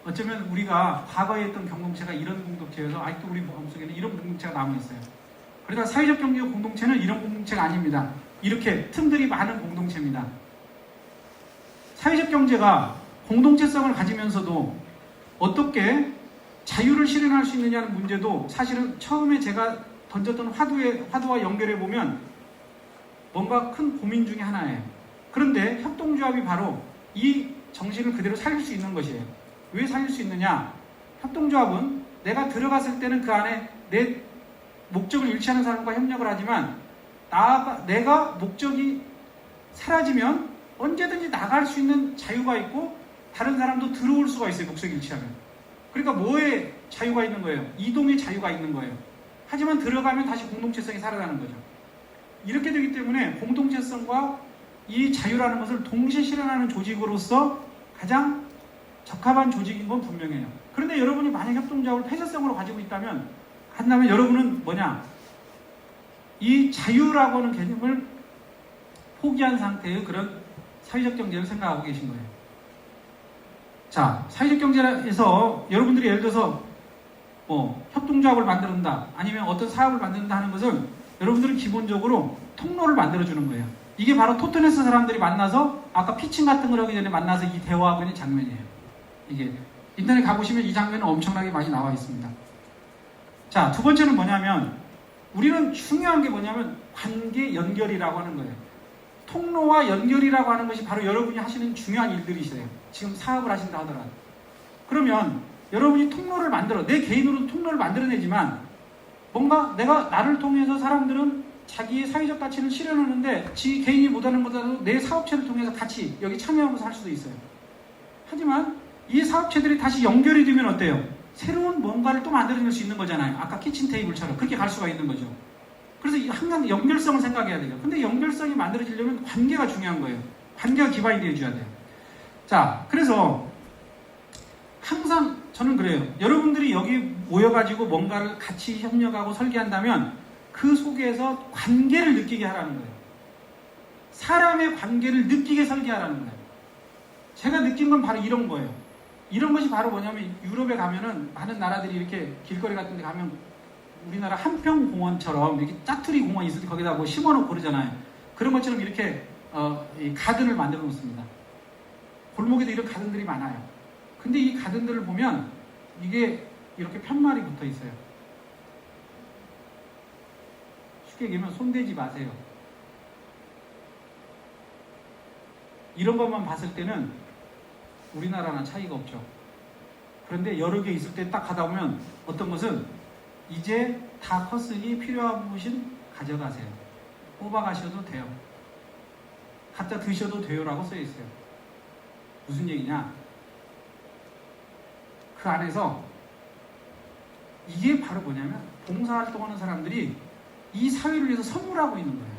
S3: 어쩌면 우리가 과거에 했던 공동체가 이런 공동체여서 아직도 우리 마음속에는 이런 공동체가 남아있어요. 그러니까 사회적 경제 공동체는 이런 공동체가 아닙니다. 이렇게 틈들이 많은 공동체입니다. 사회적 경제가 공동체성을 가지면서도 어떻게 자유를 실현할 수 있느냐는 문제도 사실은 처음에 제가 던졌던 화두와 연결해 보면 뭔가 큰 고민 중에 하나예요. 그런데 협동조합이 바로 이 정신을 그대로 살릴 수 있는 것이에요. 왜 살릴 수 있느냐? 협동조합은 내가 들어갔을 때는 그 안에 내 목적을 일치하는 사람과 협력을 하지만 내가 목적이 사라지면 언제든지 나갈 수 있는 자유가 있고 다른 사람도 들어올 수가 있어요. 목적이 일치하면. 그러니까 뭐에 자유가 있는 거예요? 이동의 자유가 있는 거예요. 하지만 들어가면 다시 공동체성이 살아나는 거죠. 이렇게 되기 때문에 공동체성과 이 자유라는 것을 동시에 실현하는 조직으로서 가장 적합한 조직인 건 분명해요. 그런데 여러분이 만약 협동조합을 폐쇄성으로 가지고 한다면 여러분은 뭐냐? 이 자유라고 하는 개념을 포기한 상태의 그런 사회적 경제를 생각하고 계신 거예요. 자, 사회적 경제에서 여러분들이 예를 들어서 협동조합을 만든다, 아니면 어떤 사업을 만든다 하는 것은 여러분들은 기본적으로 통로를 만들어주는 거예요. 이게 바로 토트네스 사람들이 만나서 아까 피칭 같은 걸 하기 전에 만나서 이 대화하고 있는 장면이에요. 이게 인터넷 가보시면 이 장면은 엄청나게 많이 나와 있습니다. 자, 두 번째는 뭐냐면 우리는 중요한 게 뭐냐면 관계 연결이라고 하는 거예요. 통로와 연결이라고 하는 것이 바로 여러분이 하시는 중요한 일들이세요. 지금 사업을 하신다 하더라도. 그러면 여러분이 통로를 내 개인으로도 통로를 만들어내지만 뭔가 나를 통해서 사람들은 자기의 사회적 가치를 실현하는데 지 개인이 못하는 것보다도 내 사업체를 통해서 같이 여기 참여하면서 할 수도 있어요. 하지만 이 사업체들이 다시 연결이 되면 어때요? 새로운 뭔가를 또 만들어낼 수 있는 거잖아요. 아까 키친 테이블처럼 그렇게 갈 수가 있는 거죠. 그래서 항상 연결성을 생각해야 돼요. 근데 연결성이 만들어지려면 관계가 중요한 거예요. 관계가 기반이 되어줘야 돼요. 자, 그래서 항상 저는 그래요. 여러분들이 여기 모여가지고 뭔가를 같이 협력하고 설계한다면 그 속에서 관계를 느끼게 하라는 거예요. 사람의 관계를 느끼게 설계하라는 거예요. 제가 느낀 건 바로 이런 거예요. 이런 것이 바로 뭐냐면 유럽에 가면은 많은 나라들이 이렇게 길거리 같은 데 가면 우리나라 한평공원처럼 이렇게 짜투리 공원이 있을 때 거기다 뭐 심어놓고 그러잖아요. 그런 것처럼 이렇게 이 가든을 만들어 놓습니다. 골목에도 이런 가든들이 많아요. 근데 이 가든들을 보면 이게 이렇게 편말이 붙어 있어요. 쉽게 얘기하면 손대지 마세요. 이런 것만 봤을 때는 우리나라랑 차이가 없죠. 그런데 여러 개 있을 때 딱 가다 보면 어떤 것은 이제 다 컸으니 필요한 부분 가져가세요. 뽑아가셔도 돼요. 갖다 드셔도 돼요라고 써 있어요. 무슨 얘기냐? 그 안에서 이게 바로 뭐냐면 봉사활동하는 사람들이 이 사회를 위해서 선물하고 있는 거예요.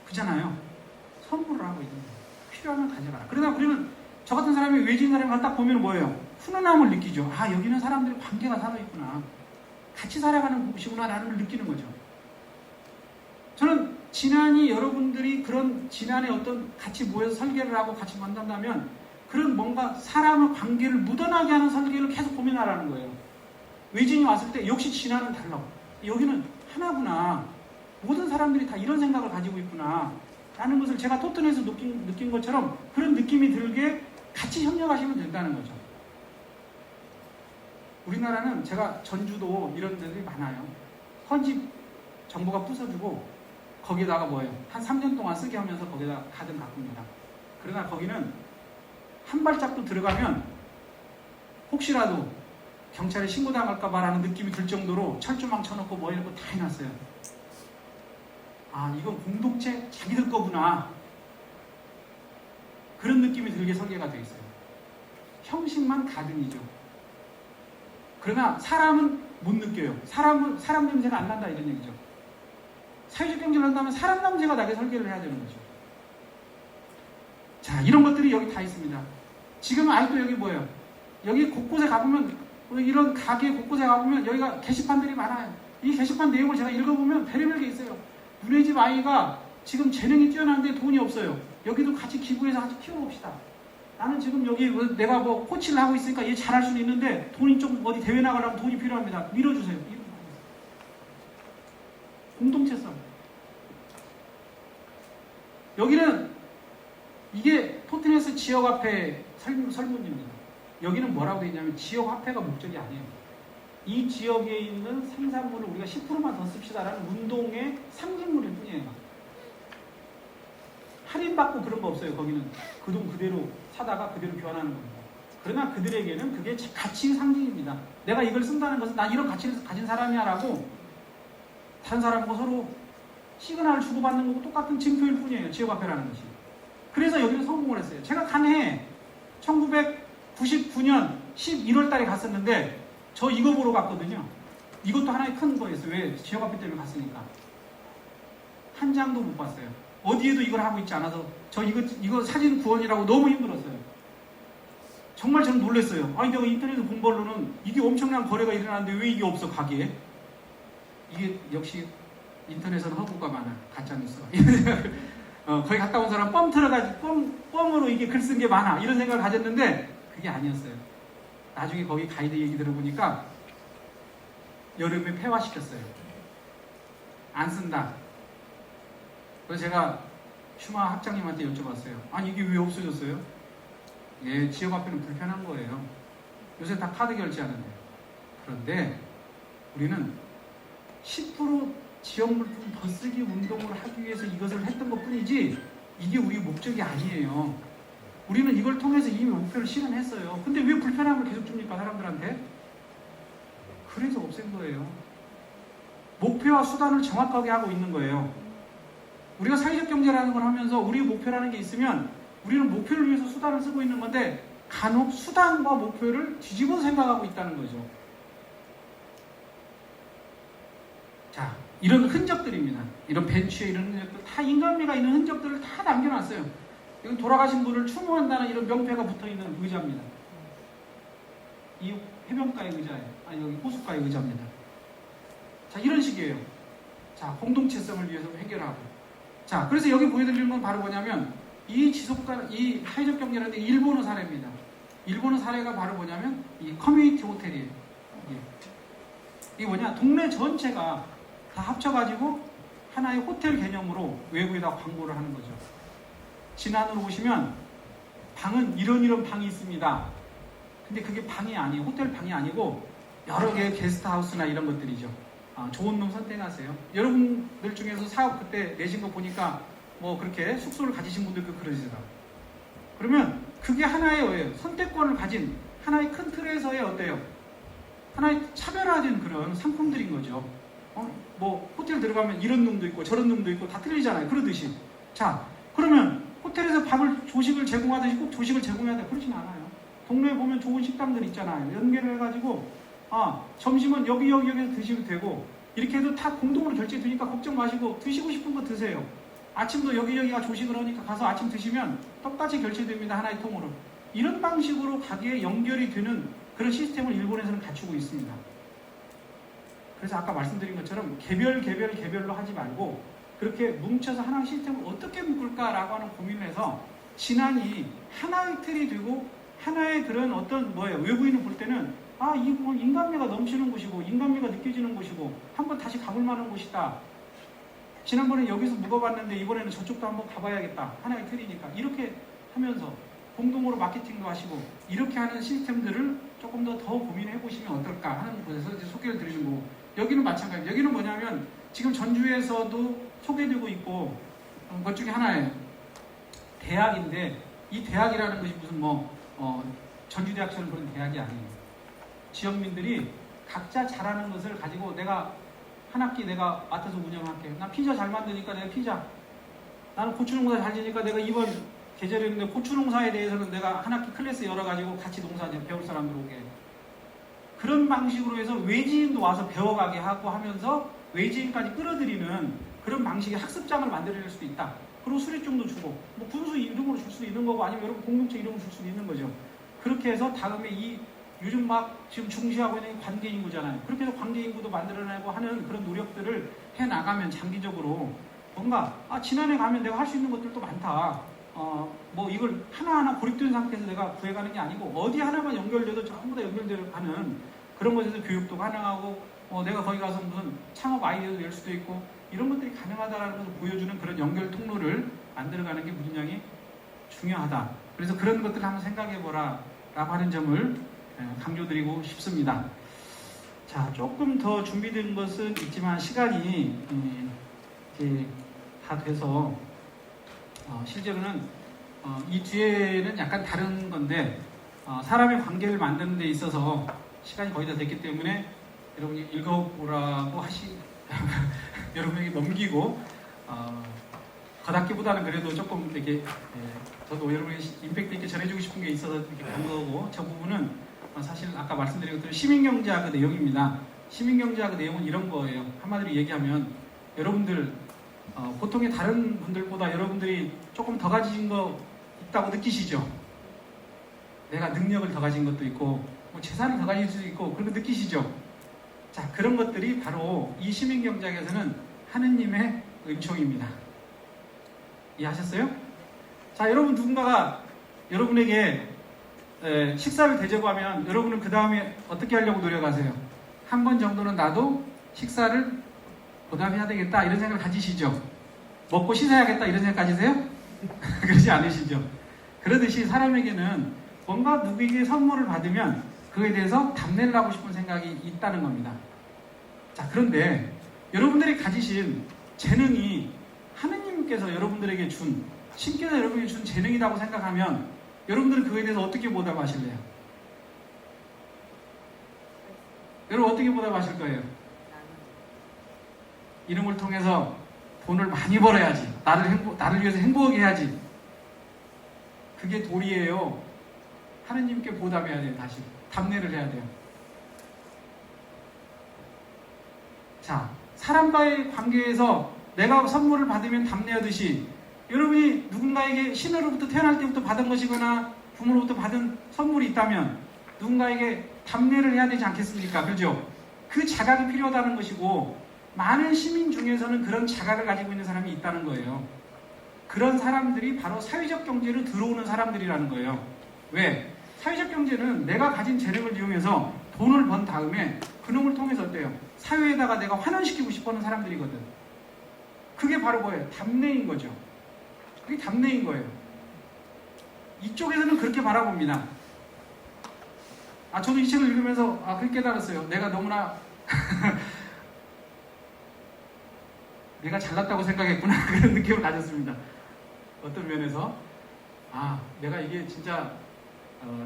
S3: 그잖아요. 선물을 하고 있는 거예요. 필요하면 가져가라. 그러다 우리는 저 같은 사람이 외지인 사람을 딱 보면 뭐예요? 훈훈함을 느끼죠. 아, 여기는 사람들이 관계가 살아있구나. 같이 살아가는 곳이구나 라는 걸 느끼는 거죠. 저는 지난이 여러분들이 그런 지난에 어떤 같이 모여서 설계를 하고 같이 만난다면 그런 뭔가 사람의 관계를 묻어나게 하는 설계를 계속 고민하라는 거예요. 외지인이 왔을 때 역시 지난은 달라. 여기는 하나구나. 모든 사람들이 다 이런 생각을 가지고 있구나. 라는 것을 제가 토튼에서 느낀 것처럼 그런 느낌이 들게 같이 협력하시면 된다는 거죠. 우리나라는 제가 전주도 이런 데들이 많아요. 헌집 정부가 부숴주고 거기다가 뭐예요? 한 3년 동안 쓰게 하면서 거기다 가든 바꿉니다. 그러나 거기는 한 발짝도 들어가면 혹시라도 경찰에 신고당할까봐 라는 느낌이 들 정도로 철조망 쳐놓고 뭐 이런 거 다 해놨어요. 아, 이건 공동체 자기들 거구나. 그런 느낌이 들게 설계가 되어 있어요. 형식만 가든이죠. 그러나 사람은 못 느껴요. 사람 냄새가 안 난다 이런 얘기죠. 사회적 경제를 한다면 사람 냄새가 나게 설계를 해야 되는 거죠. 자, 이런 것들이 여기 다 있습니다. 지금 아직도 여기 뭐예요? 여기 곳곳에 가보면 이런 가게 곳곳에 가보면 여기가 게시판들이 많아요. 이 게시판 내용을 제가 읽어보면 별의별 게 있어요. 우리 집 아이가 지금 재능이 뛰어나는데 돈이 없어요. 여기도 같이 기부해서 같이 키워봅시다. 나는 지금 여기 내가 뭐 코치를 하고 있으니까 얘 잘할 수는 있는데 돈이 좀 어디 대회 나가려면 돈이 필요합니다. 밀어주세요. 공동체성. 여기는 이게 토트네스 지역화폐 설문입니다. 여기는 뭐라고 되어 있냐면 지역화폐가 목적이 아니에요. 이 지역에 있는 생산물을 우리가 10%만 더 씁시다라는 운동의 상징물일 뿐이에요. 할인받고 그런 거 없어요. 거기는 그 돈 그대로 사다가 그대로 교환하는 겁니다. 그러나 그들에게는 그게 가치 상징입니다. 내가 이걸 쓴다는 것은 난 이런 가치를 가진 사람이야 라고 다른 사람하고 서로 시그널을 주고받는 거고 똑같은 증표일 뿐이에요. 지역화폐라는 것이. 그래서 여기는 성공을 했어요. 제가 간 해 1999년 11월 달에 갔었는데 저 이거 보러 갔거든요. 이것도 하나의 큰 거였어요. 왜? 지역화폐 때문에 갔으니까. 한 장도 못 봤어요. 어디에도 이걸 하고 있지 않아서 저 이거 사진 구원이라고 너무 힘들었어요. 정말 저는 놀랐어요. 아니 내가 인터넷에서 본 걸로는 이게 엄청난 거래가 일어나는데 왜 이게 없어 가게에? 이게 역시 인터넷은 허구가 많아. 가짜뉴스가. 거기 갔다 온 사람 뻥 틀어가지고 뻥으로 이게 글 쓴 게 많아. 이런 생각을 가졌는데 그게 아니었어요. 나중에 거기 가이드 얘기 들어보니까 여름에 폐화시켰어요. 안 쓴다. 그래서 제가 슈마 학장님한테 여쭤봤어요. 아니 이게 왜 없어졌어요? 예, 지역화폐는 불편한 거예요. 요새 다 카드 결제하는데. 그런데 우리는 10% 지역물품 더 쓰기 운동을 하기 위해서 이것을 했던 것 뿐이지 이게 우리 목적이 아니에요. 우리는 이걸 통해서 이미 목표를 실현했어요. 근데 왜 불편함을 계속 줍니까 사람들한테? 그래서 없앤 거예요. 목표와 수단을 정확하게 하고 있는 거예요. 우리가 사회적 경제라는 걸 하면서 우리의 목표라는 게 있으면 우리는 목표를 위해서 수단을 쓰고 있는 건데 간혹 수단과 목표를 뒤집어 생각하고 있다는 거죠. 자, 이런 흔적들입니다. 이런 벤치에 이런 흔적들, 다 인간미가 있는 흔적들을 다 남겨놨어요. 여기 돌아가신 분을 추모한다는 이런 명패가 붙어있는 의자입니다. 이 해변가의 의자예요. 아니 여기 호숫가의 의자입니다. 자, 이런 식이에요. 자, 공동체성을 위해서 해결하고. 자, 그래서 여기 보여드리는 건 바로 뭐냐면 이 지속가능, 이 사회적 경제라는 게 일본어 사례입니다. 일본어 사례가 바로 뭐냐면 이 커뮤니티 호텔이에요. 이게 뭐냐, 동네 전체가 다 합쳐가지고 하나의 호텔 개념으로 외부에다 광고를 하는 거죠. 진안으로 오시면 방은 이런 방이 있습니다. 근데 그게 방이 아니에요. 호텔 방이 아니고 여러 개의 게스트하우스나 이런 것들이죠. 좋은 놈 선택하세요. 여러분들 중에서 사업 그때 내신 거 보니까 뭐 그렇게 숙소를 가지신 분들도 그러시더라고요. 그러면 그게 하나의 뭐예요? 선택권을 가진 하나의 큰 틀에서의 어때요? 하나의 차별화된 그런 상품들인 거죠. 뭐 호텔 들어가면 이런 놈도 있고 저런 놈도 있고 다 틀리잖아요. 그러듯이. 자, 그러면 호텔에서 조식을 제공하듯이 꼭 조식을 제공해야 돼. 그렇진 않아요. 동네에 보면 좋은 식당들 있잖아요. 연계를 해가지고 점심은 여기서 드시면 되고 이렇게 해도 다 공동으로 결제되니까 걱정 마시고 드시고 싶은 거 드세요. 아침도 여기가 조식을 하니까 가서 아침 드시면 똑같이 결제됩니다. 하나의 통으로. 이런 방식으로 가게에 연결이 되는 그런 시스템을 일본에서는 갖추고 있습니다. 그래서 아까 말씀드린 것처럼 개별로 하지 말고 그렇게 뭉쳐서 하나의 시스템을 어떻게 묶을까라고 하는 고민을 해서 진안이 하나의 틀이 되고 하나의 그런 어떤 외부인을 볼 때는 이건 인간미가 넘치는 곳이고 인간미가 느껴지는 곳이고 한번 다시 가볼 만한 곳이다. 지난번에 여기서 묵어봤는데 이번에는 저쪽도 한번 가봐야겠다. 하나의 틀이니까. 이렇게 하면서 공동으로 마케팅도 하시고 이렇게 하는 시스템들을 조금 더 고민해 보시면 어떨까 하는 곳에서 이제 소개를 드리는 거고 여기는 마찬가지예요. 여기는 뭐냐면 지금 전주에서도 소개되고 있고 것 중에 하나예요. 대학인데 이 대학이라는 것이 무슨 전주대학처럼 그런 대학이 아니에요. 지역민들이 각자 잘하는 것을 가지고 내가 한 학기 내가 맡아서 운영할게. 나 피자 잘 만드니까 내가 피자. 나는 고추농사 잘 지니까 내가 이번 계절에 있는데 고추농사에 대해서는 내가 한 학기 클래스 열어가지고 같이 농사 배울 사람들 오게. 그런 방식으로 해서 외지인도 와서 배워가게 하고 하면서 외지인까지 끌어들이는 그런 방식의 학습장을 만들어낼 수도 있다. 그리고 수료증도 주고 뭐 분수 이름으로 줄 수도 있는 거고 아니면 여러분 공동체 이름으로 줄 수도 있는 거죠. 그렇게 해서 다음에 요즘 막 지금 중시하고 있는 관계인구잖아요. 그렇게 해서 관계인구도 만들어내고 하는 그런 노력들을 해나가면 장기적으로 뭔가 지난해 가면 내가 할 수 있는 것들도 많다. 이걸 하나하나 고립된 상태에서 내가 구해가는 게 아니고 어디 하나만 연결돼도 전부 다 연결되는 그런 것에서 교육도 가능하고 내가 거기 가서 무슨 창업 아이디어도 낼 수도 있고 이런 것들이 가능하다는 것을 보여주는 그런 연결 통로를 만들어가는 게 무진장이 중요하다. 그래서 그런 것들을 한번 생각해보라 라고 하는 점을 강조드리고 싶습니다. 자, 조금 더 준비된 것은 있지만 시간이 이제 다 돼서 실제로는 이 뒤에는 약간 다른 건데 사람의 관계를 만드는 데 있어서 시간이 거의 다 됐기 때문에 여러분이 읽어보라고 여러분에게 넘기고 거닫기보다는 그래도 조금 이렇게 저도 여러분에게 임팩트 있게 전해주고 싶은 게 있어서 이렇게 간 거고 저 부분은 사실 아까 말씀드린 것처럼 시민경제학의 내용입니다. 시민경제학의 내용은 이런 거예요. 한마디로 얘기하면 여러분들 보통의 다른 분들보다 여러분들이 조금 더 가진 거 있다고 느끼시죠? 내가 능력을 더 가진 것도 있고 재산을 더 가질 수도 있고 그런 거 느끼시죠? 자, 그런 것들이 바로 이 시민경제학에서는 하느님의 은총입니다. 이해하셨어요? 자, 여러분 누군가가 여러분에게 식사를 대접하고 하면 여러분은 그 다음에 어떻게 하려고 노력하세요? 한 번 정도는 나도 식사를 보답해야 되겠다 이런 생각을 가지시죠? 먹고 씻어야겠다 이런 생각 가지세요? 그러지 않으시죠? 그러듯이 사람에게는 뭔가 누구에게 선물을 받으면 그에 대해서 답례를 하고 싶은 생각이 있다는 겁니다. 자, 그런데 여러분들이 가지신 재능이 하느님께서 여러분들에게 신께서 여러분에게 준 재능이라고 생각하면 여러분들은 그에 대해서 어떻게 보답하실래요? 여러분 어떻게 보답하실 거예요? 이름을 통해서 돈을 많이 벌어야지. 나를 위해서 행복하게 해야지. 그게 도리예요. 하느님께 보답해야 돼요. 다시 답례를 해야 돼요. 자, 사람과의 관계에서 내가 선물을 받으면 답례하듯이 여러분이 누군가에게 신으로부터 태어날 때부터 받은 것이거나 부모로부터 받은 선물이 있다면 누군가에게 답례를 해야 되지 않겠습니까? 그죠? 그 자각이 필요하다는 것이고 많은 시민 중에서는 그런 자각을 가지고 있는 사람이 있다는 거예요. 그런 사람들이 바로 사회적 경제로 들어오는 사람들이라는 거예요. 왜? 사회적 경제는 내가 가진 재능을 이용해서 돈을 번 다음에 그놈을 통해서 어때요? 사회에다가 내가 환원시키고 싶어하는 사람들이거든. 그게 바로 뭐예요? 답례인 거죠. 그게 답례인 거예요. 이쪽에서는 그렇게 바라봅니다. 저도 이 책을 읽으면서 그렇게 깨달았어요. 내가 너무나 내가 잘났다고 생각했구나 그런 느낌을 가졌습니다. 어떤 면에서 내가 이게 진짜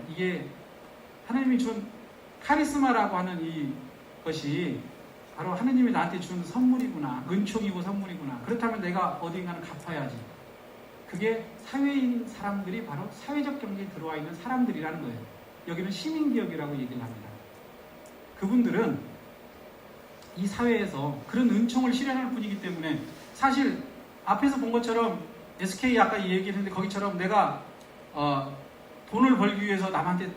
S3: 이게 하나님이 준 카리스마라고 하는 이 것이 바로 하나님이 나한테 준 선물이구나, 은총이고 선물이구나. 그렇다면 내가 어딘가는 갚아야지. 그게 사회인 사람들이 바로 사회적 경제에 들어와 있는 사람들이라는 거예요. 여기는 시민기업이라고 얘기를 합니다. 그분들은 이 사회에서 그런 은총을 실현하는 분이기 때문에 사실 앞에서 본 것처럼 SK 아까 얘기를 했는데 거기처럼 내가 돈을 벌기 위해서 남한테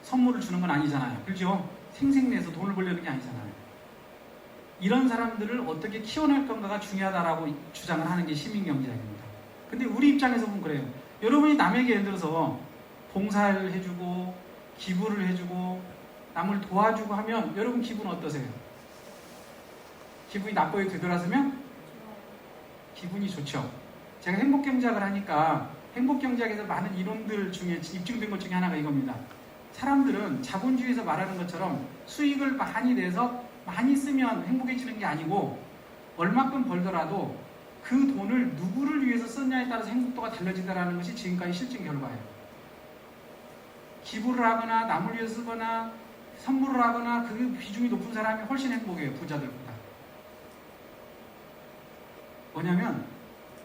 S3: 선물을 주는 건 아니잖아요. 그렇죠? 생생내서 돈을 벌려는 게 아니잖아요. 이런 사람들을 어떻게 키워낼 건가가 중요하다라고 주장을 하는 게 시민경제학입니다. 근데 우리 입장에서 보면 그래요. 여러분이 남에게 예를 들어서 봉사를 해주고 기부를 해주고 남을 도와주고 하면 여러분 기분 어떠세요? 기분이 나쁘게 되돌아서면 기분이 좋죠. 제가 행복경제학을 하니까 행복경제학에서 많은 이론들 중에 입증된 것 중에 하나가 이겁니다. 사람들은 자본주의에서 말하는 것처럼 수익을 많이 내서 많이 쓰면 행복해지는 게 아니고 얼마큼 벌더라도 그 돈을 누구를 위해서 썼냐에 따라서 행복도가 달라진다는 것이 지금까지 실증 결과예요. 기부를 하거나 남을 위해서 쓰거나 선물을 하거나 그 비중이 높은 사람이 훨씬 행복해요. 부자들보다. 뭐냐면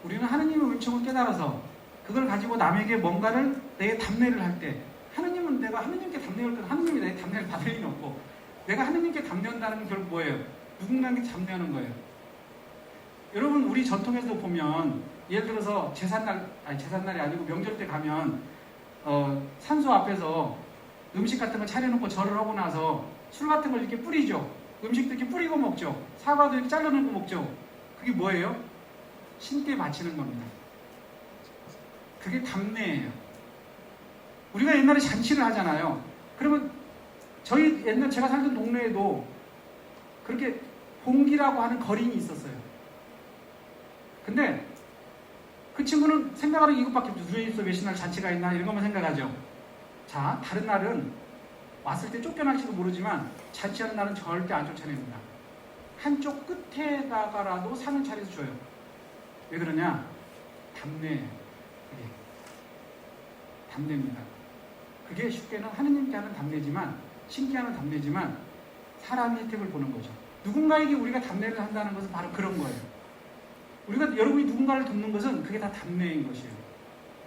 S3: 우리는 하느님의 은총을 깨달아서 그걸 가지고 남에게 뭔가를 내게 답례를 할 때 하느님은 내가 하느님께 답례할 건 하느님이 내게 답례를 받을 리는 없고 내가 하느님께 답례한다는 건 결국 뭐예요? 누군가에게 답례하는 거예요. 여러분 우리 전통에서 보면 예를 들어서 제삿날이 아니고 명절 때 가면 산소 앞에서 음식 같은 거 차려놓고 절을 하고 나서 술 같은 걸 이렇게 뿌리죠. 음식도 이렇게 뿌리고 먹죠. 사과도 이렇게 잘라놓고 먹죠. 그게 뭐예요? 신께 바치는 겁니다. 그게 답례예요. 우리가 옛날에 잔치를 하잖아요. 그러면 저희 옛날 제가 살던 동네에도 그렇게 봉기라고 하는 거린이 있었어요. 근데 그 친구는 생각하는 이것밖에 없죠. 누에 있어 몇십 날 잔치가 있나 이런 것만 생각하죠. 자, 다른 날은 왔을 때 쫓겨날지도 모르지만 잔치하는 날은 절대 안 쫓아냅니다. 한쪽 끝에다가라도 상을 차려서 줘요. 왜 그러냐? 답례예요. 그게 답례입니다. 그게 쉽게는 하느님께 하는 답례지만 신께 하는 답례지만 사람의 혜택을 보는 거죠. 누군가에게 우리가 답례를 한다는 것은 바로 그런 거예요. 우리가 여러분이 누군가를 돕는 것은 그게 다 답례인 것이에요.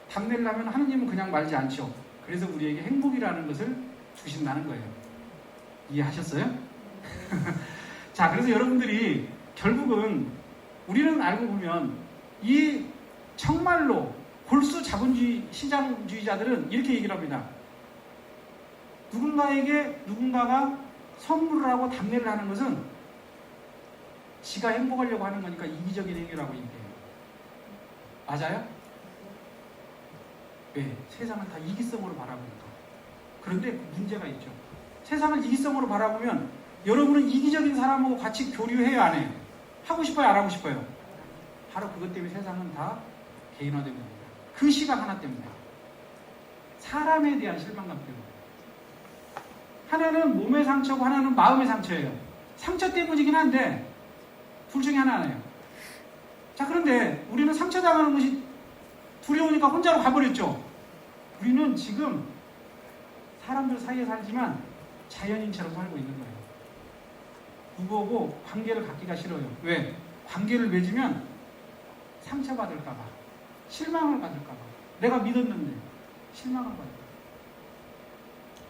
S3: 답례를 하면 하느님은 그냥 말지 않죠. 그래서 우리에게 행복이라는 것을 주신다는 거예요. 이해하셨어요? 자, 그래서 여러분들이 결국은 우리는 알고 보면 이 정말로 골수 자본주의 시장주의자들은 이렇게 얘기를 합니다. 누군가가 선물을 하고 답례를 하는 것은 지가 행복하려고 하는 거니까 이기적인 행위라고 얘기해요. 맞아요? 왜? 세상을 다 이기성으로 바라보니까. 그런데 문제가 있죠. 세상을 이기성으로 바라보면 여러분은 이기적인 사람하고 같이 교류해요, 안 해요? 하고 싶어요, 안 하고 싶어요? 바로 그것 때문에 세상은 다 개인화되고 있습니다. 그 시각 하나 때문에. 사람에 대한 실망감 때문에. 하나는 몸의 상처고 하나는 마음의 상처예요. 상처 때문이긴 한데 둘 중에 하나예요. 자, 그런데 우리는 상처당하는 것이 두려우니까 혼자로 가버렸죠. 우리는 지금 사람들 사이에 살지만 자연인처럼 살고 있는 거예요. 누구하고 관계를 갖기가 싫어요. 왜? 관계를 맺으면 상처받을까봐, 실망을 받을까봐. 내가 믿었는데 실망을 받을까봐.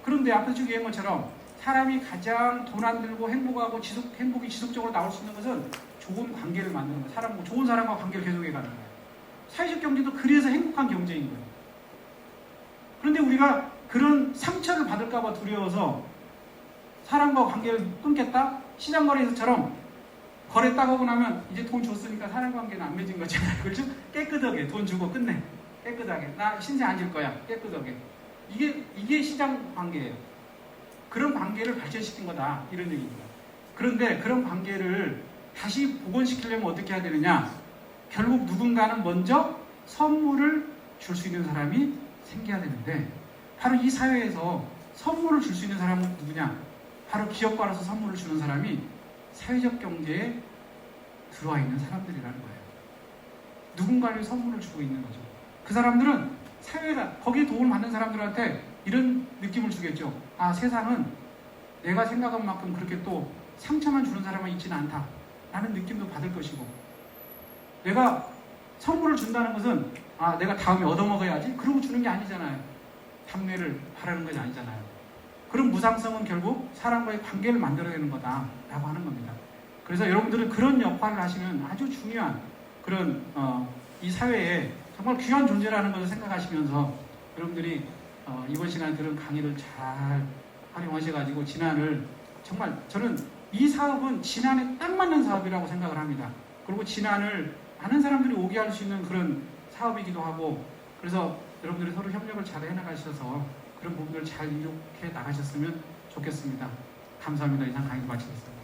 S3: 그런데 앞에서 쭉 얘기한 것처럼 사람이 가장 돈 안 들고 행복하고 행복이 지속적으로 나올 수 있는 것은 좋은 관계를 만드는 거예요. 좋은 사람과 관계를 계속해 가는 거예요. 사회적 경제도 그래서 행복한 경제인 거예요. 그런데 우리가 그런 상처를 받을까봐 두려워서 사람과 관계를 끊겠다? 시장거래에서처럼 거래 딱 하고 나면 이제 돈 줬으니까 사람관계는 안 맺은 거잖아요. 그렇죠? 깨끗하게 돈 주고 끝내. 깨끗하게. 나 신세 안 질 거야. 깨끗하게. 이게 시장 관계예요. 그런 관계를 발전시킨 거다. 이런 얘기입니다. 그런데 그런 관계를 다시 복원시키려면 어떻게 해야 되느냐? 결국 누군가는 먼저 선물을 줄 수 있는 사람이 생겨야 되는데 바로 이 사회에서 선물을 줄 수 있는 사람은 누구냐? 바로 기업가 알아서 선물을 주는 사람이 사회적 경제에 들어와 있는 사람들이라는 거예요. 누군가를 선물을 주고 있는 거죠. 그 사람들은 사회가 거기에 도움을 받는 사람들한테 이런 느낌을 주겠죠. 아, 세상은 내가 생각한 만큼 그렇게 또 상처만 주는 사람은 있지는 않다 라는 느낌도 받을 것이고, 내가 선물을 준다는 것은 아, 내가 다음에 얻어먹어야지 그러고 주는 게 아니잖아요. 답례를 바라는 것이 아니잖아요. 그런 무상성은 결국 사람과의 관계를 만들어내는 거다라고 하는 겁니다. 그래서 여러분들은 그런 역할을 하시는 아주 중요한 그런 이 사회에 정말 귀한 존재라는 것을 생각하시면서 여러분들이 이번 시간에 들은 강의를 잘 활용하셔가지고 진안을, 정말 저는 이 사업은 진안에 딱 맞는 사업이라고 생각을 합니다. 그리고 진안을 많은 사람들이 오게 할 수 있는 그런 사업이기도 하고, 그래서 여러분들이 서로 협력을 잘 해나가셔서 그런 부분을 잘 이룩해 나가셨으면 좋겠습니다. 감사합니다. 이상 강의 마치겠습니다.